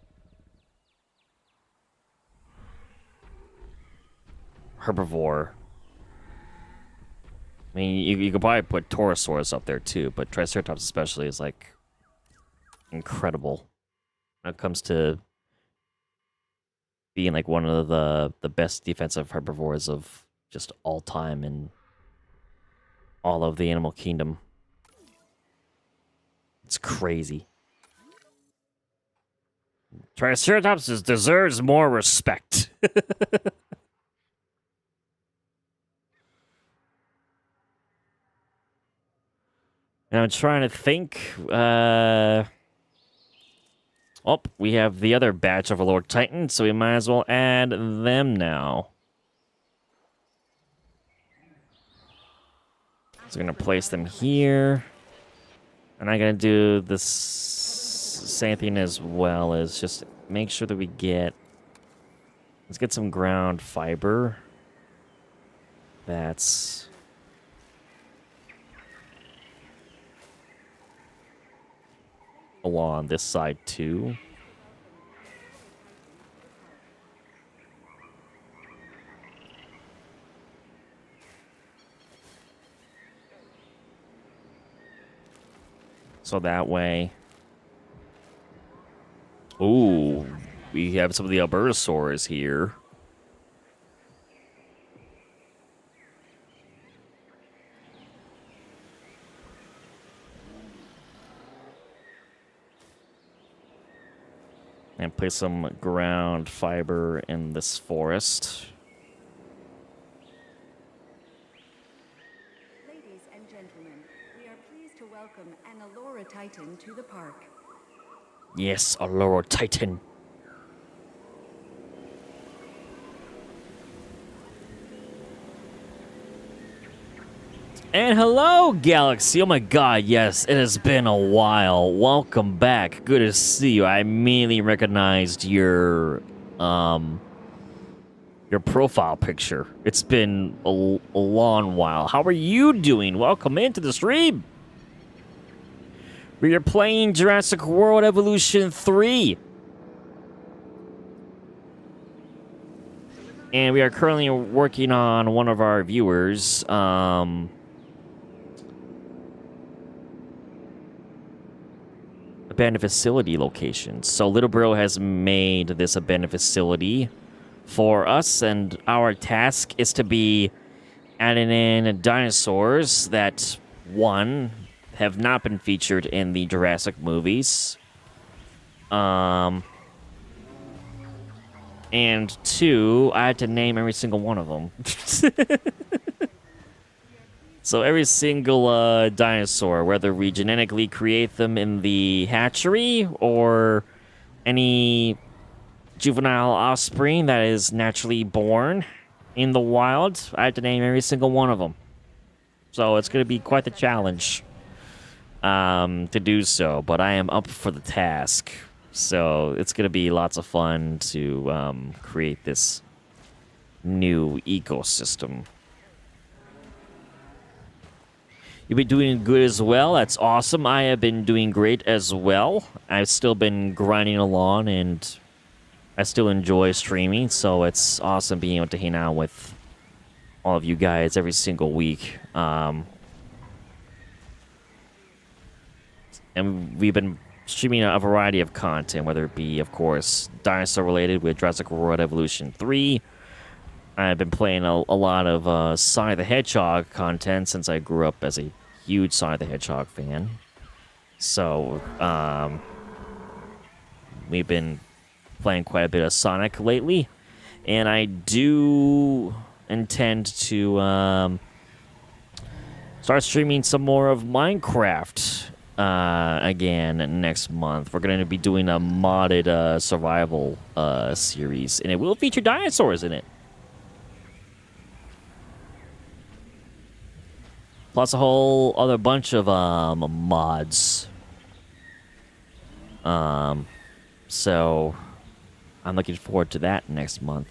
herbivore mean, you could probably put Torosaurus up there too, but Triceratops especially is like incredible when it comes to being like one of the best defensive herbivores of just all time in all of the animal kingdom. It's crazy. Triceratops deserves more respect. And I'm trying to think. Oh, we have the other batch of Lord Titan, so we might as well add them now. So I'm going to place them here. And I'm going to do this same thing as well, as just make sure that we get... Let's get some ground fiber. That's... along this side too. So that way. Ooh, we have some of the Albertosaurs here. And place some ground fiber in this forest. Ladies and gentlemen, we are pleased to welcome an Allura Titan to the park. Yes, Allura Titan. And hello, Galaxy. Oh my god, yes, it has been a while. Welcome back. Good to see you. I immediately recognized your profile picture. It's been a long while. How are you doing? Welcome into the stream. We are playing Jurassic World Evolution 3. And we are currently working on one of our viewers, abandoned facility locations. So Little Bro has made this abandoned facility for us, and our task is to be adding in dinosaurs that, one, have not been featured in the Jurassic movies, and two, I had to name every single one of them. So every single dinosaur, whether we genetically create them in the hatchery or any juvenile offspring that is naturally born in the wild, I have to name every single one of them. So it's going to be quite the challenge to do so, but I am up for the task. So it's going to be lots of fun to create this new ecosystem. You've been doing good as well. That's awesome. I have been doing great as well. I've still been grinding along, and I still enjoy streaming, so it's awesome being able to hang out with all of you guys every single week. And we've been streaming a variety of content, whether it be, of course, dinosaur-related with Jurassic World Evolution 3. I've been playing a lot of Sonic the Hedgehog content since I grew up as a huge Sonic the Hedgehog fan. So, we've been playing quite a bit of Sonic lately. And I do intend to start streaming some more of Minecraft again next month. We're going to be doing a modded survival series, and it will feature dinosaurs in it. Plus a whole other bunch of mods. So I'm looking forward to that next month.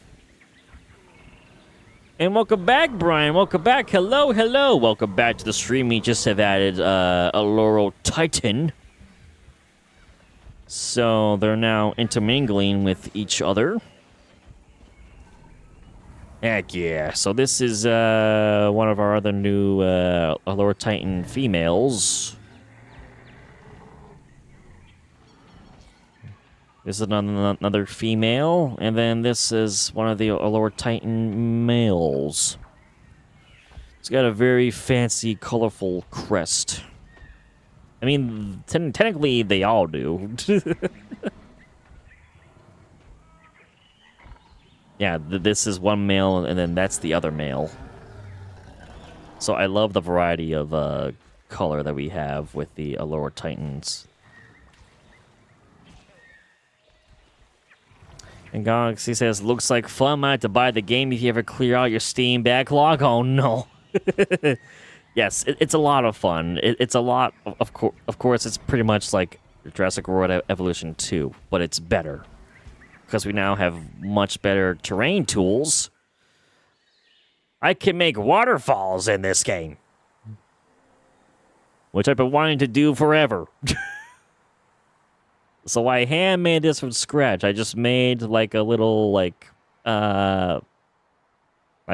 And welcome back, Brian. Welcome back. Hello, hello. Welcome back to the stream. We just have added Allura Titan. So they're now intermingling with each other. Heck yeah. So this is one of our other new Allure Titan females. This is another female, and then this is one of the Allure Titan males. It's got a very fancy, colorful crest. I mean, technically they all do. Yeah, this is one male, and then that's the other male. So I love the variety of color that we have with the Allure Titans. And Galaxy says, looks like fun. Might have to buy the game if you ever clear out your Steam backlog. Oh, no. Yes, it's a lot of fun. It's a lot, of course, it's pretty much like Jurassic World Evolution 2, but it's better. Because we now have much better terrain tools. I can make waterfalls in this game. Which I've been wanting to do forever. So I hand-made this from scratch. I just made like a little like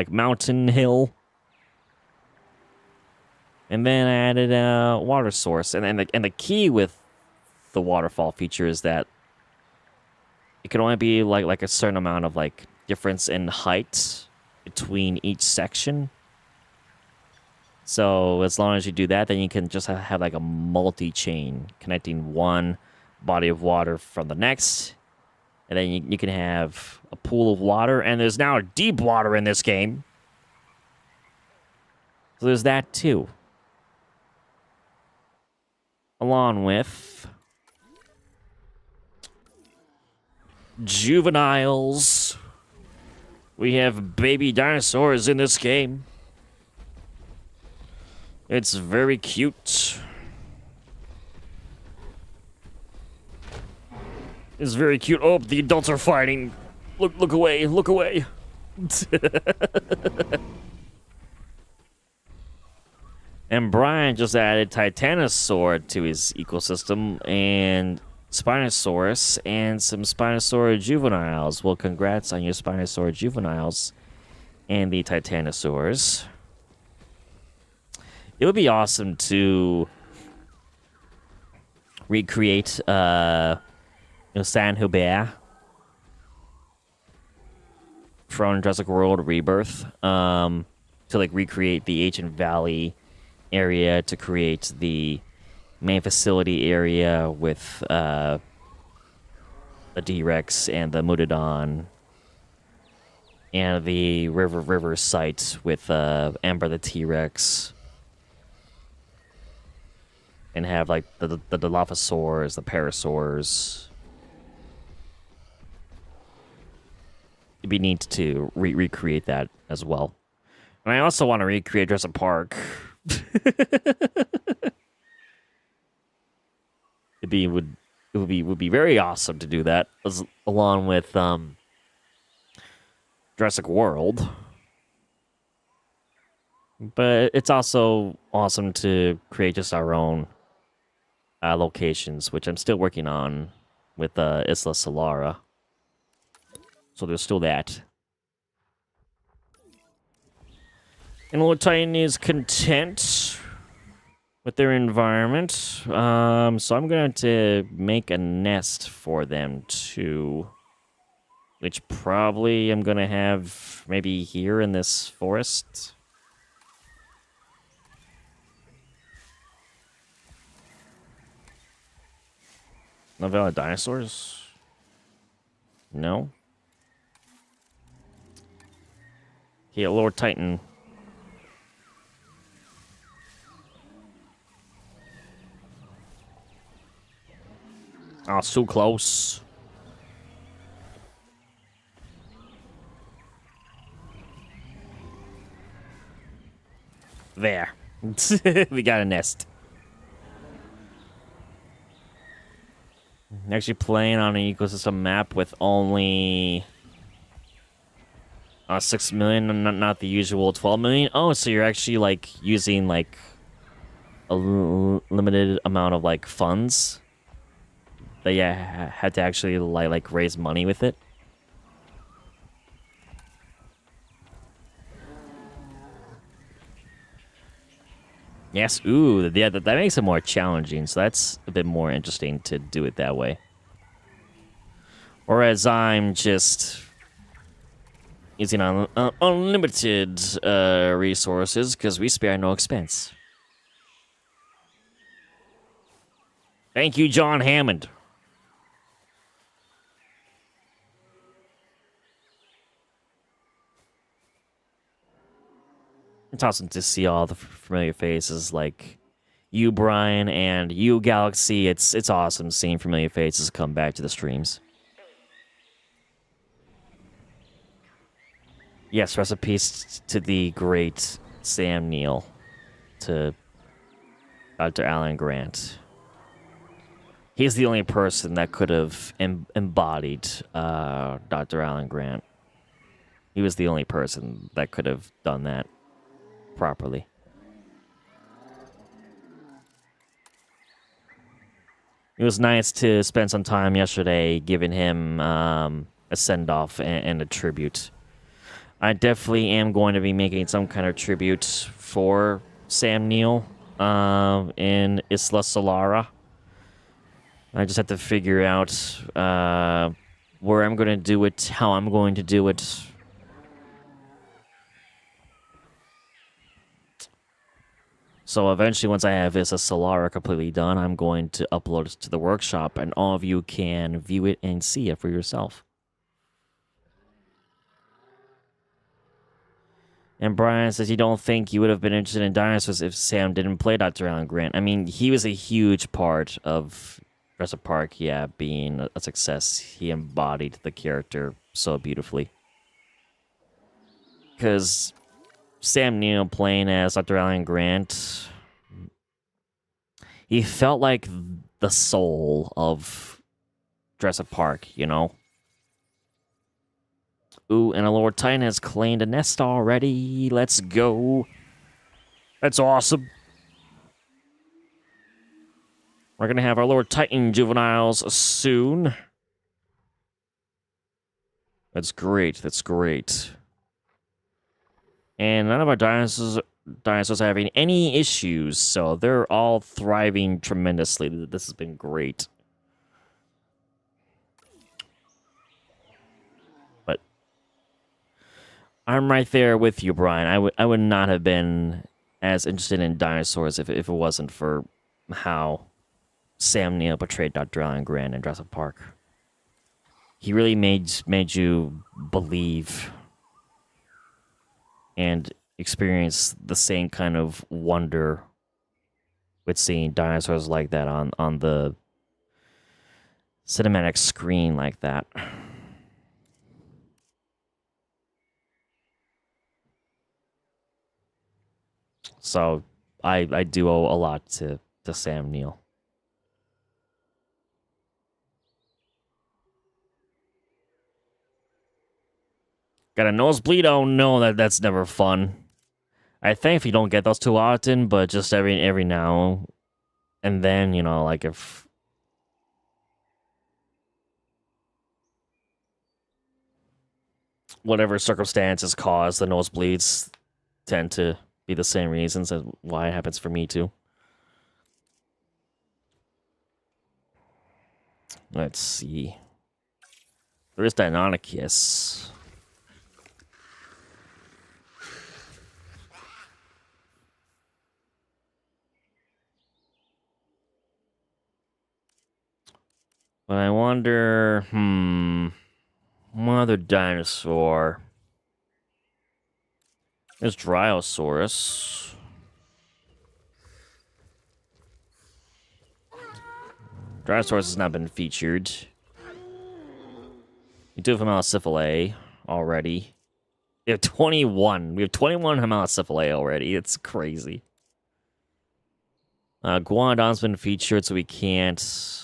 mountain hill. And then I added a water source. And the key with the waterfall feature is that it can only be like a certain amount of like difference in height between each section. So as long as you do that, then you can just have like a multi-chain connecting one body of water from the next. And then you can have a pool of water. And there's now deep water in this game. So there's that too. Along with juveniles. We have baby dinosaurs in this game. It's very cute. It's very cute. Oh, the adults are fighting. Look away, look away. And Brian just added Titanosaur to his ecosystem and Spinosaurus and some Spinosaur juveniles. Well, congrats on your Spinosaur juveniles and the Titanosaurs. It would be awesome to recreate San Hubert from Jurassic World Rebirth, to like recreate the ancient valley area, to create the main facility area with the D-Rex and the Mutodon, and the river site with Amber the T-Rex, and have like the Dilophosaurs, the Parasaurs. It'd be neat to recreate that as well. And I also want to recreate Jurassic Park. It would be very awesome to do that, along with Jurassic World. But it's also awesome to create just our own locations, which I'm still working on with Isla Solara. So there's still that. And Lord Titan is content with their environment. So I'm going to make a nest for them too. Which probably I'm going to have maybe here in this forest. Novella dinosaurs? No? Yeah, Lord Titan. Oh, so close. There. We got a nest. Actually playing on an ecosystem map with only 6 million, not the usual 12 million. Oh, so you're actually like using like a limited amount of like funds that you had to actually like raise money with it. Yes, ooh, yeah, that makes it more challenging, so that's a bit more interesting to do it that way. Whereas I'm just using unlimited resources because we spare no expense. Thank you, John Hammond. It's awesome to see all the familiar faces like you, Brian, and you, Galaxy. It's awesome seeing familiar faces come back to the streams. Yes, recipes to the great Sam Neill, to Dr. Alan Grant. He's the only person that could have embodied Dr. Alan Grant. He was the only person that could have done that properly. It was nice to spend some time yesterday giving him a send-off and a tribute. I definitely am going to be making some kind of tribute for Sam Neill in Isla Solara. I just have to figure out where I'm going to do it, how I'm going to do it. So eventually, once I have Isla Solara completely done, I'm going to upload it to the workshop, and all of you can view it and see it for yourself. And Brian says you don't think you would have been interested in Dinosaurs if Sam didn't play Dr. Alan Grant. I mean, he was a huge part of Jurassic Park, yeah, being a success. He embodied the character so beautifully. Because Sam Neill playing as Dr. Alan Grant, he felt like the soul of Jurassic Park, you know? Ooh, and a Lord Titan has claimed a nest already. Let's go. That's awesome. We're going to have our Lord Titan juveniles soon. That's great. That's great. And none of our dinosaurs are having any issues, so they're all thriving tremendously. This has been great. But I'm right there with you, Brian. I would not have been as interested in dinosaurs if it wasn't for how Sam Neill portrayed Dr. Alan Grant in Jurassic Park. He really made you believe and experience the same kind of wonder with seeing dinosaurs like that on the cinematic screen like that. So I do owe a lot to Sam Neill. Got a nosebleed? Oh no, that's never fun. I thankfully don't get those too often, but just every now and then, you know, like if whatever circumstances cause the nosebleeds tend to be the same reasons as why it happens for me too. Let's see. There's Deinonychus. But I wonder, what other dinosaur? There's Dryosaurus. Dryosaurus has not been featured. We do have Hemalocephalae already. We have 21. We have 21 Hemalocephalae already. It's crazy. Guanodon's been featured, so we can't.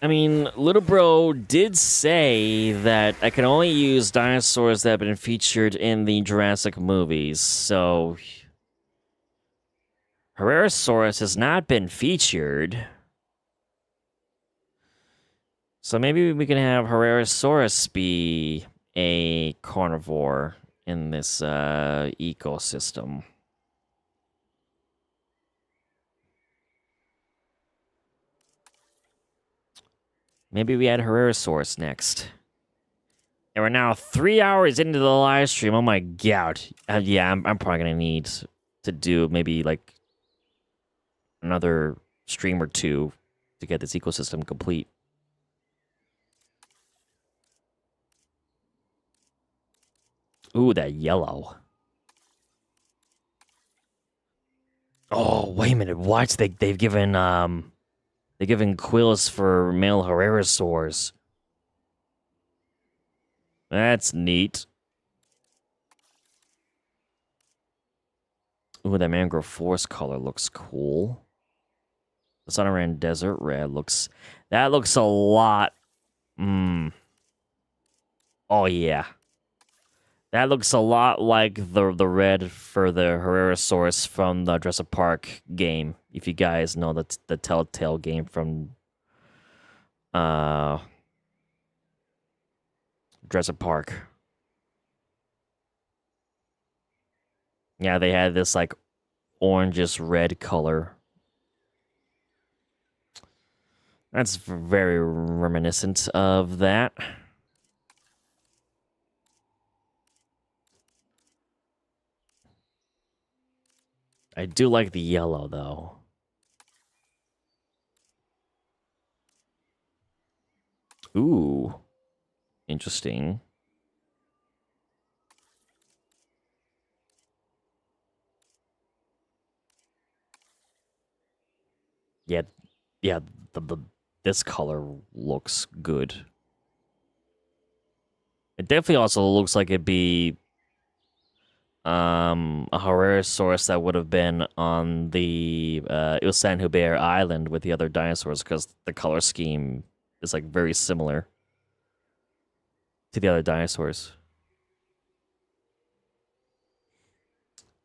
I mean, Little Bro did say that I can only use dinosaurs that have been featured in the Jurassic movies, so Herrerasaurus has not been featured. So maybe we can have Herrerasaurus be a carnivore in this ecosystem. Maybe we add Herrerasaurus next. And we're now 3 hours into the live stream. Oh my god. Yeah, I'm probably gonna need to do maybe like another stream or two to get this ecosystem complete. Ooh, that yellow. Oh, wait a minute. What? They've given quills for male Herrerasaurs. That's neat. Ooh, that mangrove forest color looks cool. The Sonoran Desert Red looks... That looks a lot... Oh, yeah. That looks a lot like the red for the Herrerasaurus from the Jurassic Park game. If you guys know the Telltale game from... Jurassic Park. Yeah, they had this, like, orangish red color. That's very reminiscent of that. I do like the yellow, though. Ooh. Interesting. Yeah, this color looks good. It definitely also looks like it'd be a Herrerasaurus that would have been on the San Hubert Island with the other dinosaurs, because the color scheme is like very similar to the other dinosaurs.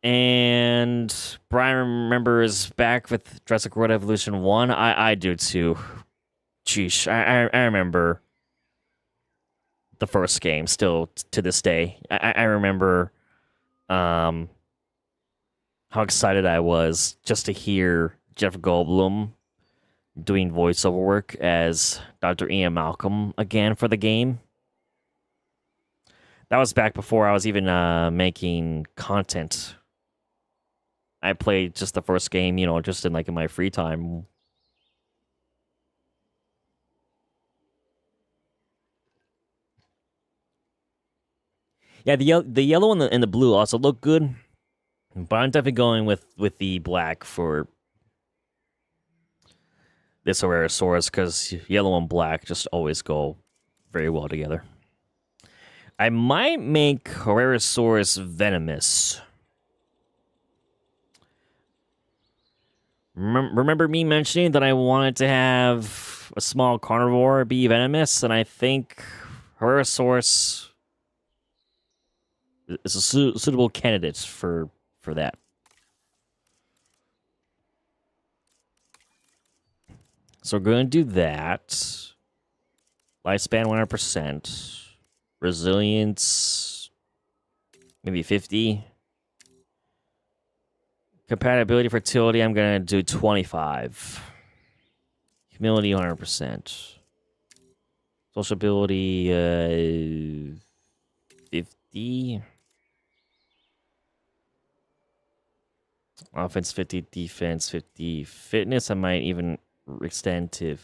And Brian remembers back with Jurassic World Evolution 1. I do too. Sheesh. I remember the first game still to this day. I remember how excited I was just to hear Jeff Goldblum doing voiceover work as Dr. Ian Malcolm again for the game. That was back before I was even making content. I played just the first game, you know, just in like in my free time. Yeah, the yellow and the blue also look good, but I'm definitely going with the black for this Herrerasaurus, because yellow and black just always go very well together. I might make Herrerasaurus venomous. Remember me mentioning that I wanted to have a small carnivore be venomous, and I think Herrerasaurus is a suitable candidate for that. So we're going to do that. Lifespan 100%. Resilience maybe 50. Compatibility, fertility, I'm going to do 25. Humility, 100%. Sociability, 50. Offense, 50. Defense, 50. Fitness, I might even extend to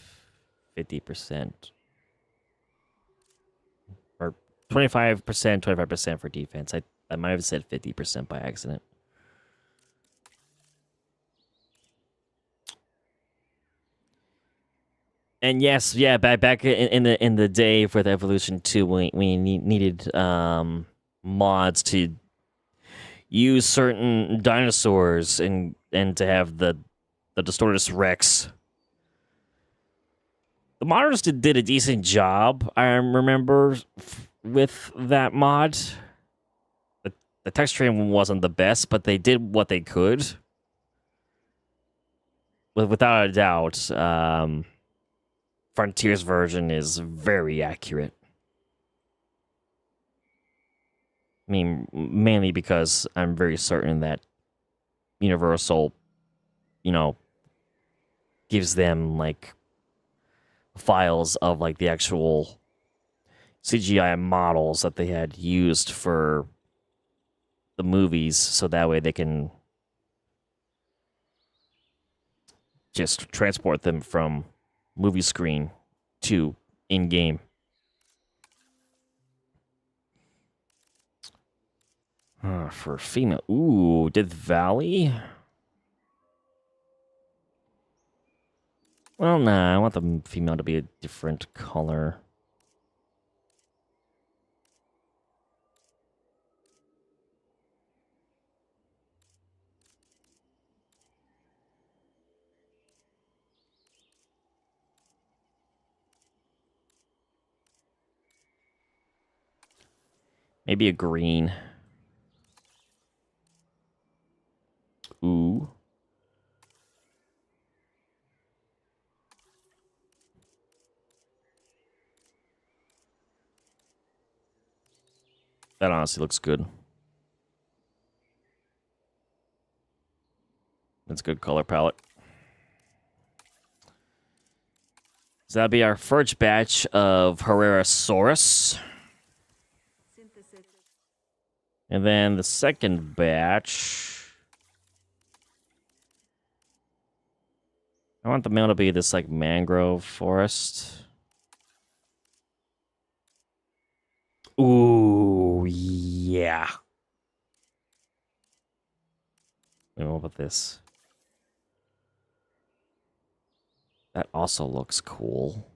50%. Or 25%, 25% for defense. I might have said 50% by accident. And yes, yeah, back in the day for the Evolution 2, we needed mods to use certain dinosaurs and to have the Distortus Rex. The modders did a decent job, I remember, with that mod. The texturing wasn't the best, but they did what they could. Without a doubt, Frontier's version is very accurate. I mean, mainly because I'm very certain that Universal, you know, gives them like files of like the actual CGI models that they had used for the movies, so that way they can just transport them from movie screen to in-game. For female, ooh, Death Valley. Well, nah, I want the female to be a different color. Maybe a green. Ooh. That honestly looks good. That's a good color palette. So that'll be our first batch of Herrerasaurus. Synthesis. And then the second batch. I want the male to be this like mangrove forest. Ooh, yeah. And what about this? That also looks cool.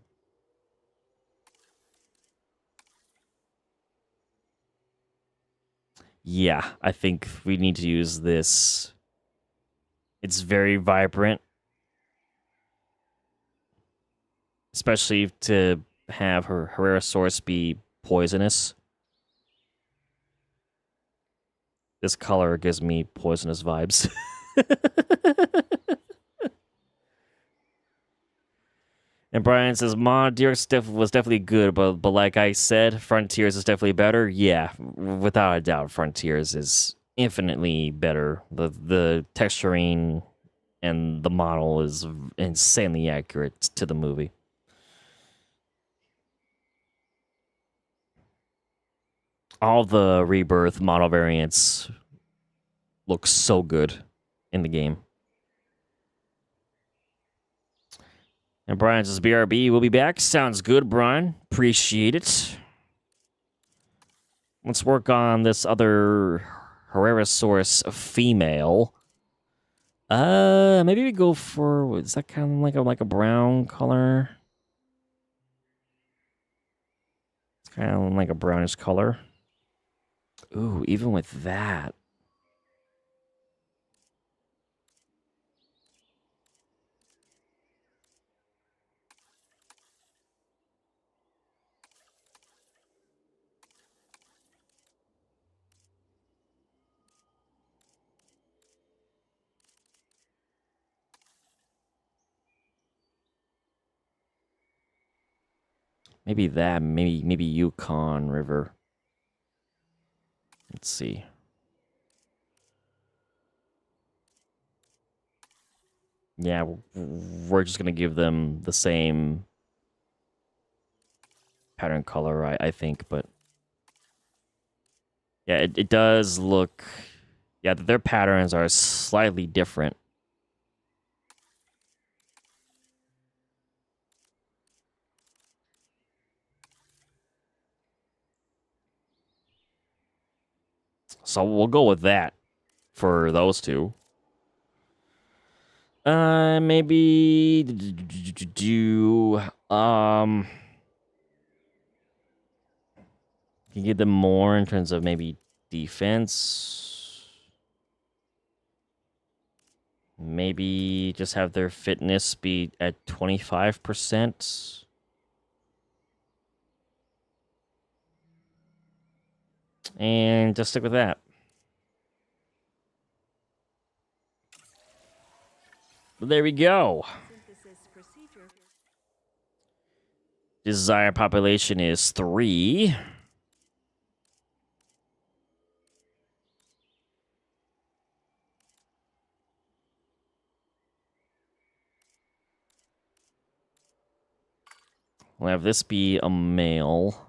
Yeah, I think we need to use this. It's very vibrant. Especially to have her Herrerasaurus be poisonous. This color gives me poisonous vibes. And Brian says, Deer was definitely good, but like I said, Frontiers is definitely better. Yeah, without a doubt, Frontiers is infinitely better. The texturing and the model is insanely accurate to the movie. All the Rebirth model variants look so good in the game. And Brian says, BRB will be back. Sounds good, Brian. Appreciate it. Let's work on this other Herrerasaurus female. Maybe we go for, is that kind of like a brown color? It's kind of like a brownish color. Ooh, even with that. Maybe that, maybe Yukon River. Let's see. Yeah, we're just gonna give them the same pattern color, I think, but yeah, it does look, yeah, their patterns are slightly different. So we'll go with that for those two. Maybe do you give them more in terms of maybe defense. Maybe just have their fitness be at 25%. And just stick with that. There we go. Synthesis procedure. Desired population is 3. We'll have this be a male.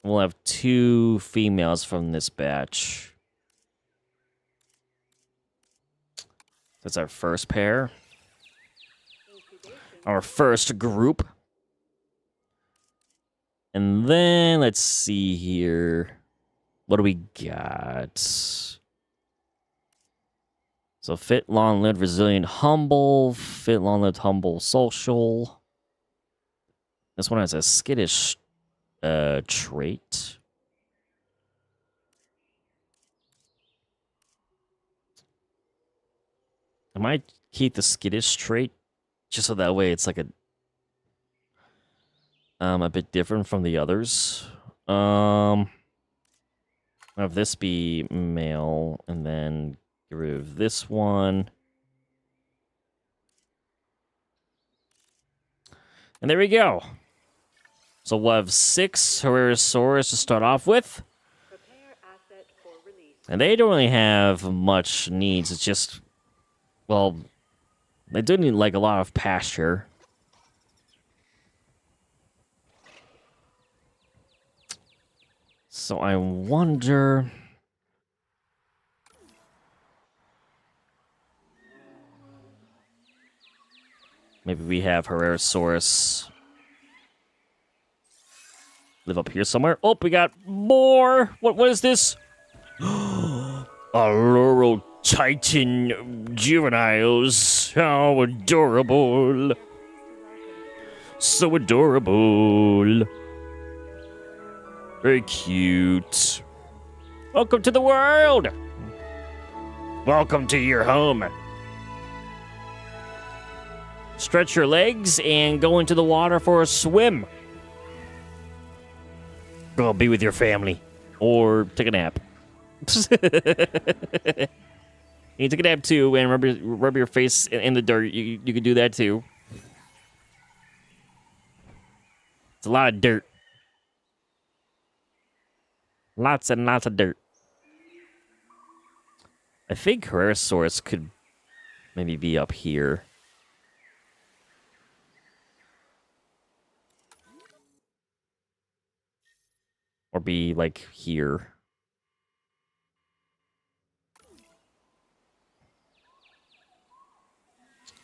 We'll have 2 females from this batch. That's our first pair. Our first group. And then, let's see here. What do we got? So, fit, long-lived, resilient, humble. Fit, long-lived, humble, social. This one has a skittish trait. I might keep the skittish trait just so that way it's like a bit different from the others. Have this be male and then get rid of this one. And there we go. So we'll have 6 Herrerasaurus to start off with. And they don't really have much needs. It's just, well, they do need like a lot of pasture. So I wonder... Maybe we have Herrerasaurus live up here somewhere. Oh, we got more. What is this? Laurel Titan juveniles. How adorable. So adorable. Very cute. Welcome to the world. Welcome to your home. Stretch your legs and go into the water for a swim. Go be with your family. Or take a nap. You take a nap too and rub your face in the dirt. You can do that too. It's a lot of dirt. Lots and lots of dirt. I think Herrerasaurus could maybe be up here. Or be, like, here.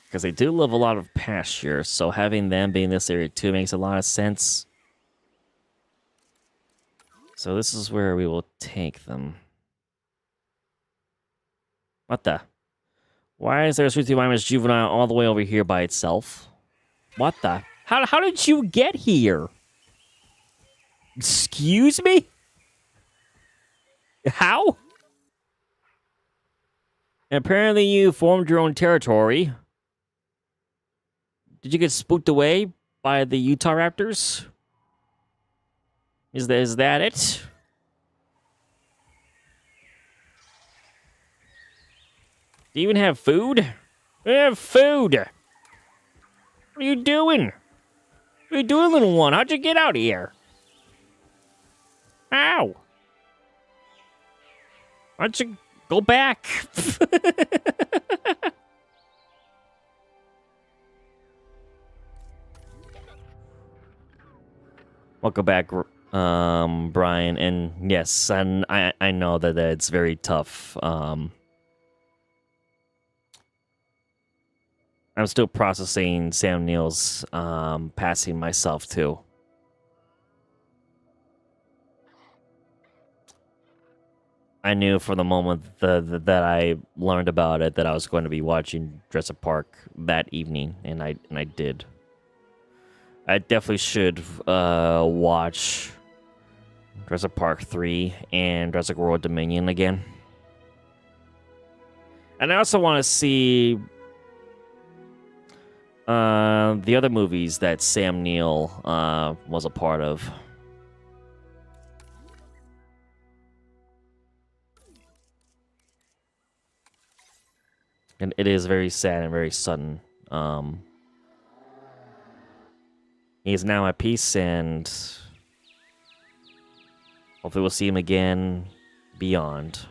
Because they do live a lot of pasture, so having them be in this area too makes a lot of sense. So this is where we will take them. What the? Why is there a Sweet Mimas juvenile all the way over here by itself? What the? How did you get here? Excuse me? How? And apparently you formed your own territory. Did you get spooked away by the Utah Raptors? Is that it? Do you even have food? We have food. What are you doing? What are you doing, little one? How'd you get out of here? Ow! Why don't you go back? Welcome back, Brian. And yes, and I know that it's very tough. I'm still processing Sam Neill's passing myself too. I knew from the moment that I learned about it that I was going to be watching Jurassic Park that evening, and I did. I definitely should watch Jurassic Park 3 and Jurassic World Dominion again. And I also want to see the other movies that Sam Neill was a part of. And it is very sad and very sudden. He is now at peace, and hopefully we'll see him again beyond.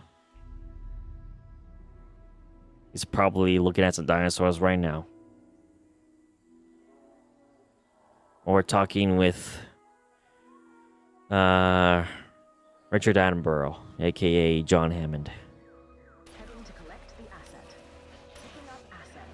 He's probably looking at some dinosaurs right now. Or talking with Richard Attenborough, aka John Hammond. Heading to collect the asset. Picking up asset.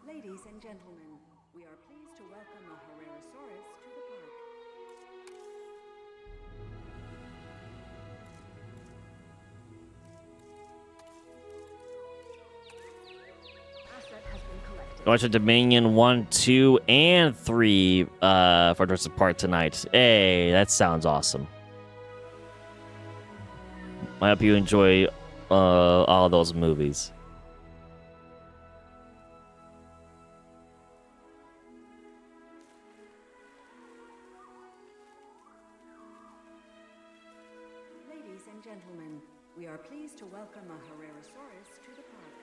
Ladies and gentlemen, we are pleased to welcome a Herrerasaurus to the park. Asset has been collected. Watch Dominion 1, 2, and 3 for Jurassic Park tonight. Hey, that sounds awesome. I hope you enjoy all those movies. Ladies and gentlemen, we are pleased to welcome a Herrerasaurus to the park.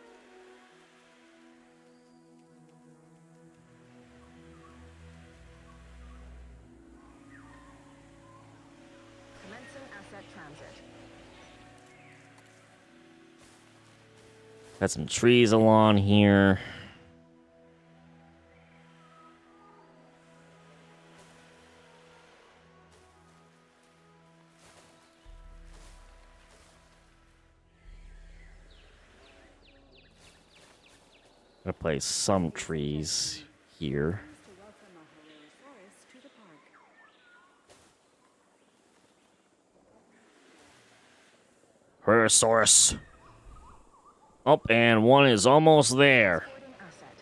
Commencing asset transit. Got some trees along here. Gonna place some trees here. Pleased to welcome a Herrerasaurus to the park. Herrerasaurus. Oh, and one is almost there. Transporting asset.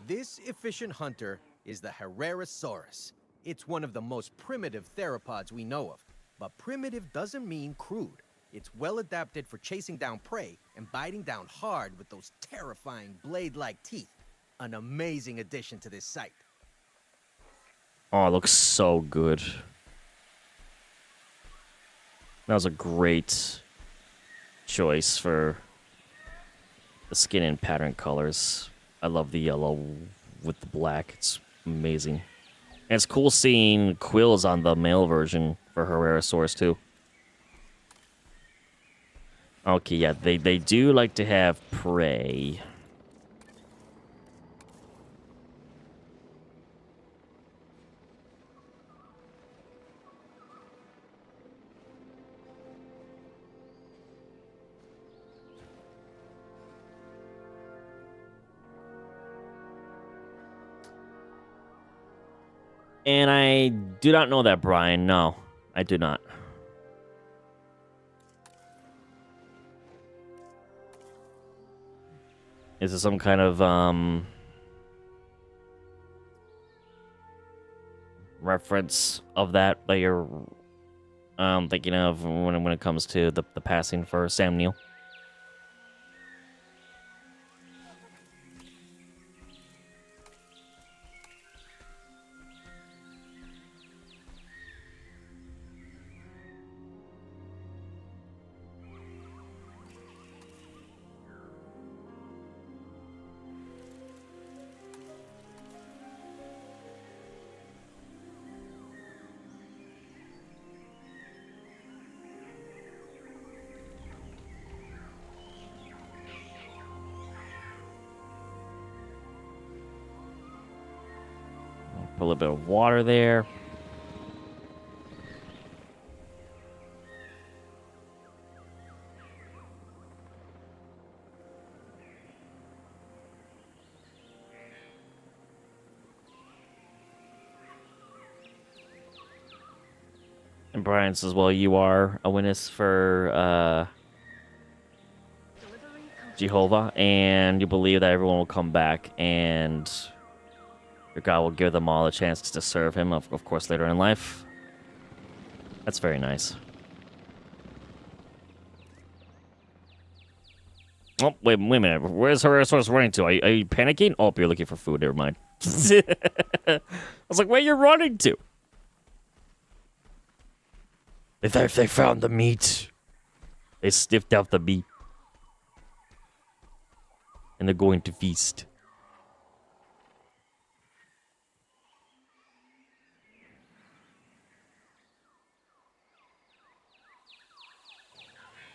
This efficient hunter is the Herrerasaurus. It's one of the most primitive theropods we know of. But primitive doesn't mean crude. It's well adapted for chasing down prey and biting down hard with those terrifying blade-like teeth. An amazing addition to this site. Oh, it looks so good. That was a great choice for the skin and pattern colors. I love the yellow with the black. It's amazing. And it's cool seeing quills on the male version for Herrerasaurus too. Okay, yeah, they do like to have prey. And I do not know that, Brian. No, I do not. Is it some kind of reference of that you're thinking of when it comes to the passing for Sam Neill? Put a little bit of water there. And Brian says, well, you are a witness for Delivery complete. Jehovah, and you believe that everyone will come back and your God will give them all a chance to serve him, of course, later in life. That's very nice. Oh, wait a minute. Where's Herosaurus running to? Are you panicking? Oh, you're looking for food. Never mind. I was like, where are you running to? If they found the meat. They sniffed out the meat. And they're going to feast.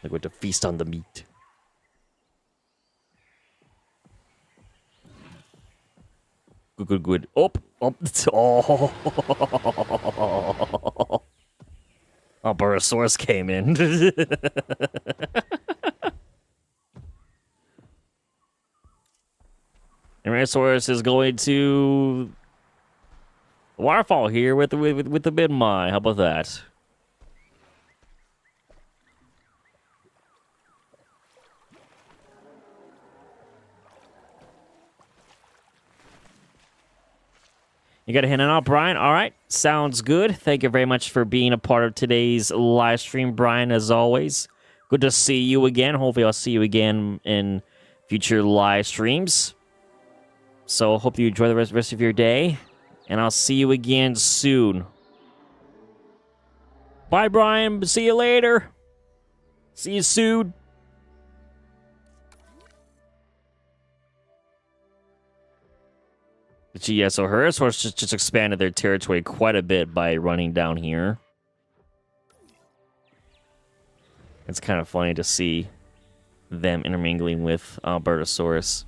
They're going to feast on the meat. Good. Oh. Oh, Borosaurus came in. Tyrannosaurus is going to the waterfall here with the mid-mine. How about that? You got a hand out, Brian? All right. Sounds good. Thank you very much for being a part of today's live stream, Brian, as always. Good to see you again. Hopefully I'll see you again in future live streams. So hope you enjoy the rest of your day. And I'll see you again soon. Bye, Brian. See you later. See you soon. Yeah, so Herosaurus just expanded their territory quite a bit by running down here. It's kind of funny to see them intermingling with Albertosaurus.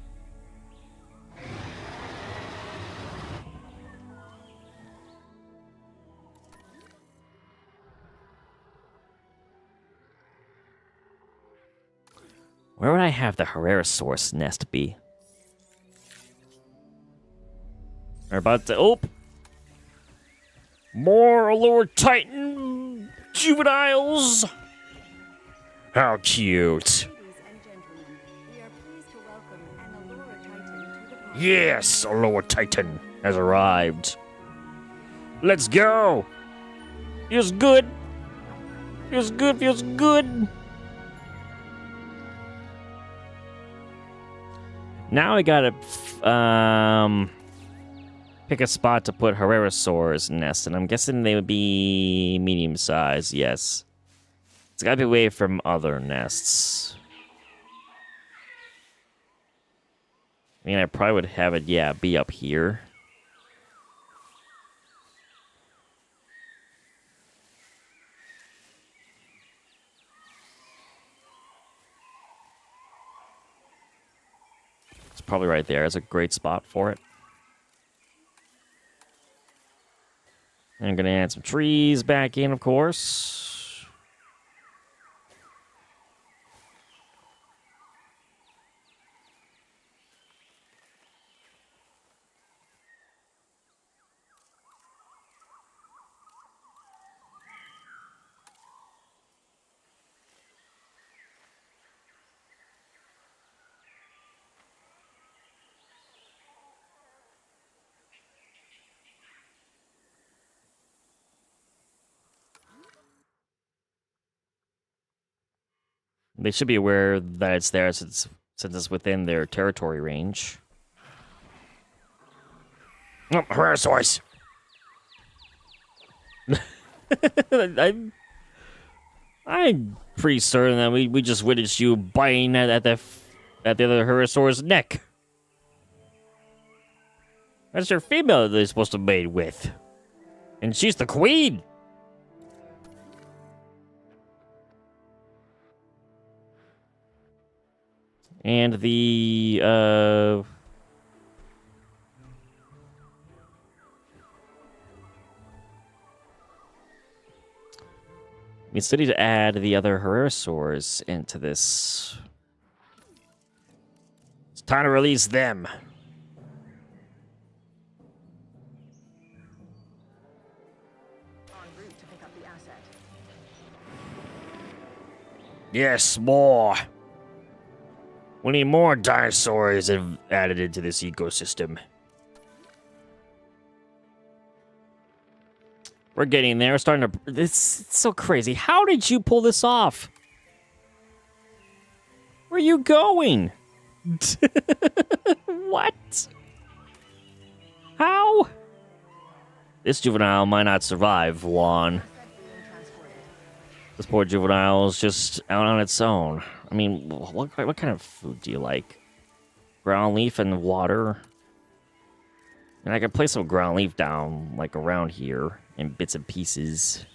Where would I have the Herosaurus nest be? We're about to... Oh! More Allure Titan juveniles! How cute! Ladies and gentlemen, we are pleased to welcome an Allura Titan to the park. Yes, Allure Titan has arrived. Let's go! Feels good! Feels good, feels good! Now I gotta... pick a spot to put Herosaur's nest, and I'm guessing they would be medium size, yes. It's gotta be away from other nests. I mean, I probably would have it, yeah, be up here. It's probably right there. It's a great spot for it. And I'm gonna add some trees back in, of course. They should be aware that it's there since it's within their territory range. Oh, Herosaurus! I'm pretty certain that we just witnessed you biting at the other Herosaurus' neck. That's your female that they're supposed to mate with. And she's the queen! And the, we still need to add the other Herosaurs into this. It's time to release them. En route to pick up the asset. Yes, more. We need more dinosaurs added into this ecosystem. We're getting there. We're starting to... It's so crazy. How did you pull this off? Where are you going? What? How? This juvenile might not survive long. This poor juvenile is just out on its own. I mean, what kind of food do you like? Ground leaf and water? And I could place some ground leaf down, like, around here in bits and pieces.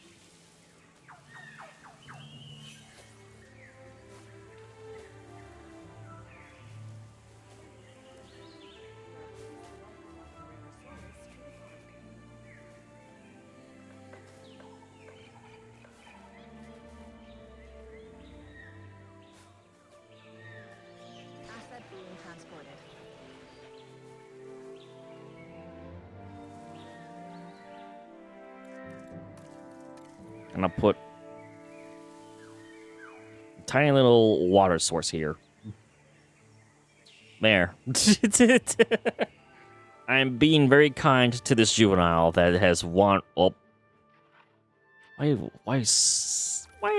Asset being transported. And I'll put a tiny little water source here. There. I'm being very kind to this juvenile that has Why have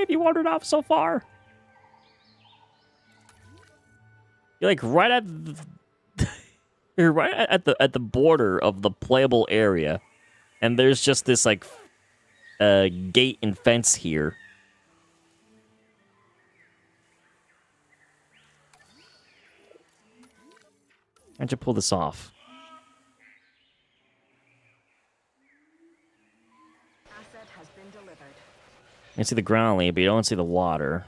you wandered off so far? You're like right at you're right at the border of the playable area, and there's just this like gate and fence here. How'd you pull this off? Asset has been delivered. You can see the ground leaf, but you don't see the water.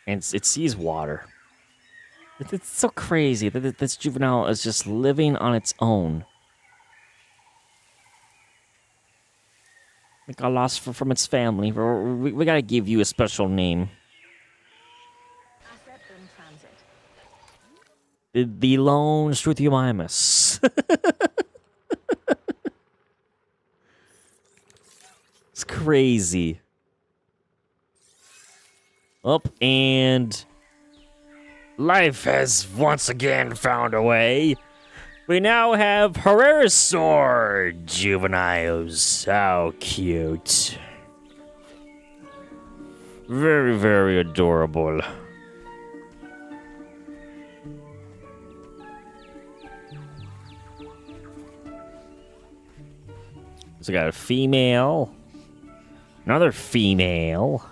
And it sees water. It's so crazy that this juvenile is just living on its own. It got lost from its family. We gotta give you a special name. Asset in transit. The lone Struthiomimus. It's crazy. Up, and life has once again found a way. We now have Herrerasaur juveniles. How cute. Very, very adorable. So we got a female. Another female.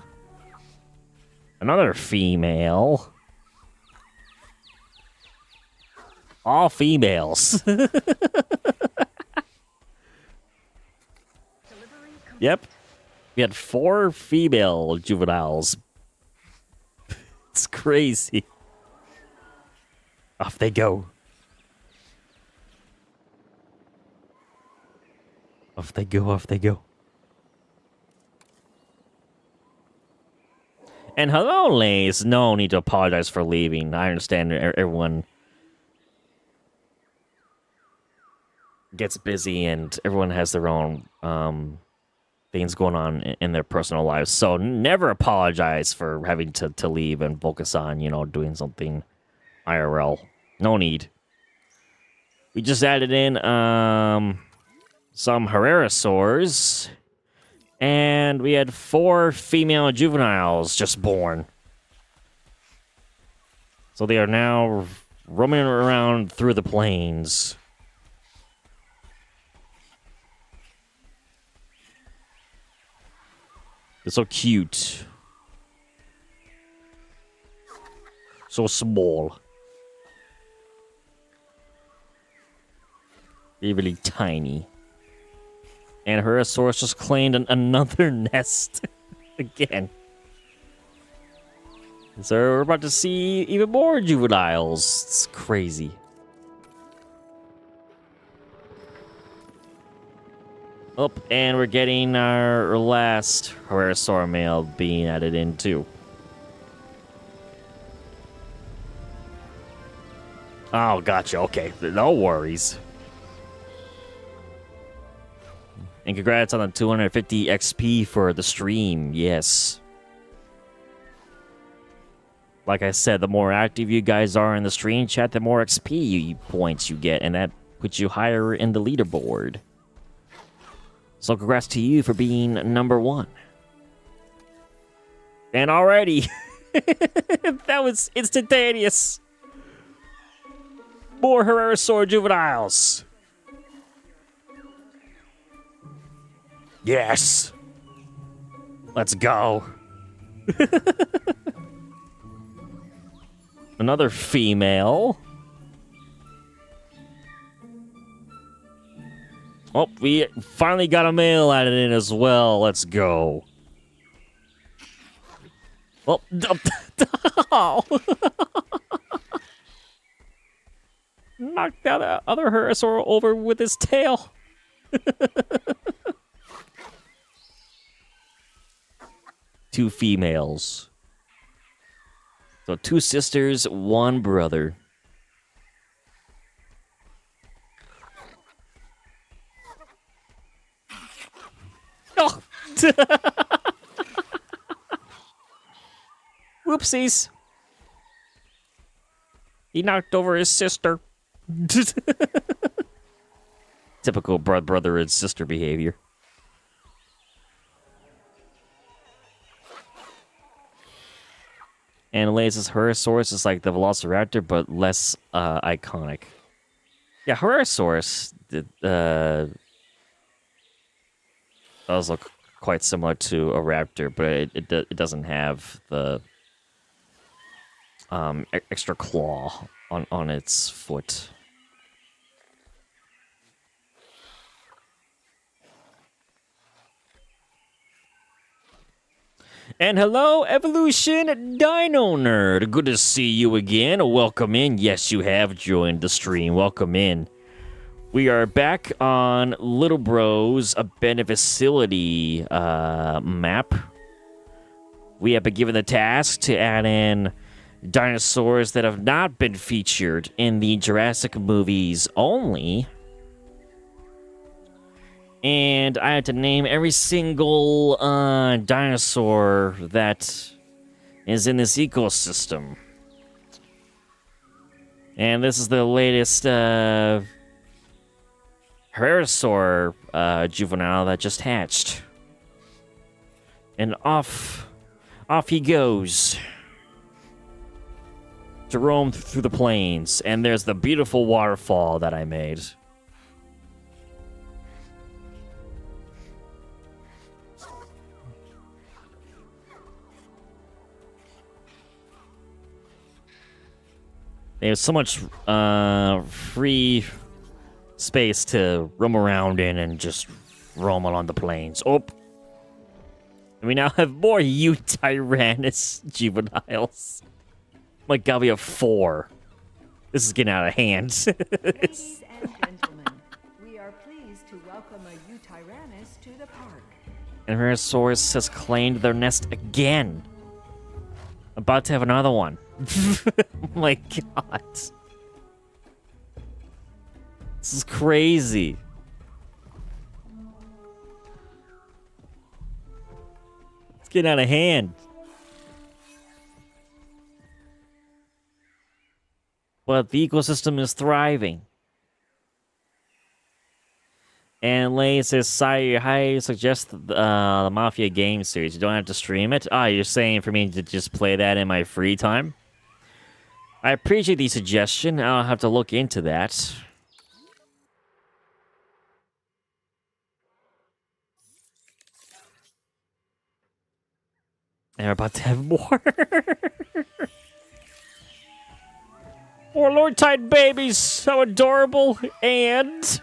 Another female. All females. Yep. We had 4 female juveniles. It's crazy. Off they go. Off they go, off they go. And hello, ladies. No need to apologize for leaving. I understand everyone gets busy and everyone has their own things going on in their personal lives. So never apologize for having to leave and focus on, doing something IRL. No need. We just added in some Herrerasaurs. And we had 4 female juveniles just born. So they are now roaming around through the plains. They're so cute. So small. They're really tiny. And Herrerasaurus just claimed another nest again. So we're about to see even more juveniles. It's crazy. Up, and we're getting our last Herrerasaur male being added in too. Oh, gotcha. Okay, no worries. And congrats on the 250 XP for the stream. Yes. Like I said, the more active you guys are in the stream chat, the more XP points you get, and that puts you higher in the leaderboard. So congrats to you for being number 1. And already, that was instantaneous. More Herrerasaur juveniles. Yes. Let's go. Another female. Oh, we finally got a male added in as well. Let's go. Well, oh. Knocked that other Herrerasaur over with his tail. 2 females. So 2 sisters, 1 brother. Oh! Whoopsies. He knocked over his sister. Typical brother and sister behavior. And Lace's Herrerasaurus is like the Velociraptor, but less iconic. Yeah, Herrerasaurus does look quite similar to a raptor, but it doesn't have the extra claw on its foot. And hello, Evolution Dino Nerd. Good to see you again. Welcome in. Yes, you have joined the stream. Welcome in. We are back on Little Bro's abandoned facility map. We have been given the task to add in dinosaurs that have not been featured in the Jurassic movies only. And I have to name every single dinosaur that is in this ecosystem. And this is the latest Herrerasaur juvenile that just hatched. And off he goes to roam through the plains. And there's the beautiful waterfall that I made. There's so much free space to roam around in and just roam along the plains. Oh, and we now have more Tyrannus juveniles. My God, we have 4. This is getting out of hand. Ladies and gentlemen, we are pleased to welcome a Tyrannus to the park. And Herrerasaurus has claimed their nest again. About to have another one. Oh my God. This is crazy. It's getting out of hand. But the ecosystem is thriving. And Lay says, Syhr, I suggest the Mafia game series. You don't have to stream it. Ah, you're saying for me to just play that in my free time? I appreciate the suggestion. I'll have to look into that. And we're about to have more. More Lord Tide babies. So adorable. And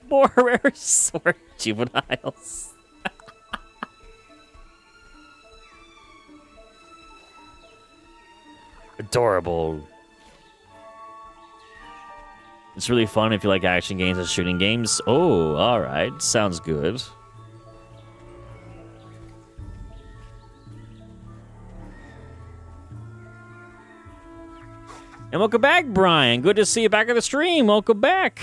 more Herrerasaur juveniles. Adorable. It's really fun if you like action games and shooting games. Oh, alright. Sounds good. And welcome back, Brian. Good to see you back on the stream. Welcome back.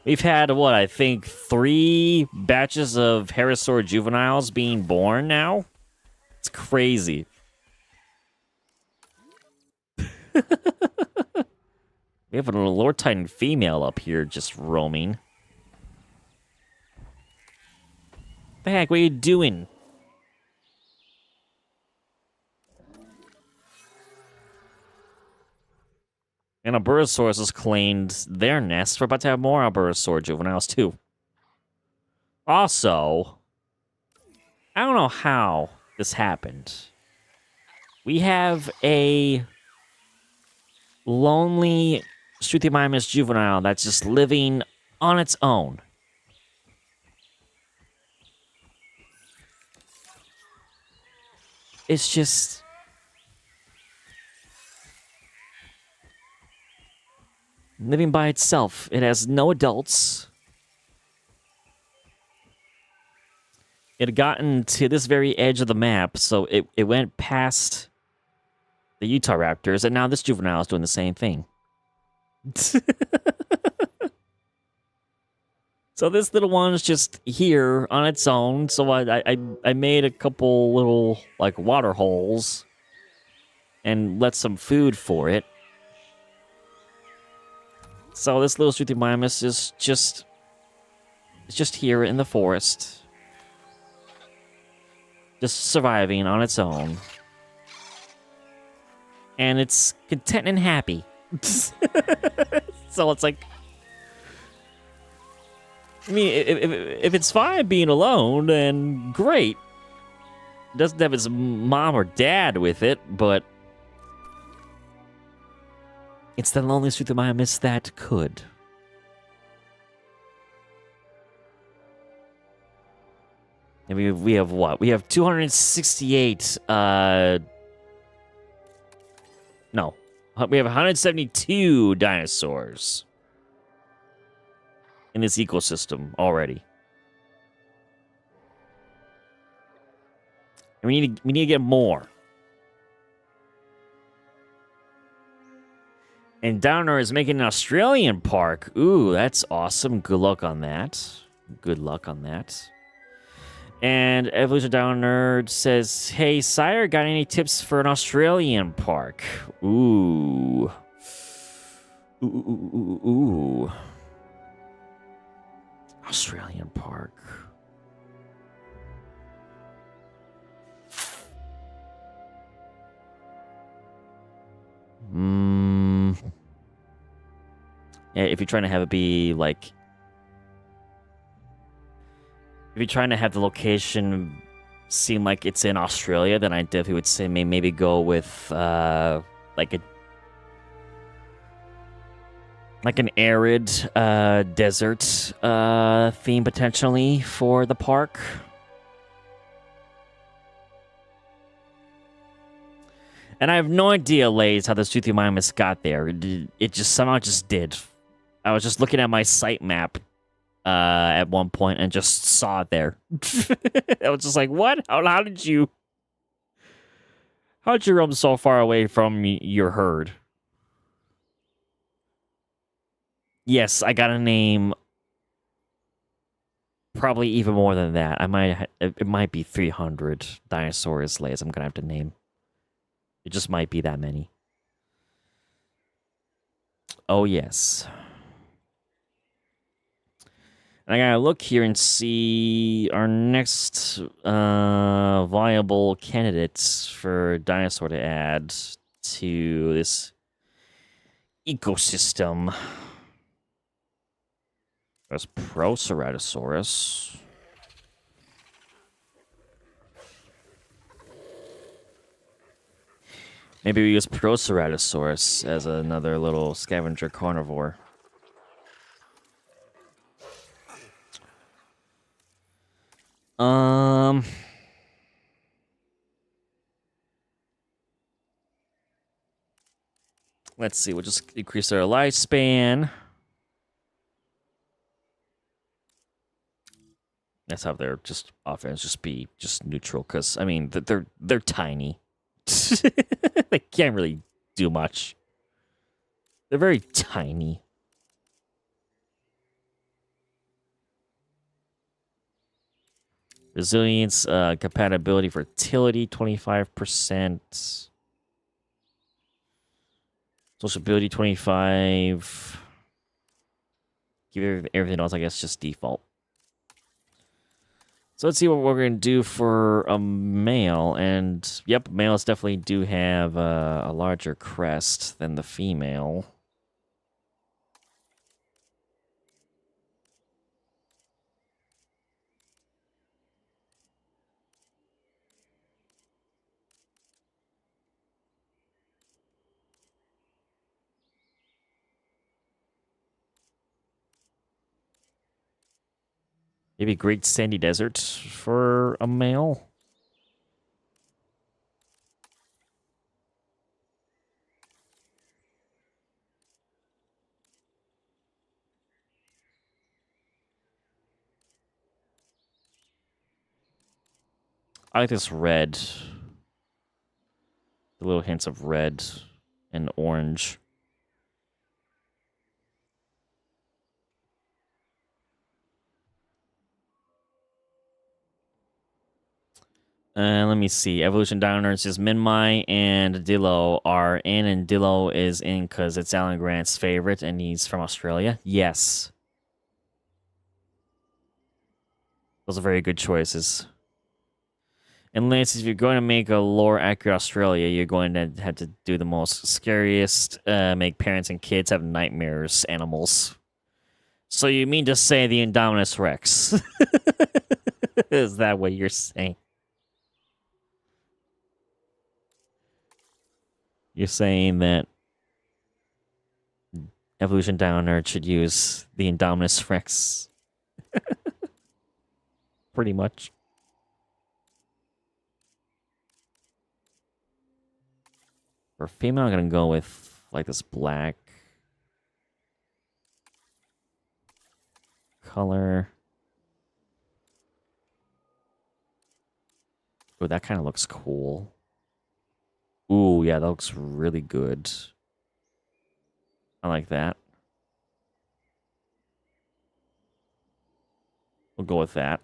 We've had, what, I think 3 batches of Herosaur juveniles being born now? It's crazy. We have a Lord Titan female up here just roaming. What the heck, what are you doing? And Albertosaurus has claimed their nest. We're about to have more Albertosaur juveniles, too. Also, I don't know how this happened. We have a lonely Struthiomimus juvenile that's just living on its own. It's just... living by itself. It has no adults. It had gotten to this very edge of the map, so it went past the Utah Raptors, and now this juvenile is doing the same thing. So this little one's just here on its own, so I made a couple little, like, water holes and let some food for it. So this little Struthiomimus is just here in the forest. Just surviving on its own. And it's content and happy. So it's like... I mean, if it's fine being alone, then great. It doesn't have its mom or dad with it, but... it's the lonely Struthiomimus that could. And we have what? We have 268, no. We have 172 dinosaurs in this ecosystem already. And we need to get more. And Downer is making an Australian park. Ooh, that's awesome. Good luck on that. Good luck on that. And Evolution Downer says, hey, Syhr, got any tips for an Australian park? Ooh. Ooh. Australian park. Yeah, if you're trying to have it be like... if you're trying to have the location seem like it's in Australia, then I definitely would say maybe go with like an arid desert theme potentially for the park. And I have no idea, Lays, how the Struthiomimus got there. It just somehow just did. I was just looking at my site map at one point and just saw it there. I was just like, what? How did you roam so far away from your herd? Yes, I got a name. Probably even more than that. It might be 300 dinosaurs, Lays. I'm gonna have to name. It just might be that many. Oh, yes. And I gotta look here and see our next viable candidates for dinosaur to add to this ecosystem. There's Proceratosaurus. Maybe we use Proceratosaurus as another little scavenger carnivore. Let's see, we'll just increase our lifespan. Let's have their just offense just be just neutral, because I mean they're tiny. They can't really do much. They're very tiny. Resilience, compatibility, fertility, 25%. Sociability, 25. Keep everything else, I guess, just default. So let's see what we're going to do for a male. And, yep, males definitely do have a larger crest than the female. Maybe Great Sandy Desert for a male. I like this red. The little hints of red and orange. Let me see. Evolution Dinosaurs is Minmai and Dillo are in, and Dillo is in because it's Alan Grant's favorite, and he's from Australia. Yes. Those are very good choices. And Lance, if you're going to make a lore-accurate Australia, you're going to have to do the most scariest, make parents and kids have nightmares animals. So you mean to say the Indominus Rex? Is that what you're saying? You're saying that Evolution Down Earth should use the Indominus Rex. Pretty much. For female, I'm going to go with like this black color. Oh, that kind of looks cool. Ooh, yeah, that looks really good. I like that. We'll go with that.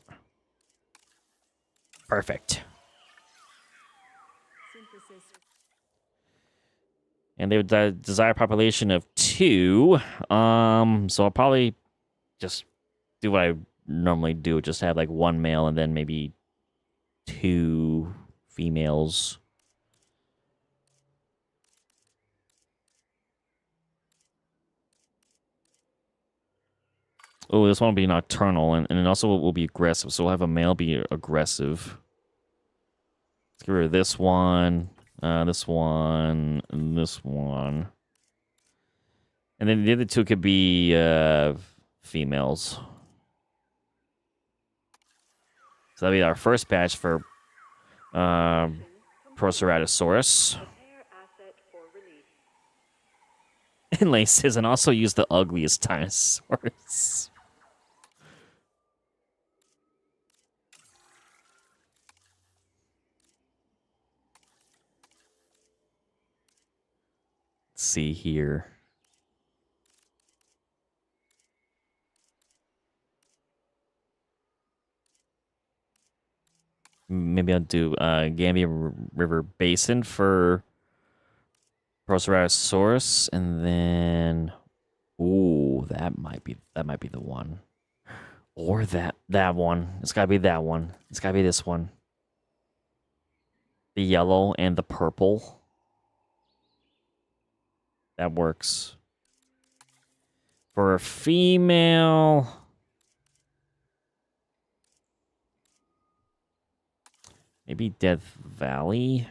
Perfect. Synthesis. And they would desire a population of 2. So I'll probably just do what I normally do. Just have like 1 male and then maybe 2 females. Oh, this one will be nocturnal, and it also will be aggressive. So we'll have a male be aggressive. Let's get rid of this one, and this one. And then the other 2 could be females. So that'll be our first batch for Proceratosaurus. Prepare asset for release. And Lay says, and also use the ugliest dinosaurs. Let's see here. Maybe I'll do Gambia River Basin for Proceratosaurus, and then ooh, that might be the one. Or that one. It's gotta be that one. It's gotta be this one. The yellow and the purple. That works. For a female, maybe Death Valley.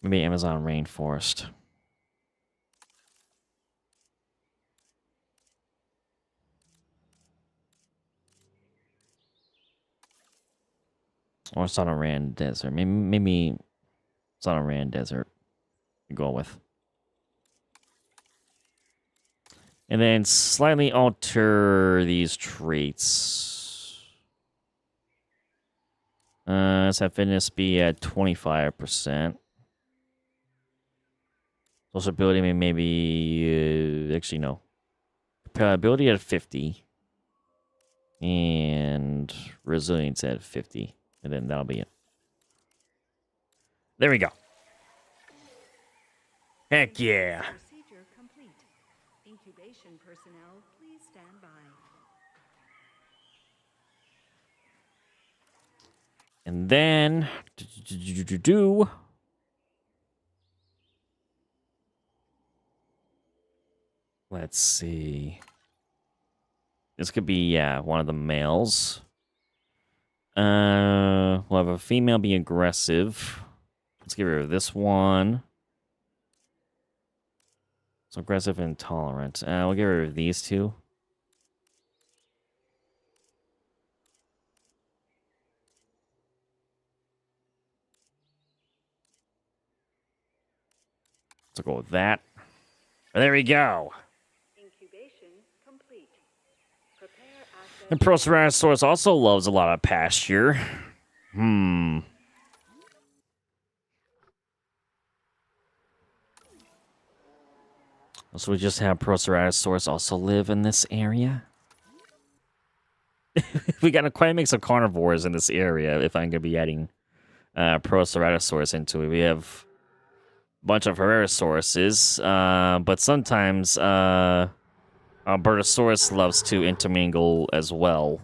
Maybe Amazon Rainforest. Or Sonoran Desert. Maybe Sonoran Desert. Go with. And then slightly alter these traits. Let's have fitness be at 25%. Social ability maybe actually no. Ability at 50. And resilience at 50. And then that'll be it. There we go. Heck yeah. Procedure complete. Incubation personnel, please stand by. And then let's see. This could be, yeah, one of the males. We'll have a female be aggressive. Let's get rid of this one. So aggressive and tolerant. We'll get rid of these two. Let's go with that. There we go. Incubation complete. Prepare asset. And Proceratosaurus also loves a lot of pasture. So we just have Proceratosaurus also live in this area. We got quite a mix of carnivores in this area if I'm going to be adding Proceratosaurus into it. We have a bunch of Hererosauruses, but sometimes Albertosaurus loves to intermingle as well.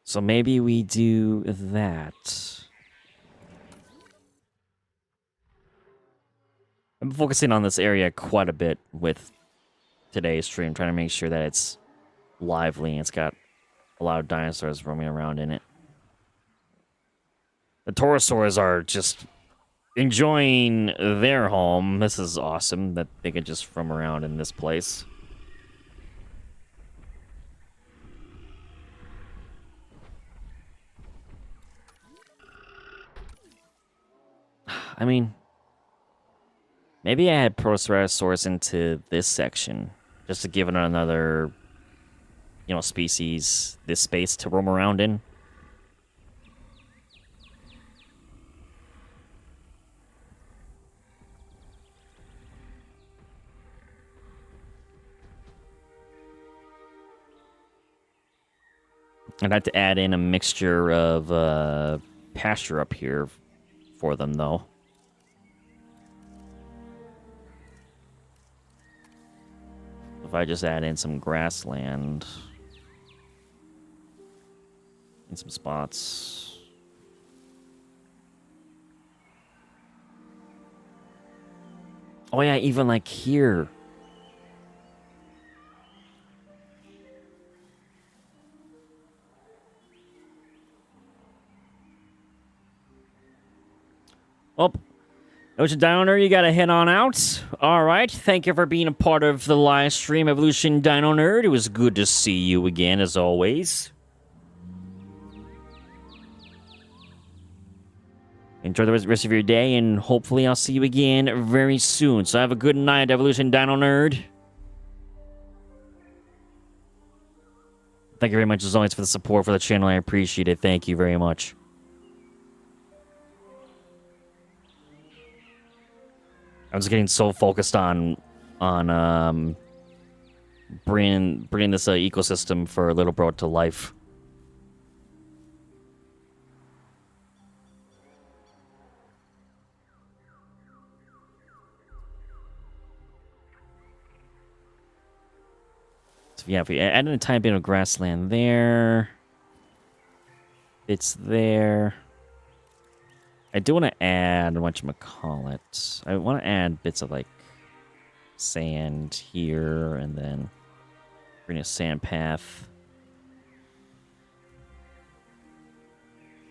So maybe we do that. I'm focusing on this area quite a bit with today's stream, trying to make sure that it's lively and it's got a lot of dinosaurs roaming around in it. The Torosaurs are just enjoying their home. This is awesome that they can just roam around in this place. I mean, maybe I had Proceratosaurus into this section just to give it another, species this space to roam around in. I'd have to add in a mixture of pasture up here for them, though. If I just add in some grassland in some spots. Oh yeah, even like here. Oh, Ocean Dino, you gotta head on out. Alright, thank you for being a part of the live stream, Evolution Dino Nerd. It was good to see you again, as always. Enjoy the rest of your day, and hopefully I'll see you again very soon. So have a good night, Evolution Dino Nerd. Thank you very much, as always, for the support for the channel. I appreciate it. Thank you very much. I was getting so focused on bringing this ecosystem for Little Bro to life. So yeah, if we add in a tiny bit of grassland there, it's there. I do want to add, whatchamacallit, I want to add bits of, like, sand here, and then bring a sand path.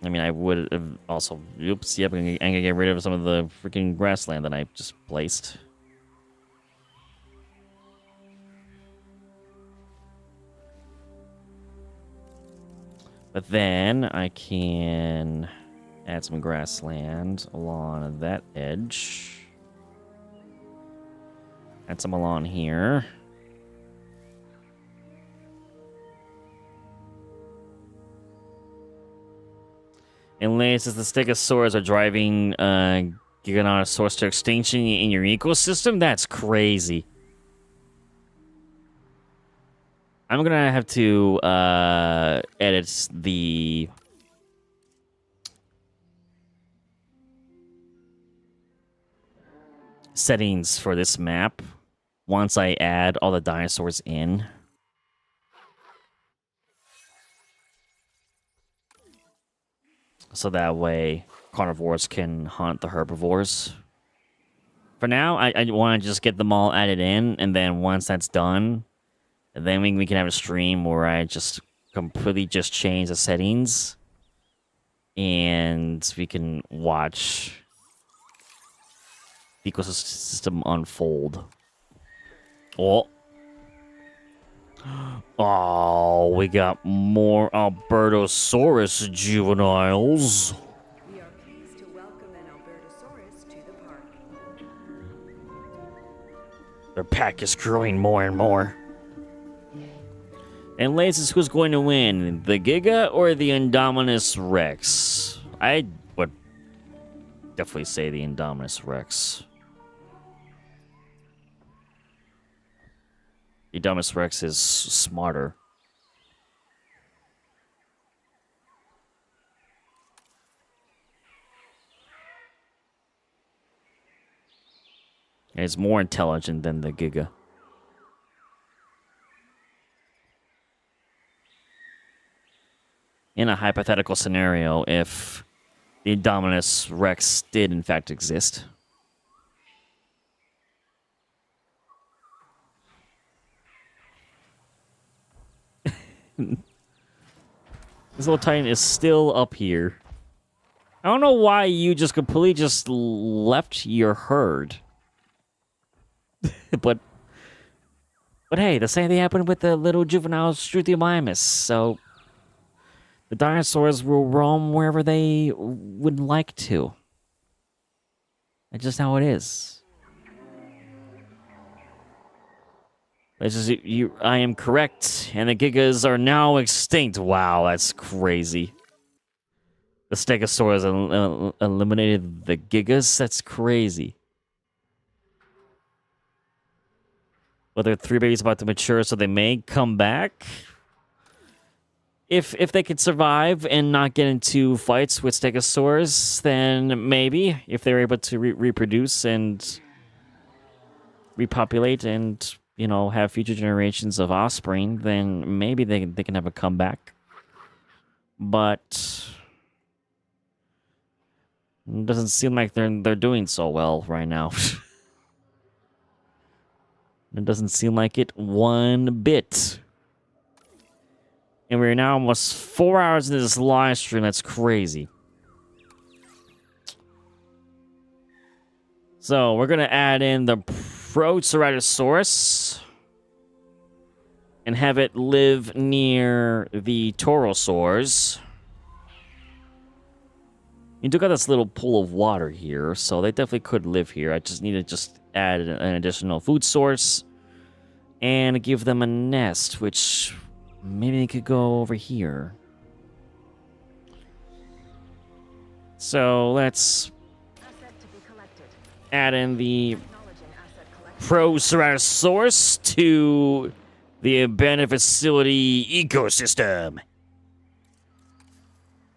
I mean, I would have also, oops, yep, I'm gonna get rid of some of the freaking grassland that I just placed. But then I can Add some grassland along that edge. Add some along here. Unless the Stegosaurs are driving Giganotosaurus to extinction in your ecosystem, that's crazy. I'm gonna have to edit the settings for this map once I add all the dinosaurs in. So that way carnivores can hunt the herbivores. For now, I want to just get them all added in, and then once that's done, then we can have a stream where I just completely just change the settings, and we can watch the ecosystem unfold. Oh, we got more Albertosaurus juveniles. We are pleased to welcome an Albertosaurus to the park. Their pack is growing more and more. And Laces, who's going to win? The Giga or the Indominus Rex? I would definitely say the Indominus Rex. The Indominus Rex is smarter. And it's more intelligent than the Giga. In a hypothetical scenario, if the Indominus Rex did in fact exist. This little titan is still up here. I don't know why you just completely just left your herd. but hey, the same thing happened with the little juvenile Struthiomimus, so the dinosaurs will roam wherever they would like to. That's just how it is. It's just, I am correct, and the Gigas are now extinct. Wow, that's crazy. The Stegosaurus eliminated the Gigas? That's crazy. Well, there are 3 babies about to mature, so they may come back. If they could survive and not get into fights with Stegosaurs, then maybe. If they're able to reproduce and repopulate and, you know, have future generations of offspring, then maybe they can have a comeback. But it doesn't seem like they're doing so well right now. It doesn't seem like it one bit. And we're now almost 4 hours into this live stream. That's crazy. So we're gonna add in the Proceratosaurus and have it live near the Torosaurs. You do got this little pool of water here, so they definitely could live here. I just need to add an additional food source and give them a nest, which maybe they could go over here. So let's add in the Proceratosaurus to the abandoned facility ecosystem.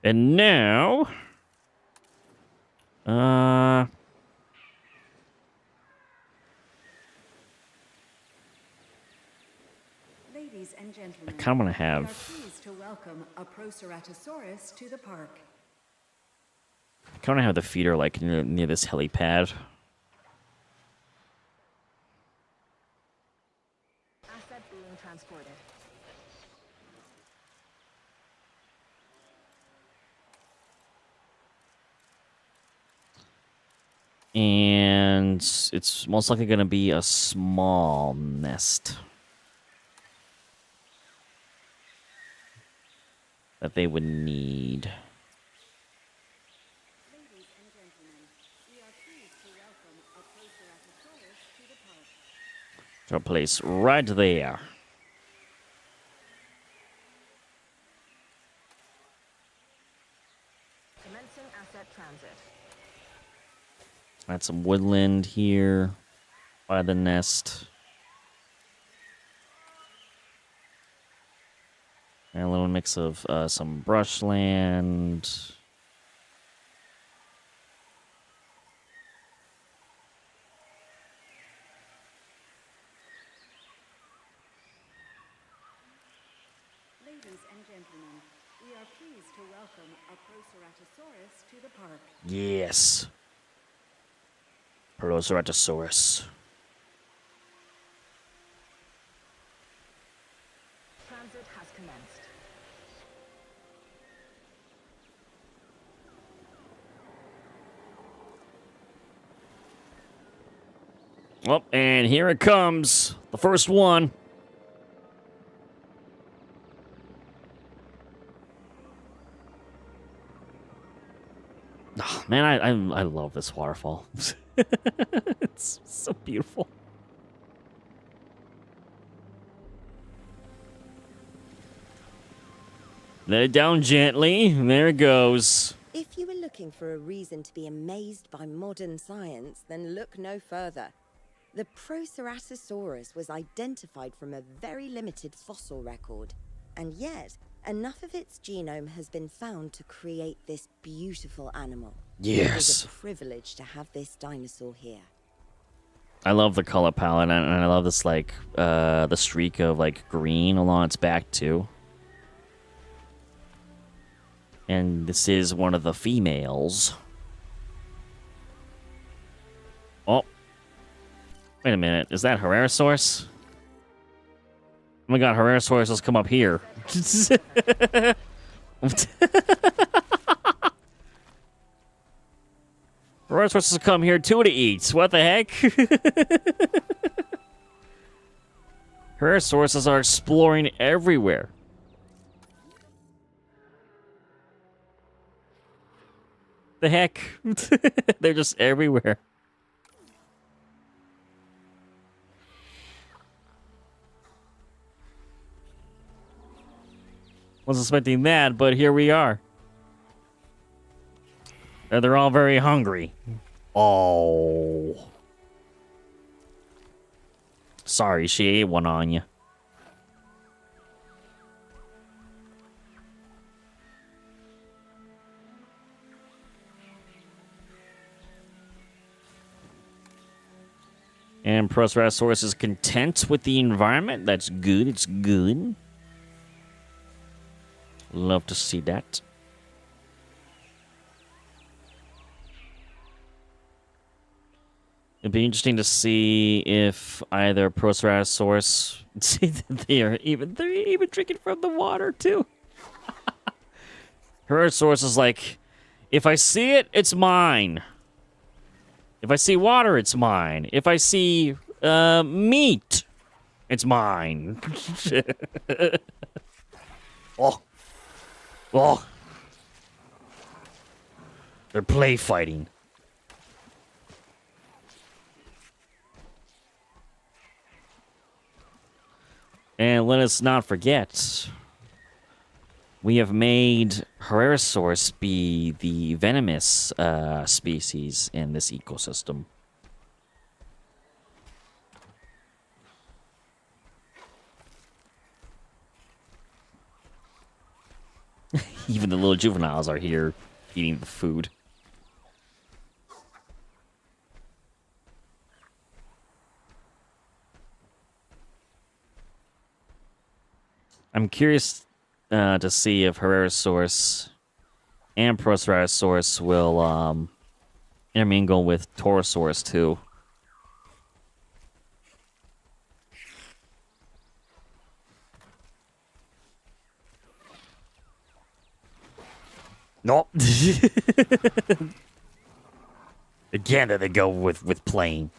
And now, Ladies and gentlemen, I kind of want to we are have. pleased to welcome a Proceratosaurus to the park. I kind of have the feeder like near this helipad. Asset being transported. And it's most likely going to be a small nest that they would need. To a place right there. Commencing asset transit. Got some woodland here by the nest. And a little mix of some brushland. Ladies and gentlemen, we are pleased to welcome a Proceratosaurus to the park. Yes. Proceratosaurus. Transit has commenced. Oh, and here it comes. The first one. Oh, man, I love this waterfall. It's so beautiful. Let it down gently. There it goes. If you were looking for a reason to be amazed by modern science, then look no further. The Proceratosaurus was identified from a very limited fossil record, and yet enough of its genome has been found to create this beautiful animal. It is Yes. a privilege to have this dinosaur here. I love the color palette, and I love this, like, the streak of, like, green along its back, too. And this is one of the females. Oh. Wait a minute. Is that Herrerasaurus? Oh my god, Herrerasaurus has come up here. Herrerasaurus has come here too to eat. What the heck? Herrerasauruses are exploring everywhere. The heck? They're just everywhere. Wasn't expecting that, but here we are. And they're all very hungry. Oh. Sorry, she ate one on you. And Proceratosaurus is content with the environment. That's good. It's good. Love to see that. It'd be interesting to see if either Proceratosaurus. See, they're even drinking from the water too. Herrerasaurus is like, if I see it, it's mine. If I see water, it's mine. If I see meat, it's mine. Oh. Oh. They're play fighting. And let us not forget, we have made Herrerasaurus be the venomous species in this ecosystem. Even the little juveniles are here eating the food. I'm curious to see if Herrerasaurus and Proceratosaurus will intermingle with Torosaurus too. Nope. Again, there they go with playing.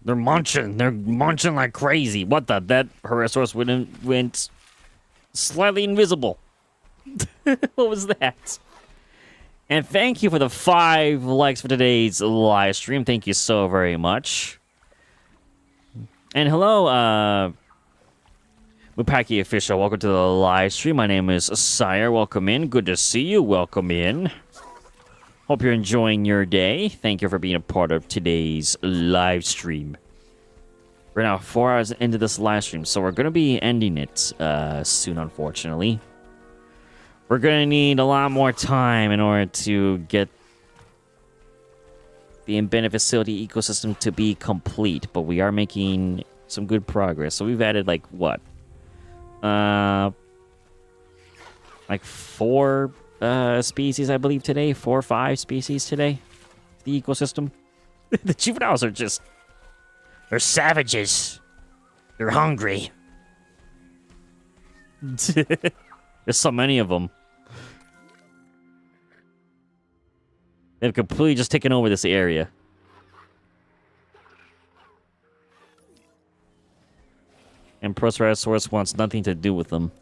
They're munching. They're munching like crazy. What the? That Herrerasaurus went slightly invisible. What was that? And thank you for the 5 likes for today's live stream. Thank you so very much. And hello, Mupaki Official. Welcome to the live stream. My name is Syhr. Welcome in. Good to see you. Welcome in. Hope you're enjoying your day. Thank you for being a part of today's live stream. We're now 4 hours into this live stream, so we're going to be ending it soon, unfortunately. We're going to need a lot more time in order to get the embedded facility ecosystem to be complete, but we are making some good progress. So we've added, like, what? Like 4 species, I believe, today. 4 or 5 species today. The ecosystem. The juveniles are just... They're savages. They're hungry. There's so many of them. They've completely just taken over this area. And Proceratosaurus wants nothing to do with them.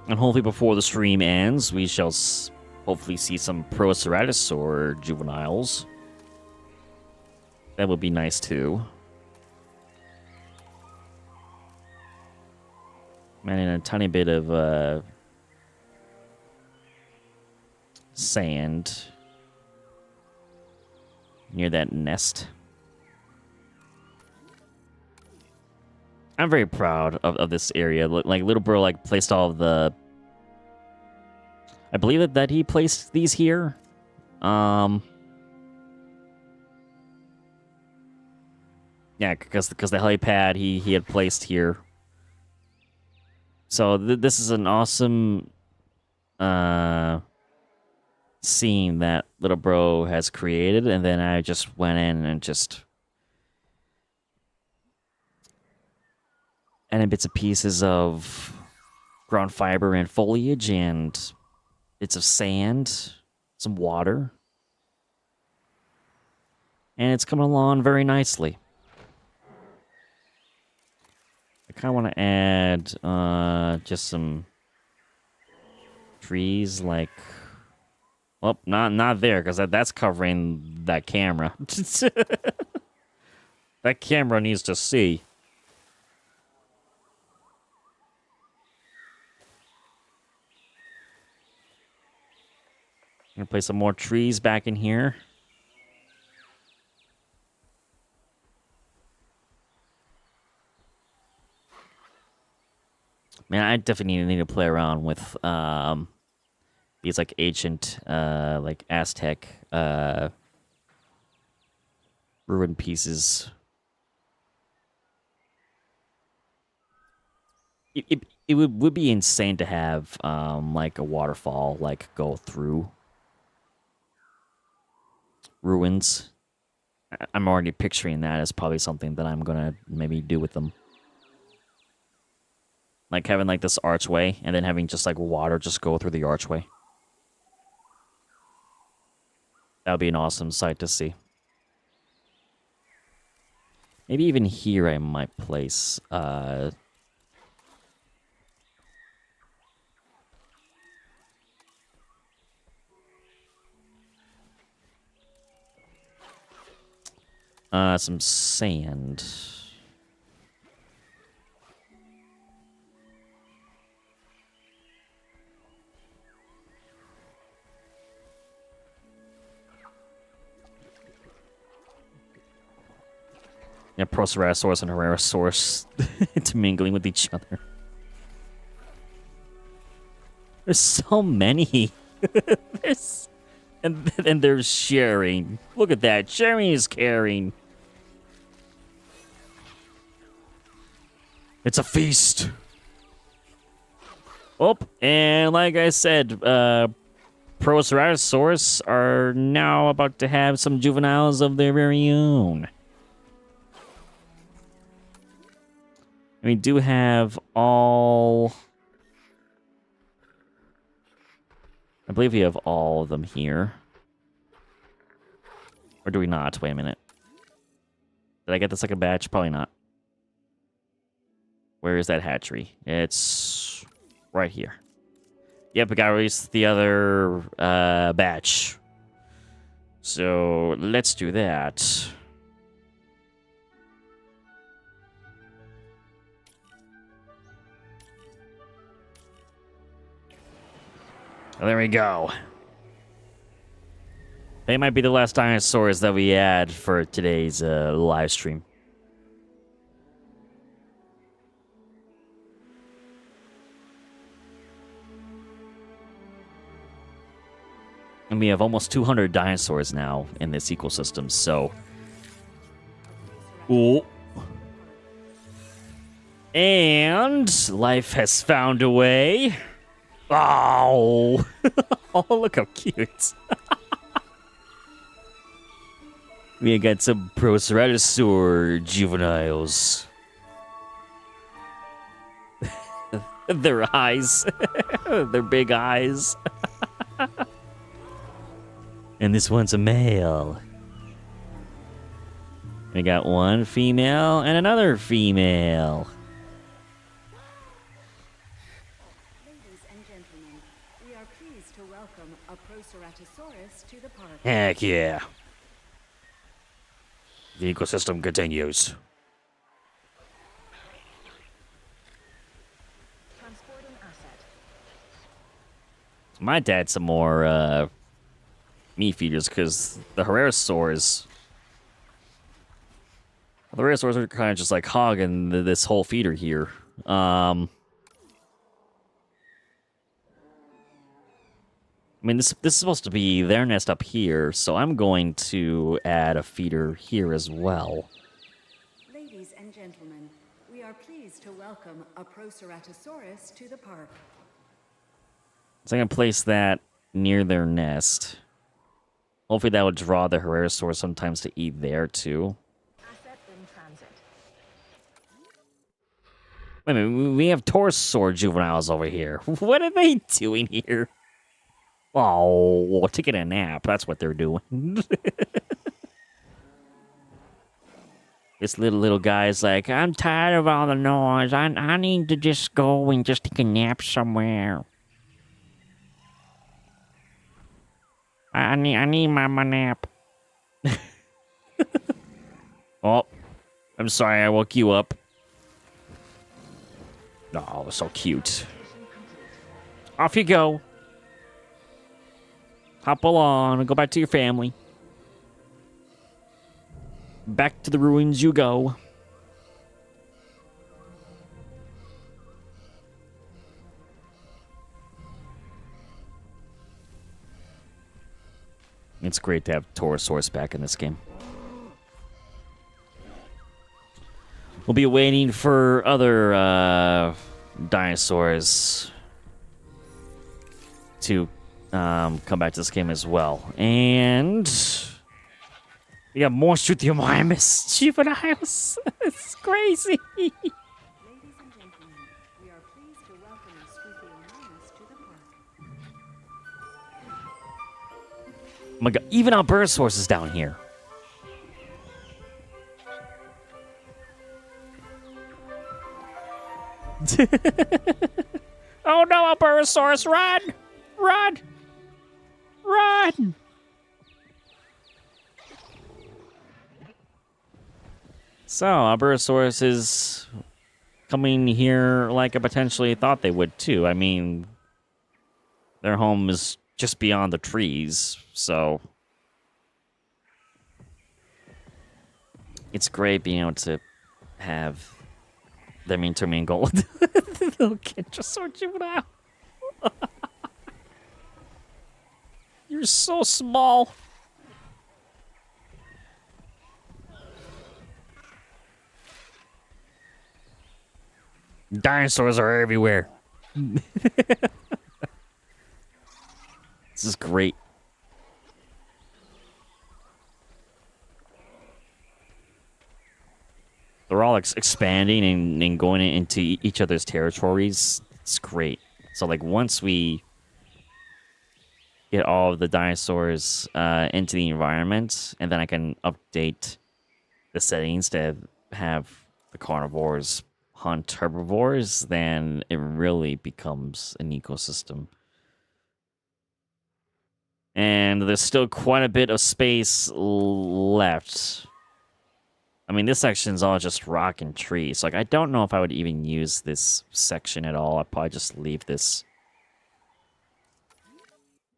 And hopefully before the stream ends, we shall hopefully see some Proceratosaur juveniles. That would be nice too. Man, and a tiny bit of sand near that nest. I'm very proud of this area. Like, little bro, like, placed all of the... I believe that he placed these here. Yeah, because the helipad he had placed here. So this is an awesome scene that little bro has created, and then I just went in and just added bits and pieces of ground fiber and foliage and bits of sand, some water, and it's coming along very nicely. I kind of want to add just some trees, like, well, not there, because that's covering that camera. That camera needs to see. I'm gonna place some more trees back in here. Man, I definitely need to play around with these like ancient like Aztec ruined pieces. It would be insane to have like a waterfall like go through ruins. I'm already picturing that as probably something that I'm gonna maybe do with them. Like having like this archway and then having just like water just go through the archway. That would be an awesome sight to see. Maybe even here I might place some sand. Yeah, Proceratosaurus and Herrerasaurus intermingling with each other. There's so many. And there's sharing. Look at that. Sharing is caring. It's a feast. Oh, and like I said, Proceratosaurus are now about to have some juveniles of their very own. We do have all... I believe we have all of them here. Or do we not? Wait a minute. Did I get the second batch? Probably not. Where is that hatchery? It's right here. Yep, we got to release the other batch. So let's do that. Oh, there we go. They might be the last dinosaurs that we add for today's live stream. And we have almost 200 dinosaurs now in this ecosystem, so... Ooh. And life has found a way. Oh! Oh, look how cute. We got some Proceratosaur juveniles. Their eyes. Their big eyes. And this one's a male. We got one female and another female. Ladies and gentlemen, we are pleased to welcome a Proceratosaurus to the park. Heck yeah. The ecosystem continues. Transporting asset. Might add some more meat feeders because the Herrerasaurs. The Herrerasaurs are kind of just like hogging this whole feeder here. I mean, this is supposed to be their nest up here, so I'm going to add a feeder here as well. Ladies and gentlemen, we are pleased to welcome a Proceratosaurus to the park. So I'm going to place that near their nest. Hopefully that will draw the Herrerasaur sometimes to eat there too. Asset in transit. Wait a minute, we have Torosaur juveniles over here. What are they doing here? Oh, taking a nap. That's what they're doing. This little guy's like, I'm tired of all the noise. I need to just go and just take a nap somewhere. I need my nap. Oh, I'm sorry I woke you up. Oh, so cute. Off you go. Hop along and go back to your family. Back to the ruins you go. It's great to have Torosaurus back in this game. We'll be waiting for other dinosaurs to come back to this game as well. And we got more Struthiomimus juveniles. It's crazy. Ladies and gentlemen, we are pleased to welcome a Struthiomimus to the park. Oh my god, even Albertosaurus is down here. Oh no, Albertosaurus, run! Run! Run! So, Albertosaurus is coming here like I potentially thought they would too. I mean, their home is just beyond the trees, so it's great being able to have them intermingle. Little kid just so juvenile. You're so small. Dinosaurs are everywhere. This is great. They're all expanding and going into each other's territories. It's great. So, like, once we get all of the dinosaurs into the environment, and then I can update the settings to have the carnivores hunt herbivores, then it really becomes an ecosystem. And there's still quite a bit of space left. I mean, this section's all just rock and trees. Like, I don't know if I would even use this section at all. I'd probably just leave this.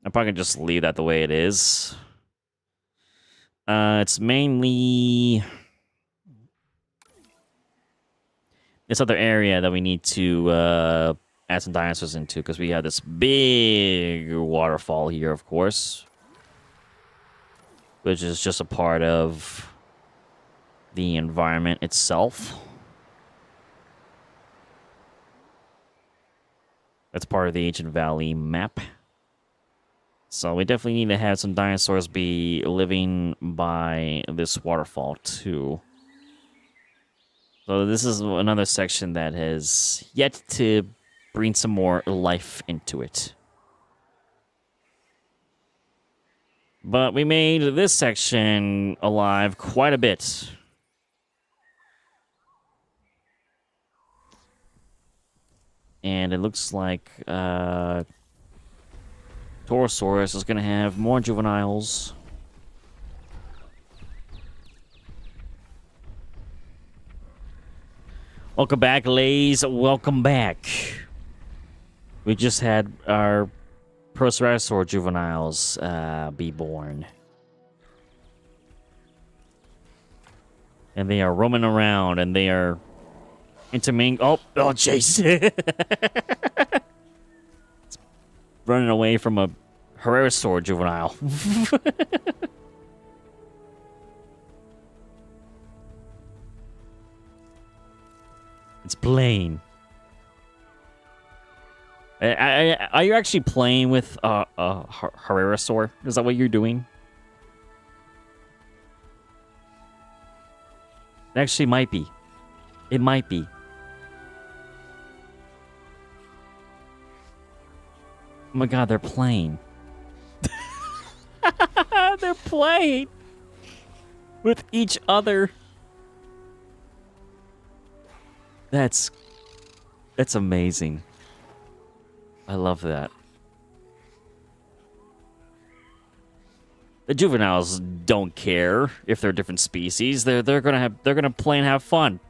I'm probably gonna just leave that the way it is. It's mainly this other area that we need to add some dinosaurs into, because we have this big waterfall here, of course, which is just a part of the environment itself. That's part of the Ancient Valley map. So we definitely need to have some dinosaurs be living by this waterfall too. So this is another section that has yet to bring some more life into it. But we made this section alive quite a bit. And it looks like Torosaurus is going to have more juveniles. Welcome back, Lays. Welcome back. We just had our Proceratosaur juveniles be born. And they are roaming around, and they are intermingling. Oh, Jason. Running away from a Herrerasaur juvenile. It's playing. Are you actually playing with a Herrerasaur? Is that what you're doing? It actually might be. It might be. Oh my god, they're playing. They're playing with each other. That's amazing. I love that. The juveniles don't care if they're different species. They're gonna play and have fun.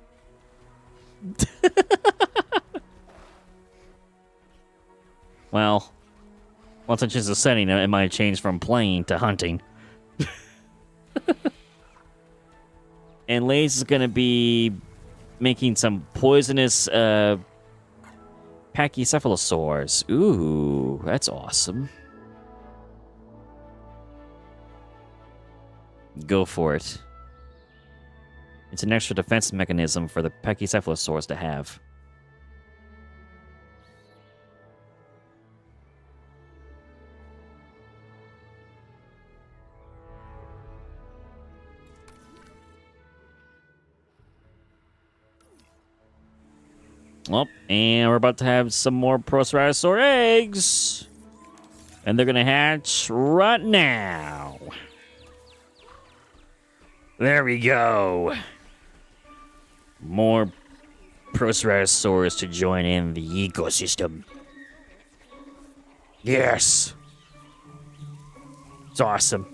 Well, once I change the setting, it might change from playing to hunting. And Lays is gonna be making some poisonous pachycephalosaurs. Ooh, that's awesome. Go for it. It's an extra defense mechanism for the pachycephalosaurs to have. Well, and we're about to have some more Proceratosaur eggs. And they're going to hatch right now. There we go. More Proceratosaurs to join in the ecosystem. Yes. It's awesome.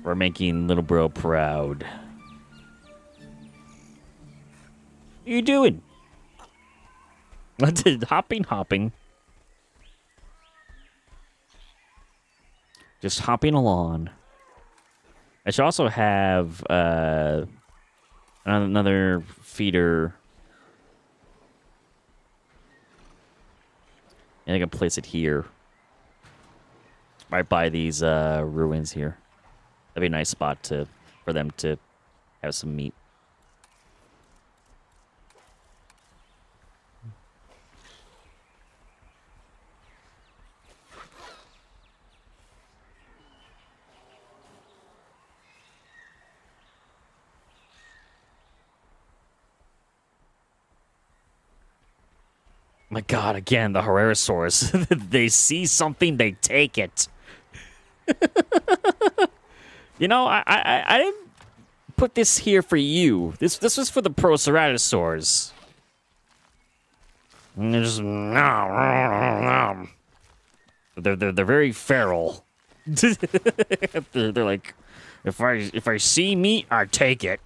We're making little bro proud. What are you doing? Hopping. Just hopping along. I should also have another feeder. And I can place it here. Right by these ruins here. That'd be a nice spot for them to have some meat. My God, again, the Herrerasaurus. They see something, they take it. You know, I didn't put this here for you. This was for the Proceratosaurs. And they're just they're very feral. they're like, if I see meat, I take it.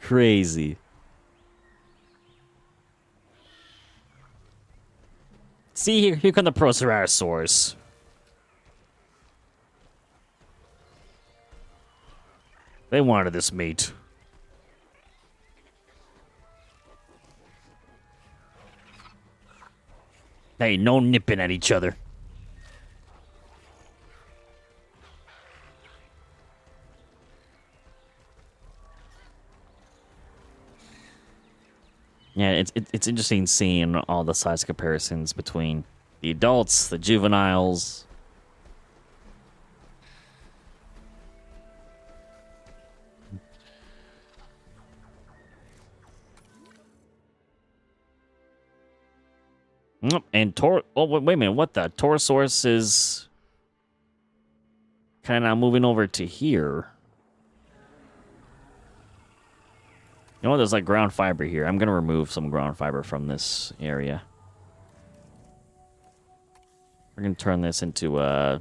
Crazy. See, here come the Proceratosaurs. They wanted this meat. Hey, no nipping at each other. Yeah, it's interesting seeing all the size comparisons between the adults, the juveniles. And oh, wait a minute, what the? Torosaurus is kind of moving over to here. You know what? There's like ground fiber here. I'm going to remove some ground fiber from this area. We're going to turn this into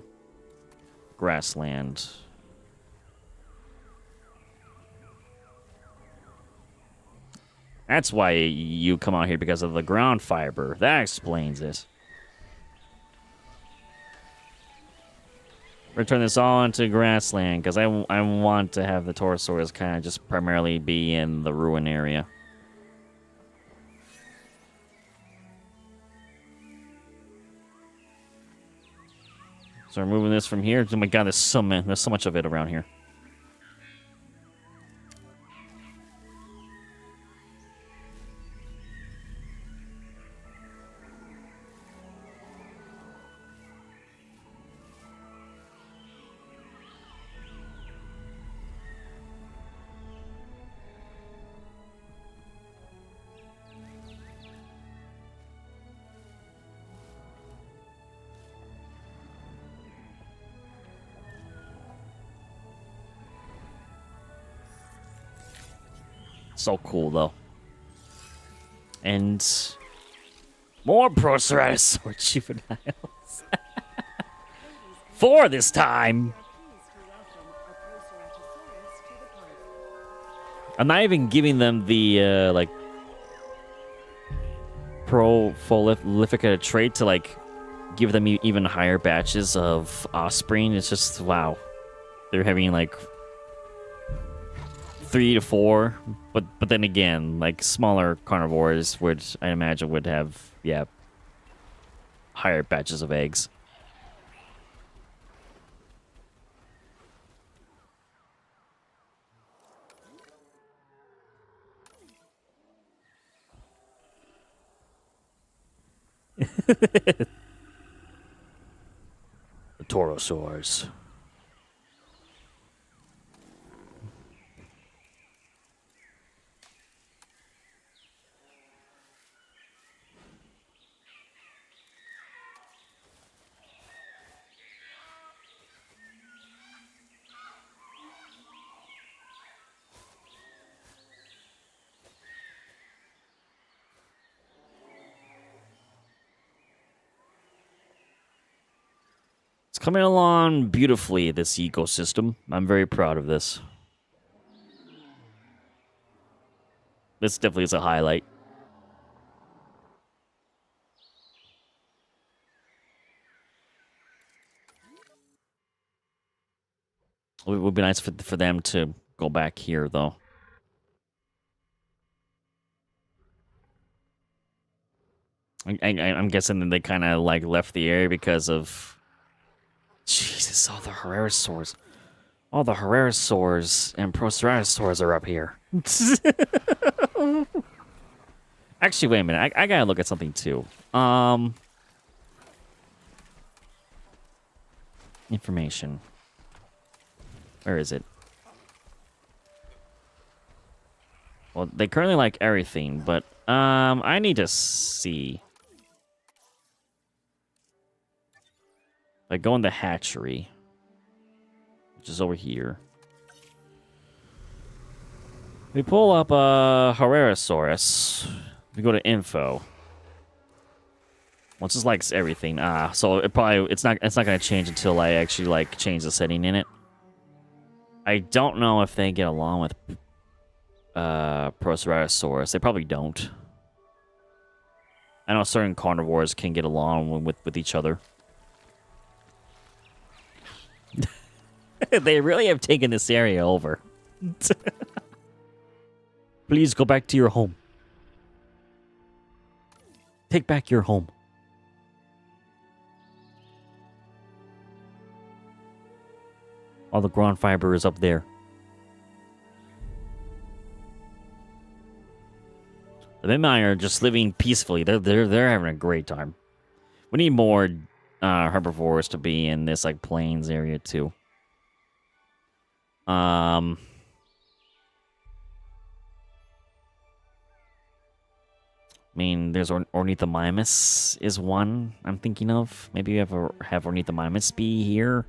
grassland. That's why you come out here, because of the ground fiber. That explains it. We're going to turn this all into grassland, because I want to have the Torosaurus kind of just primarily be in the ruin area. So we're moving this from here. Oh my God, there's so much of it around here. So cool, though. And more Proceratosaur juveniles. 4 this time. I'm not even giving them the, like, prolifica trait to, like, give them even higher batches of offspring. It's just, wow. They're having, like, 3 to 4, but then again, like smaller carnivores, which I imagine would have, yeah, higher batches of eggs. The Torosaurs. It's coming along beautifully, this ecosystem. I'm very proud of this. This definitely is a highlight. It would be nice for them to go back here, though. I'm guessing that they kind of like left the area because of... Jesus, all the Herrerasaurs. All the Herrerasaurs and Proceratosaurs are up here. Actually, wait a minute. I gotta look at something, too. Information. Where is it? Well, they currently like everything, but I need to see. Like, go in the hatchery, which is over here. We pull up a Herrerasaurus. We go to info. Once it likes everything. So it's not gonna change until I actually like change the setting in it. I don't know if they get along with Proceratosaurus. They probably don't. I know certain carnivores can get along with each other. They really have taken this area over. Please go back to your home. Take back your home. All the ground fiber is up there. The Mimai are just living peacefully. They're having a great time. We need more herbivores to be in this like plains area too. I mean, there's Ornithomimus is one I'm thinking of. Maybe we have Ornithomimus be here.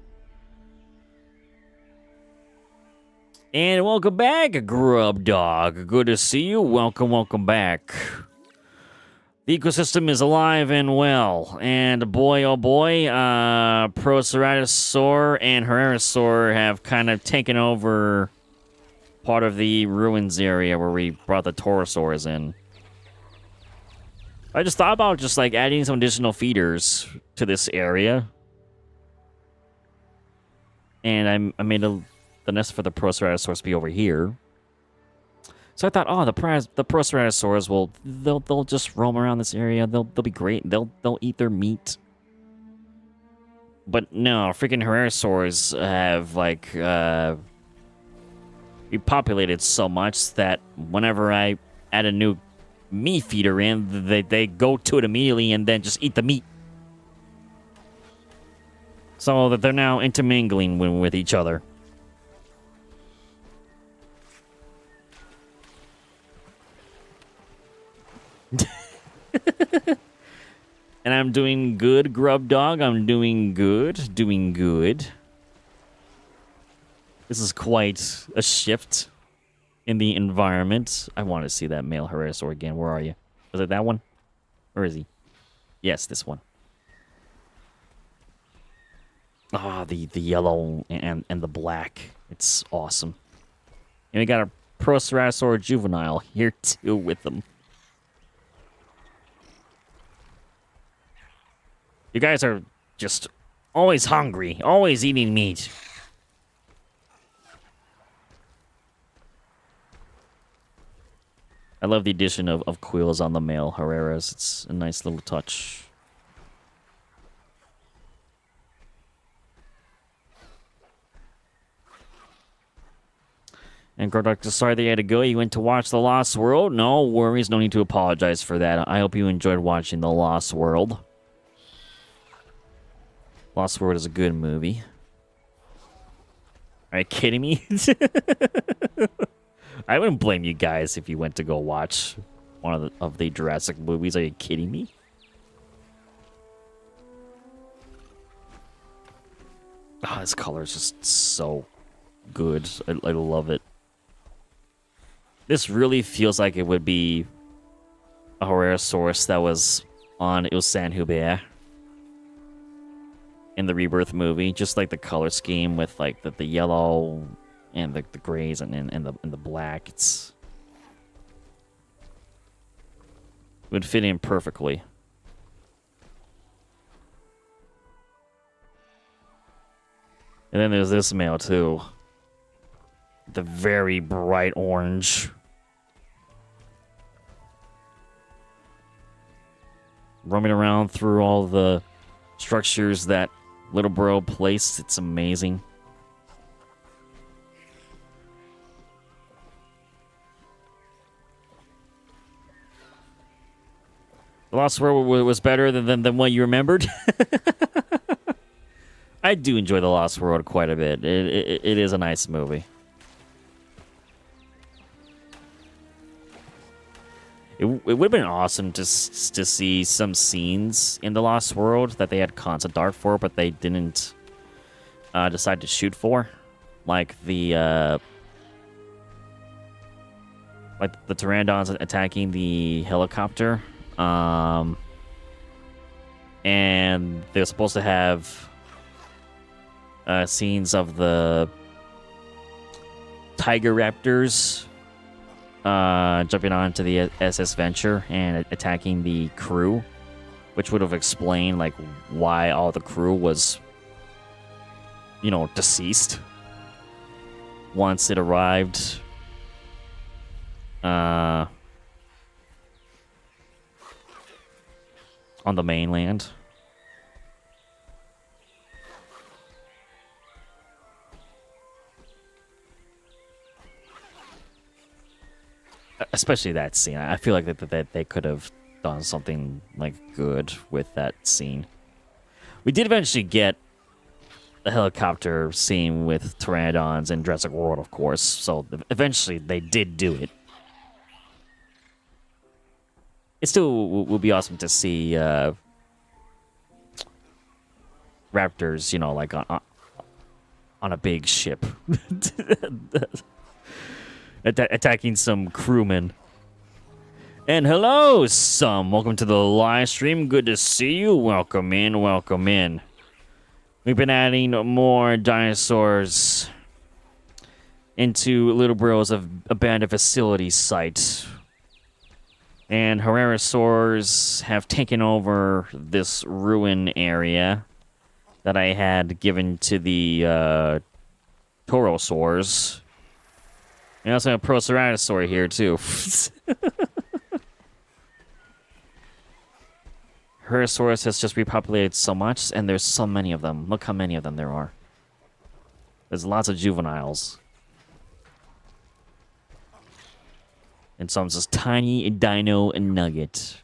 And welcome back, Grub Dog. Good to see you. Welcome back. The ecosystem is alive and well. And boy, oh boy, Proceratosaur and Herrerasaur have kind of taken over part of the ruins area where we brought the Torosaurs in. I just thought about just like adding some additional feeders to this area. And I made the nest for the Proceratosaurus to be over here. So I thought, oh, the Proceratosaurs they'll just roam around this area. They'll be great. They'll eat their meat. But no, freaking Herrerasaurs have like repopulated so much that whenever I add a new meat feeder in, they go to it immediately and then just eat the meat. So that they're now intermingling with each other. And I'm doing good, Grub Dog. I'm doing good. Doing good. This is quite a shift in the environment. I want to see that male Herrerasaur again. Where are you? Was it that one? Where is he? Yes, this one. Ah, the yellow and the black. It's awesome. And we got a Proceratosaur juvenile here too with them. You guys are just always hungry, always eating meat. I love the addition of quills on the male Herreras. It's a nice little touch. And Gordoctor, sorry that you had to go. You went to watch The Lost World? No worries, no need to apologize for that. I hope you enjoyed watching The Lost World. Lost World is a good movie. Are you kidding me? I wouldn't blame you guys if you went to go watch one of the Jurassic movies. Are you kidding me? Oh, this color is just so good. I love it. This really feels like it would be a Herrerasaurus that was on San Hubert in the Rebirth movie, just like the color scheme with like the yellow and the grays and the black. It would fit in perfectly. And then there's this male too, the very bright orange. Roaming around through all the structures that Little Bro placed. It's amazing. The Lost World was better than what you remembered. I do enjoy The Lost World quite a bit. It is a nice movie. It would have been awesome to see some scenes in the Lost World that they had concept art for, but they didn't decide to shoot for, like the pteranodons attacking the helicopter, and they're supposed to have scenes of the tiger raptors jumping onto the SS Venture and attacking the crew, which would have explained like why all the crew was, you know, deceased once it arrived on the mainland. Especially that scene. I feel like that they could have done something like good with that scene. We did eventually get a helicopter scene with pteranodons in Jurassic World, of course. So eventually they did do it. It still would be awesome to see raptors, you know, like on a big ship. Attacking some crewmen. And hello, some. Welcome to the live stream. Good to see you. Welcome in. Welcome in. We've been adding more dinosaurs into Little Bros of abandoned facility site. And Herrerasaurs have taken over this ruin area that I had given to the Torosaurs. And also have a Proceratosaur here, too. Herrerasaurus has just repopulated so much, and there's so many of them. Look how many of them there are. There's lots of juveniles. And someone's just tiny dino nugget.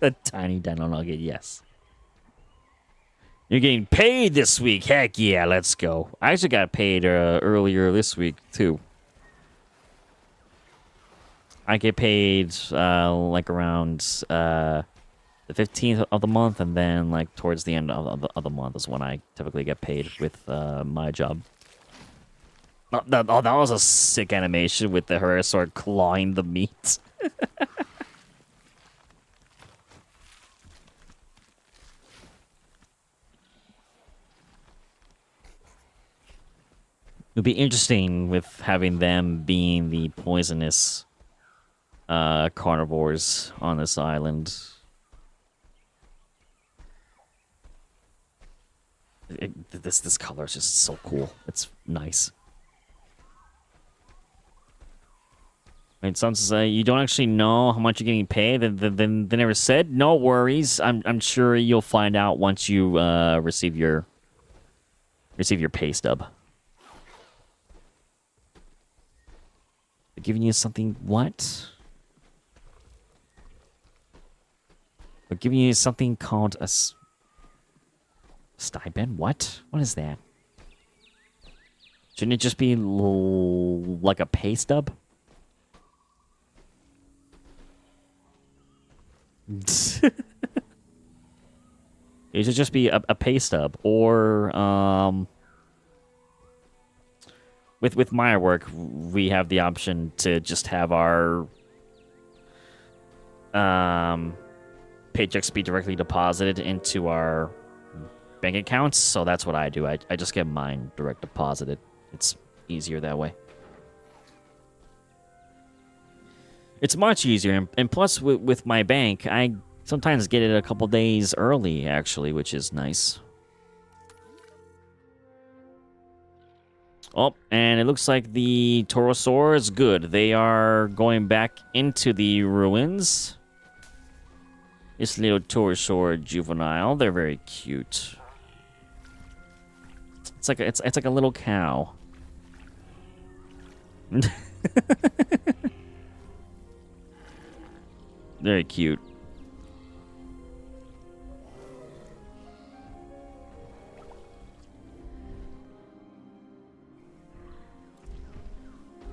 A tiny dino nugget, yes. You're getting paid this week. Heck yeah, let's go. I actually got paid earlier this week, too. I get paid like around the 15th of the month, and then like towards the end of the month is when I typically get paid with my job. Oh, that was a sick animation with the Herrerasaur clawing the meat. It would be interesting with having them being the poisonous carnivores on this island. This color is just so cool. It's nice. And some say you don't actually know how much you're getting paid. They never said. No worries. I'm sure you'll find out once you receive your pay stub. They're giving you something. What? They're giving you something called a stipend? What? What is that? Shouldn't it just be like a pay stub? It should just be a pay stub, or with my work, we have the option to just have our paychecks be directly deposited into our bank accounts. So that's what I do. I just get mine direct deposited. It's easier that way. It's much easier, and plus with my bank, I sometimes get it a couple days early, actually, which is nice. Oh, and it looks like the Torosaur is good. They are going back into the ruins. This little Torosaur juvenile, they're very cute. It's like a little cow. Very cute.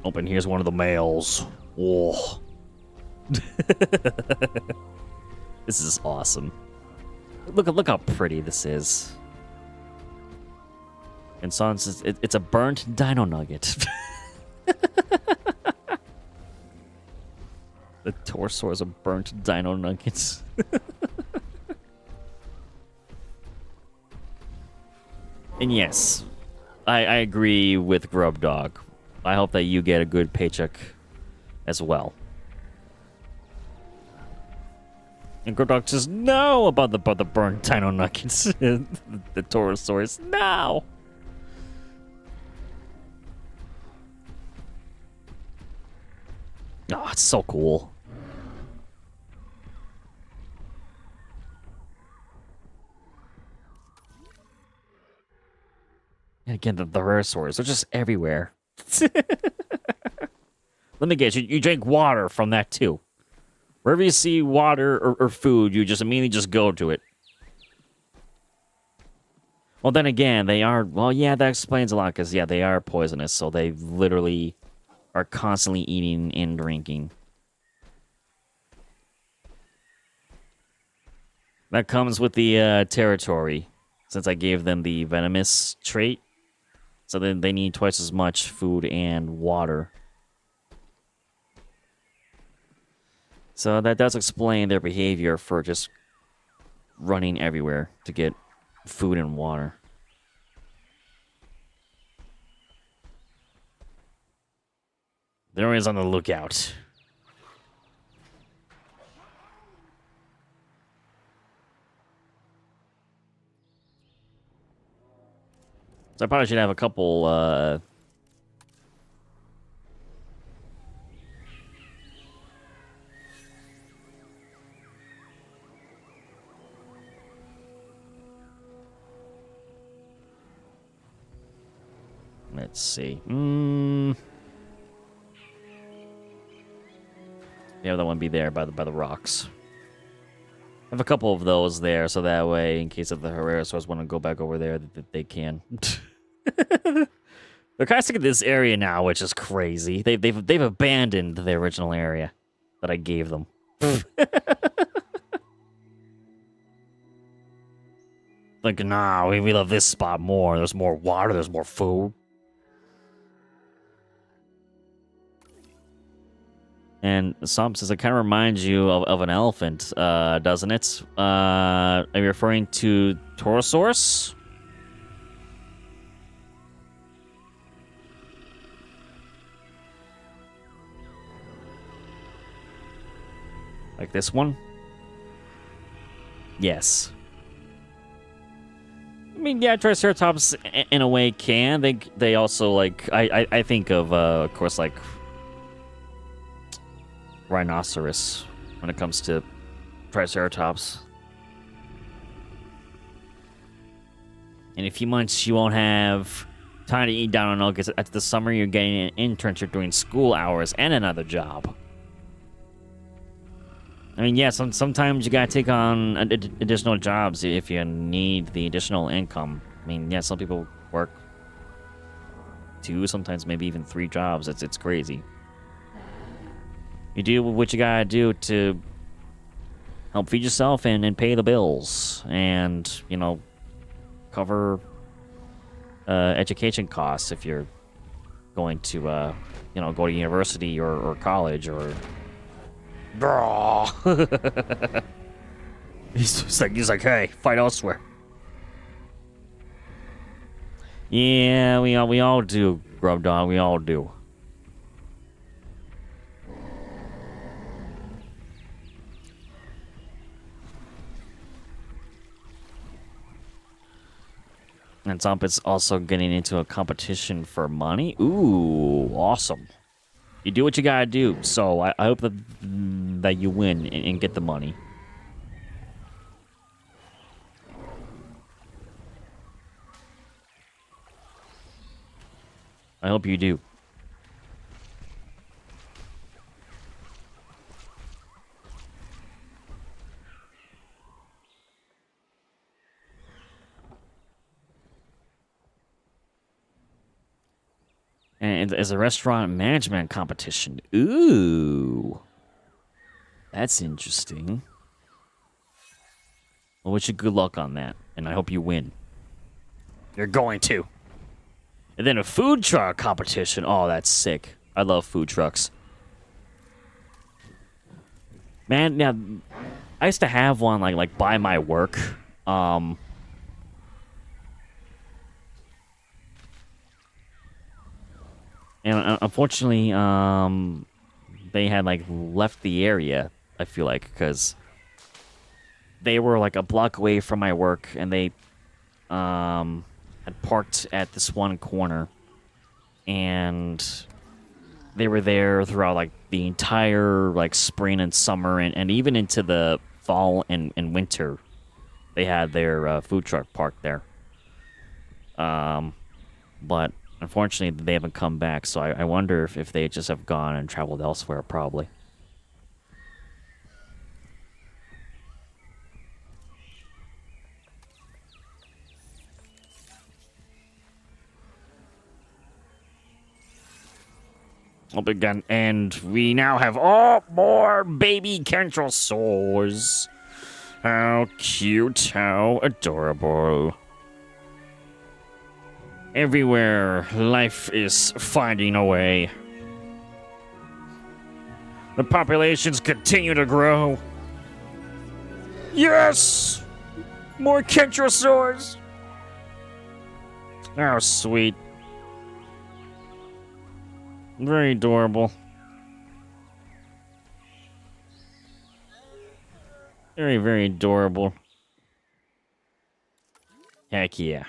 Oh, and here's one of the males. Oh. This is awesome. Look how pretty this is. And Son says it's a burnt dino nugget. The torso is a burnt dino nuggets. And yes, I agree with Grub Dog. I hope that you get a good paycheck as well. And Grub Dog says no about the burnt dino nuggets. The Torosaurus, no. Oh, it's so cool. And again, the Dinosaurs, they're just everywhere. Let me guess, you drink water from that too. Wherever you see water or food, you just immediately just go to it. Well, then again, they are... Well, yeah, that explains a lot, because, yeah, they are poisonous, so they literally are constantly eating and drinking. That comes with the territory, since I gave them the venomous trait. So then they need twice as much food and water. So that does explain their behavior for just running everywhere to get food and water. They're always on the lookout. So I probably should have a couple, let's see. Yeah, that one be there by the rocks. I have a couple of those there, so that way, in case of the Herrerasaurs want to go back over there, that they can. They're kind of sick of this area now, which is crazy. They've abandoned the original area that I gave them. Like, nah, we love this spot more. There's more water, there's more food. And Somp says, it kind of reminds you of an elephant, doesn't it? Are you referring to Torosaurus? Like this one? Yes. I mean, yeah, Triceratops in a way can. They also, like, I think of course, like, rhinoceros when it comes to Triceratops. In a few months, you won't have time to eat down on nuggets. After the summer, you're getting an internship doing school hours and another job. I mean, yeah, sometimes you gotta take on additional jobs if you need the additional income. I mean, yeah, some people work 2, sometimes maybe even 3 jobs. It's crazy. You do what you gotta do to help feed yourself and pay the bills and, you know, cover education costs if you're going to, you know, go to university or college or... he's like, hey, fight elsewhere. Yeah, we all do, Grub Dog. We all do. And Zompet's also getting into a competition for money. Ooh, awesome. You do what you gotta do, so I hope that you win and get the money. I hope you do. And as a restaurant management competition. Ooh. That's interesting. Well, wish you good luck on that, and I hope you win. You're going to. And then a food truck competition. Oh, that's sick. I love food trucks. Man, now I used to have one like by my work. And unfortunately, they had like left the area. I feel like because they were like a block away from my work, and they had parked at this one corner, and they were there throughout like the entire like spring and summer, and even into the fall and winter. They had their food truck parked there. But unfortunately, they haven't come back, so I wonder if they just have gone and traveled elsewhere, probably. Up again, and we now have more baby Dinosaurs. How cute, how adorable. Everywhere, life is finding a way. The populations continue to grow. Yes! More Dinosaurs! How sweet. Very adorable. Very, very adorable. Heck yeah.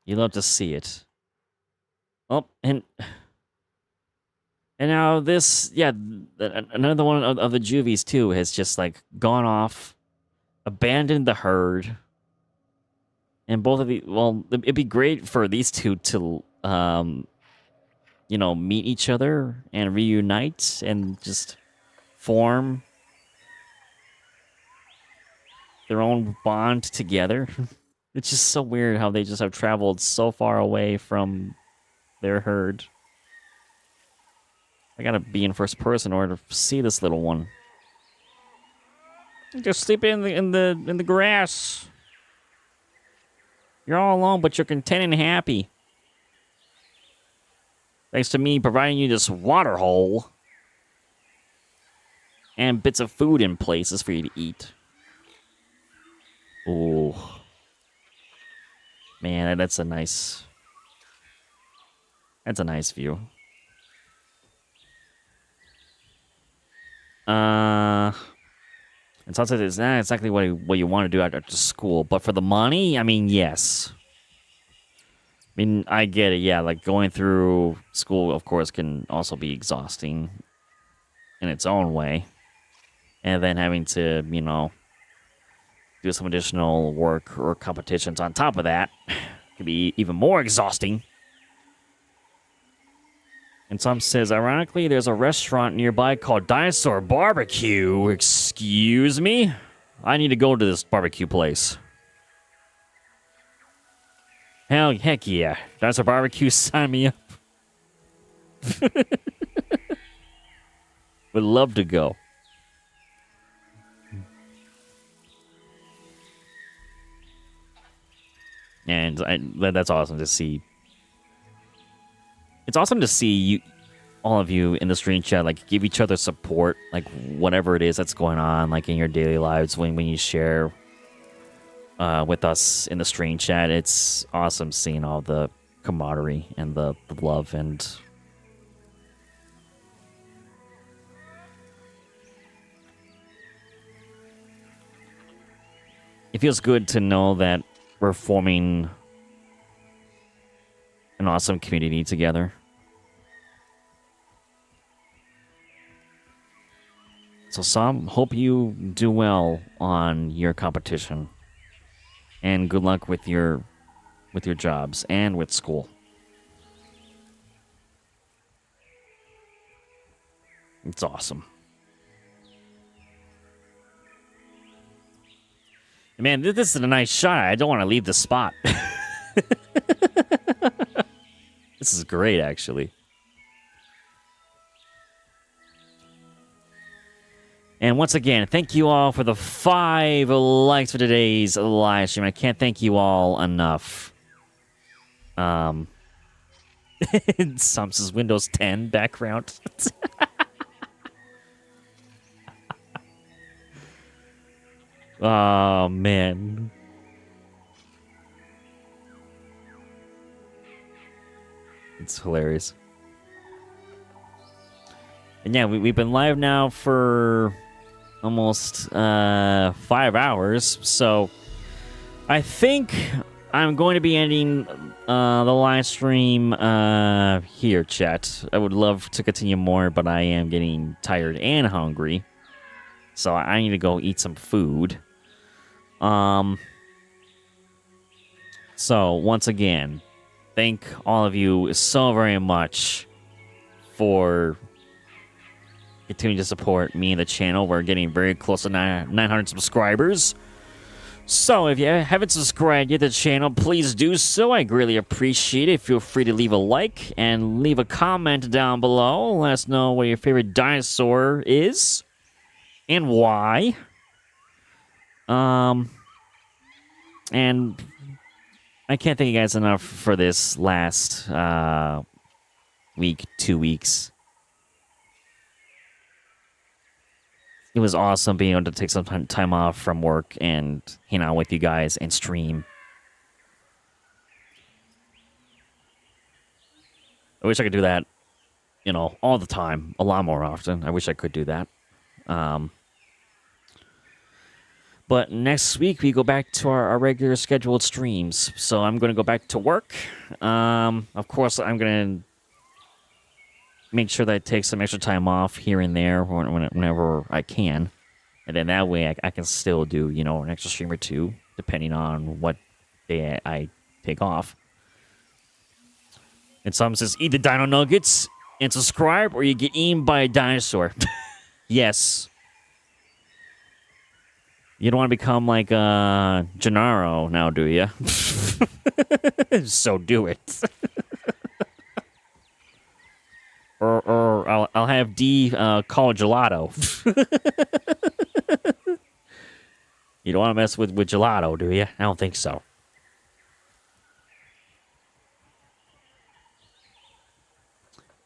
You love to see it. Oh, and now this, yeah, another one of the juvies too has just like gone off, abandoned the herd, and both of the, well, it'd be great for these two to, you know, meet each other and reunite and just form their own bond together. It's just so weird how they just have traveled so far away from their herd. I gotta be in first person in order to see this little one. Just sleep in the grass. You're all alone, but you're content and happy. Thanks to me providing you this water hole and bits of food in places for you to eat. Ooh. Man, that's a nice view. It sounds like it's not exactly what you want to do after school, but for the money, I mean, yes. I mean, I get it, yeah, like going through school, of course, can also be exhausting in its own way. And then having to, you know, do some additional work or competitions on top of that could be even more exhausting. And some says, ironically, there's a restaurant nearby called Dinosaur Barbecue. Excuse me? I need to go to this barbecue place. Heck yeah. Dinosaur Barbecue, sign me up. Would love to go. And that's awesome to see. It's awesome to see you, all of you in the stream chat, like give each other support, like whatever it is that's going on, like in your daily lives when you share with us in the stream chat. It's awesome seeing all the camaraderie and the love, and it feels good to know that we're forming an awesome community together. So Sam, hope you do well on your competition. And good luck with your jobs and with school. It's awesome. Man, this is a nice shot. I don't want to leave the spot. This is great, actually. And once again, thank you all for the 5 likes for today's live stream. I can't thank you all enough. Some says Windows 10 background. Oh, man. It's hilarious. And yeah, we've been live now for almost 5 hours, so I think I'm going to be ending the live stream here, chat. I would love to continue more, but I am getting tired and hungry, so I need to go eat some food. So once again, thank all of you so very much for continuing to support me and the channel. We're getting very close to 900 subscribers. So if you haven't subscribed yet to the channel, please do so. I greatly appreciate it. Feel free to leave a like and leave a comment down below. Let us know what your favorite dinosaur is and why. And I can't thank you guys enough for this last week, 2 weeks. It was awesome being able to take some time off from work and hang out with you guys and stream. I wish I could do that, you know, all the time, a lot more often. I wish I could do that. But next week, we go back to our regular scheduled streams. So I'm going to go back to work. Of course, I'm going to make sure that I take some extra time off here and there whenever I can. And then that way, I can still do, you know, an extra stream or two, depending on what day I take off. And some says, eat the dino nuggets and subscribe, or you get eaten by a dinosaur. Yes. You don't want to become like Gennaro now, do you? So do it. or I'll have D call gelato. You don't want to mess with gelato, do you? I don't think so.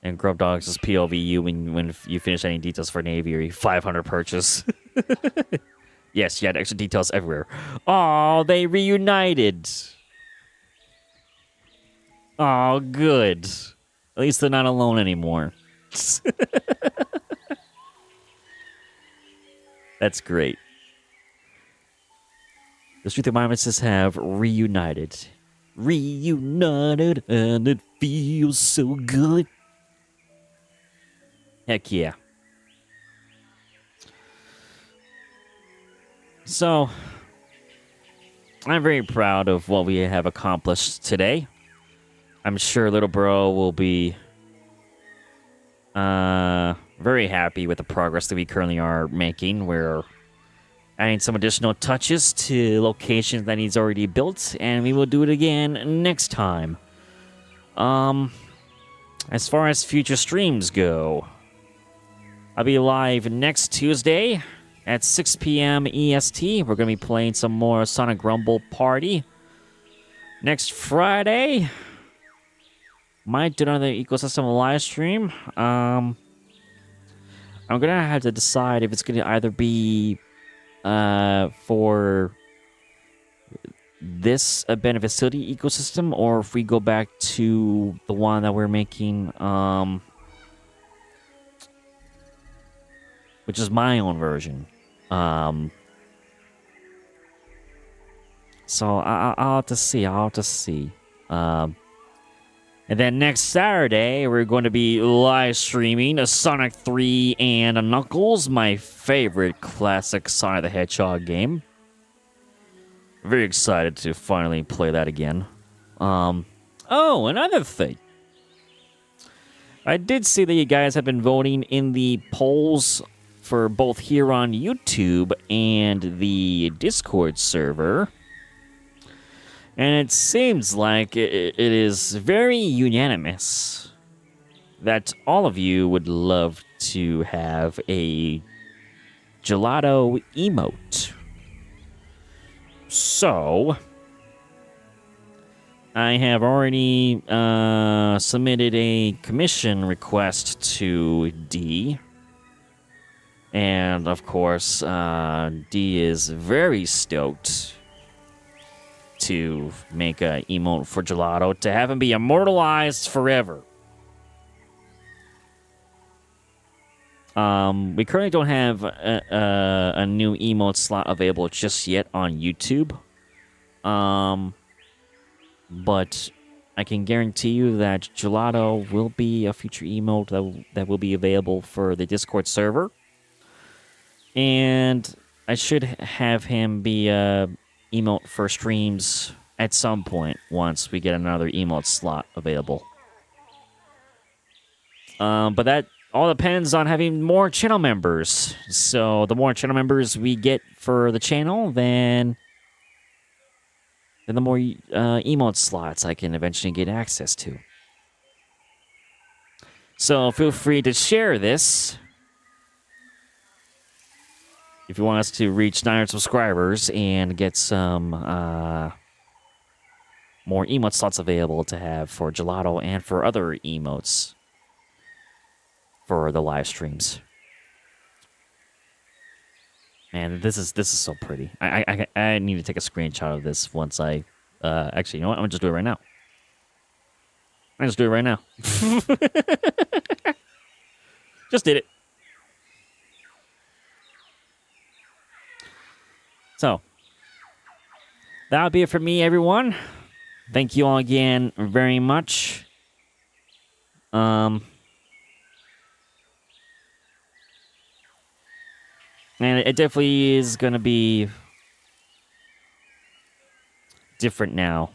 And Grub Dogs is POVU when you finish any details for Navy or 500 purchase. Yes, you had extra details everywhere. Oh, they reunited. Oh, good. At least they're not alone anymore. That's great. The Street Environments have reunited. Reunited, and it feels so good. Heck yeah. So, I'm very proud of what we have accomplished today. I'm sure Little Bro will be very happy with the progress that we currently are making. We're adding some additional touches to locations that he's already built, and we will do it again next time. As far as future streams go, I'll be live next Tuesday at 6 p.m. EST. We're going to be playing some more Sonic Rumble Party. Next Friday, might do another ecosystem live stream. I'm going to have to decide if it's going to either be for this abandoned facility ecosystem, or if we go back to the one that we're making, which is my own version. So I'll have to see. And then next Saturday, we're going to be live streaming a Sonic 3 and a Knuckles, my favorite classic Sonic the Hedgehog game. Very excited to finally play that again. Oh, another thing. I did see that you guys have been voting in the polls for both here on YouTube and the Discord server. And it seems like it is very unanimous that all of you would love to have a gelato emote. So, I have already submitted a commission request to D. And, of course, D is very stoked to make a emote for Gelato to have him be immortalized forever. We currently don't have a new emote slot available just yet on YouTube. But I can guarantee you that Gelato will be a future emote that will be available for the Discord server. And I should have him be a emote for streams at some point once we get another emote slot available. But that all depends on having more channel members. So the more channel members we get for the channel, then the more emote slots I can eventually get access to. So feel free to share this if you want us to reach 900 subscribers and get some more emote slots available to have for Gelato and for other emotes for the live streams. Man, this is so pretty. I need to take a screenshot of this once I actually, you know what? I'm gonna just do it right now. I just do it right now. Just did it. So, that'll be it for me, everyone. Thank you all again very much. And it definitely is going to be different now,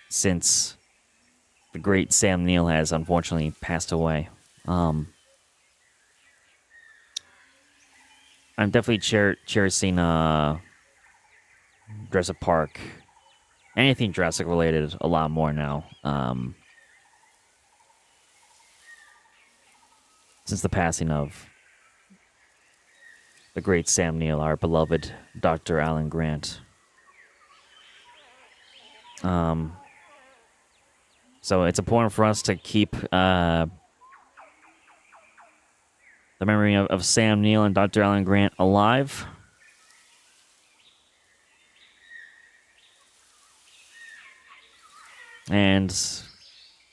since the great Sam Neill has unfortunately passed away. I'm definitely cherishing Jurassic Park, anything Jurassic related, a lot more now. Since the passing of the great Sam Neill, our beloved Dr. Alan Grant. So it's important for us to keep the memory of Sam Neill and Dr. Alan Grant alive. And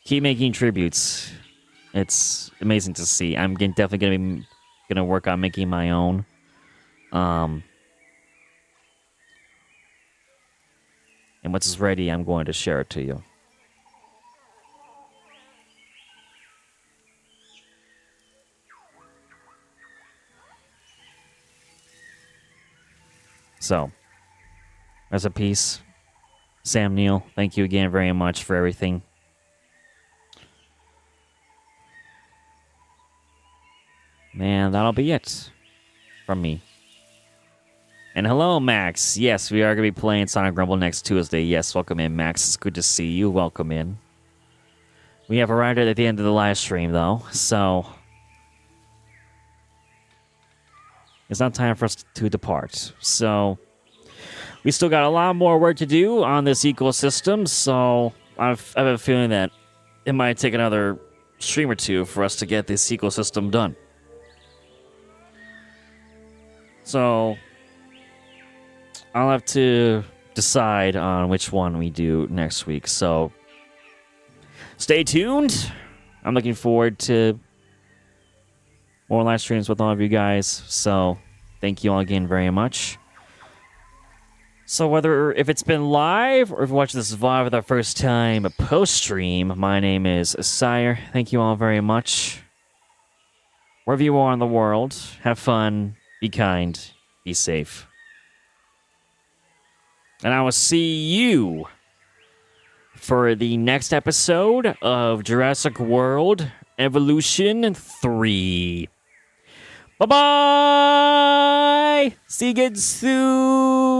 keep making tributes. It's amazing to see. I'm definitely gonna work on making my own. And once it's ready, I'm going to share it to you. So, rest in peace, Sam Neill. Thank you again very much for everything. Man, that'll be it from me. And hello, Max. Yes, we are going to be playing Sonic Rumble next Tuesday. Yes, welcome in, Max. It's good to see you. Welcome in. We have arrived at the end of the live stream, though, so it's not time for us to depart. So we still got a lot more work to do on this ecosystem, so I have a feeling that it might take another stream or two for us to get this ecosystem done. So I'll have to decide on which one we do next week. So stay tuned. I'm looking forward to more live streams with all of you guys. So thank you all again very much. So if it's been live or if you're watching this live for the first time post-stream, my name is Syhr. Thank you all very much. Wherever you are in the world, have fun, be kind, be safe. And I will see you for the next episode of Jurassic World Evolution 3. Bye-bye! See you again soon!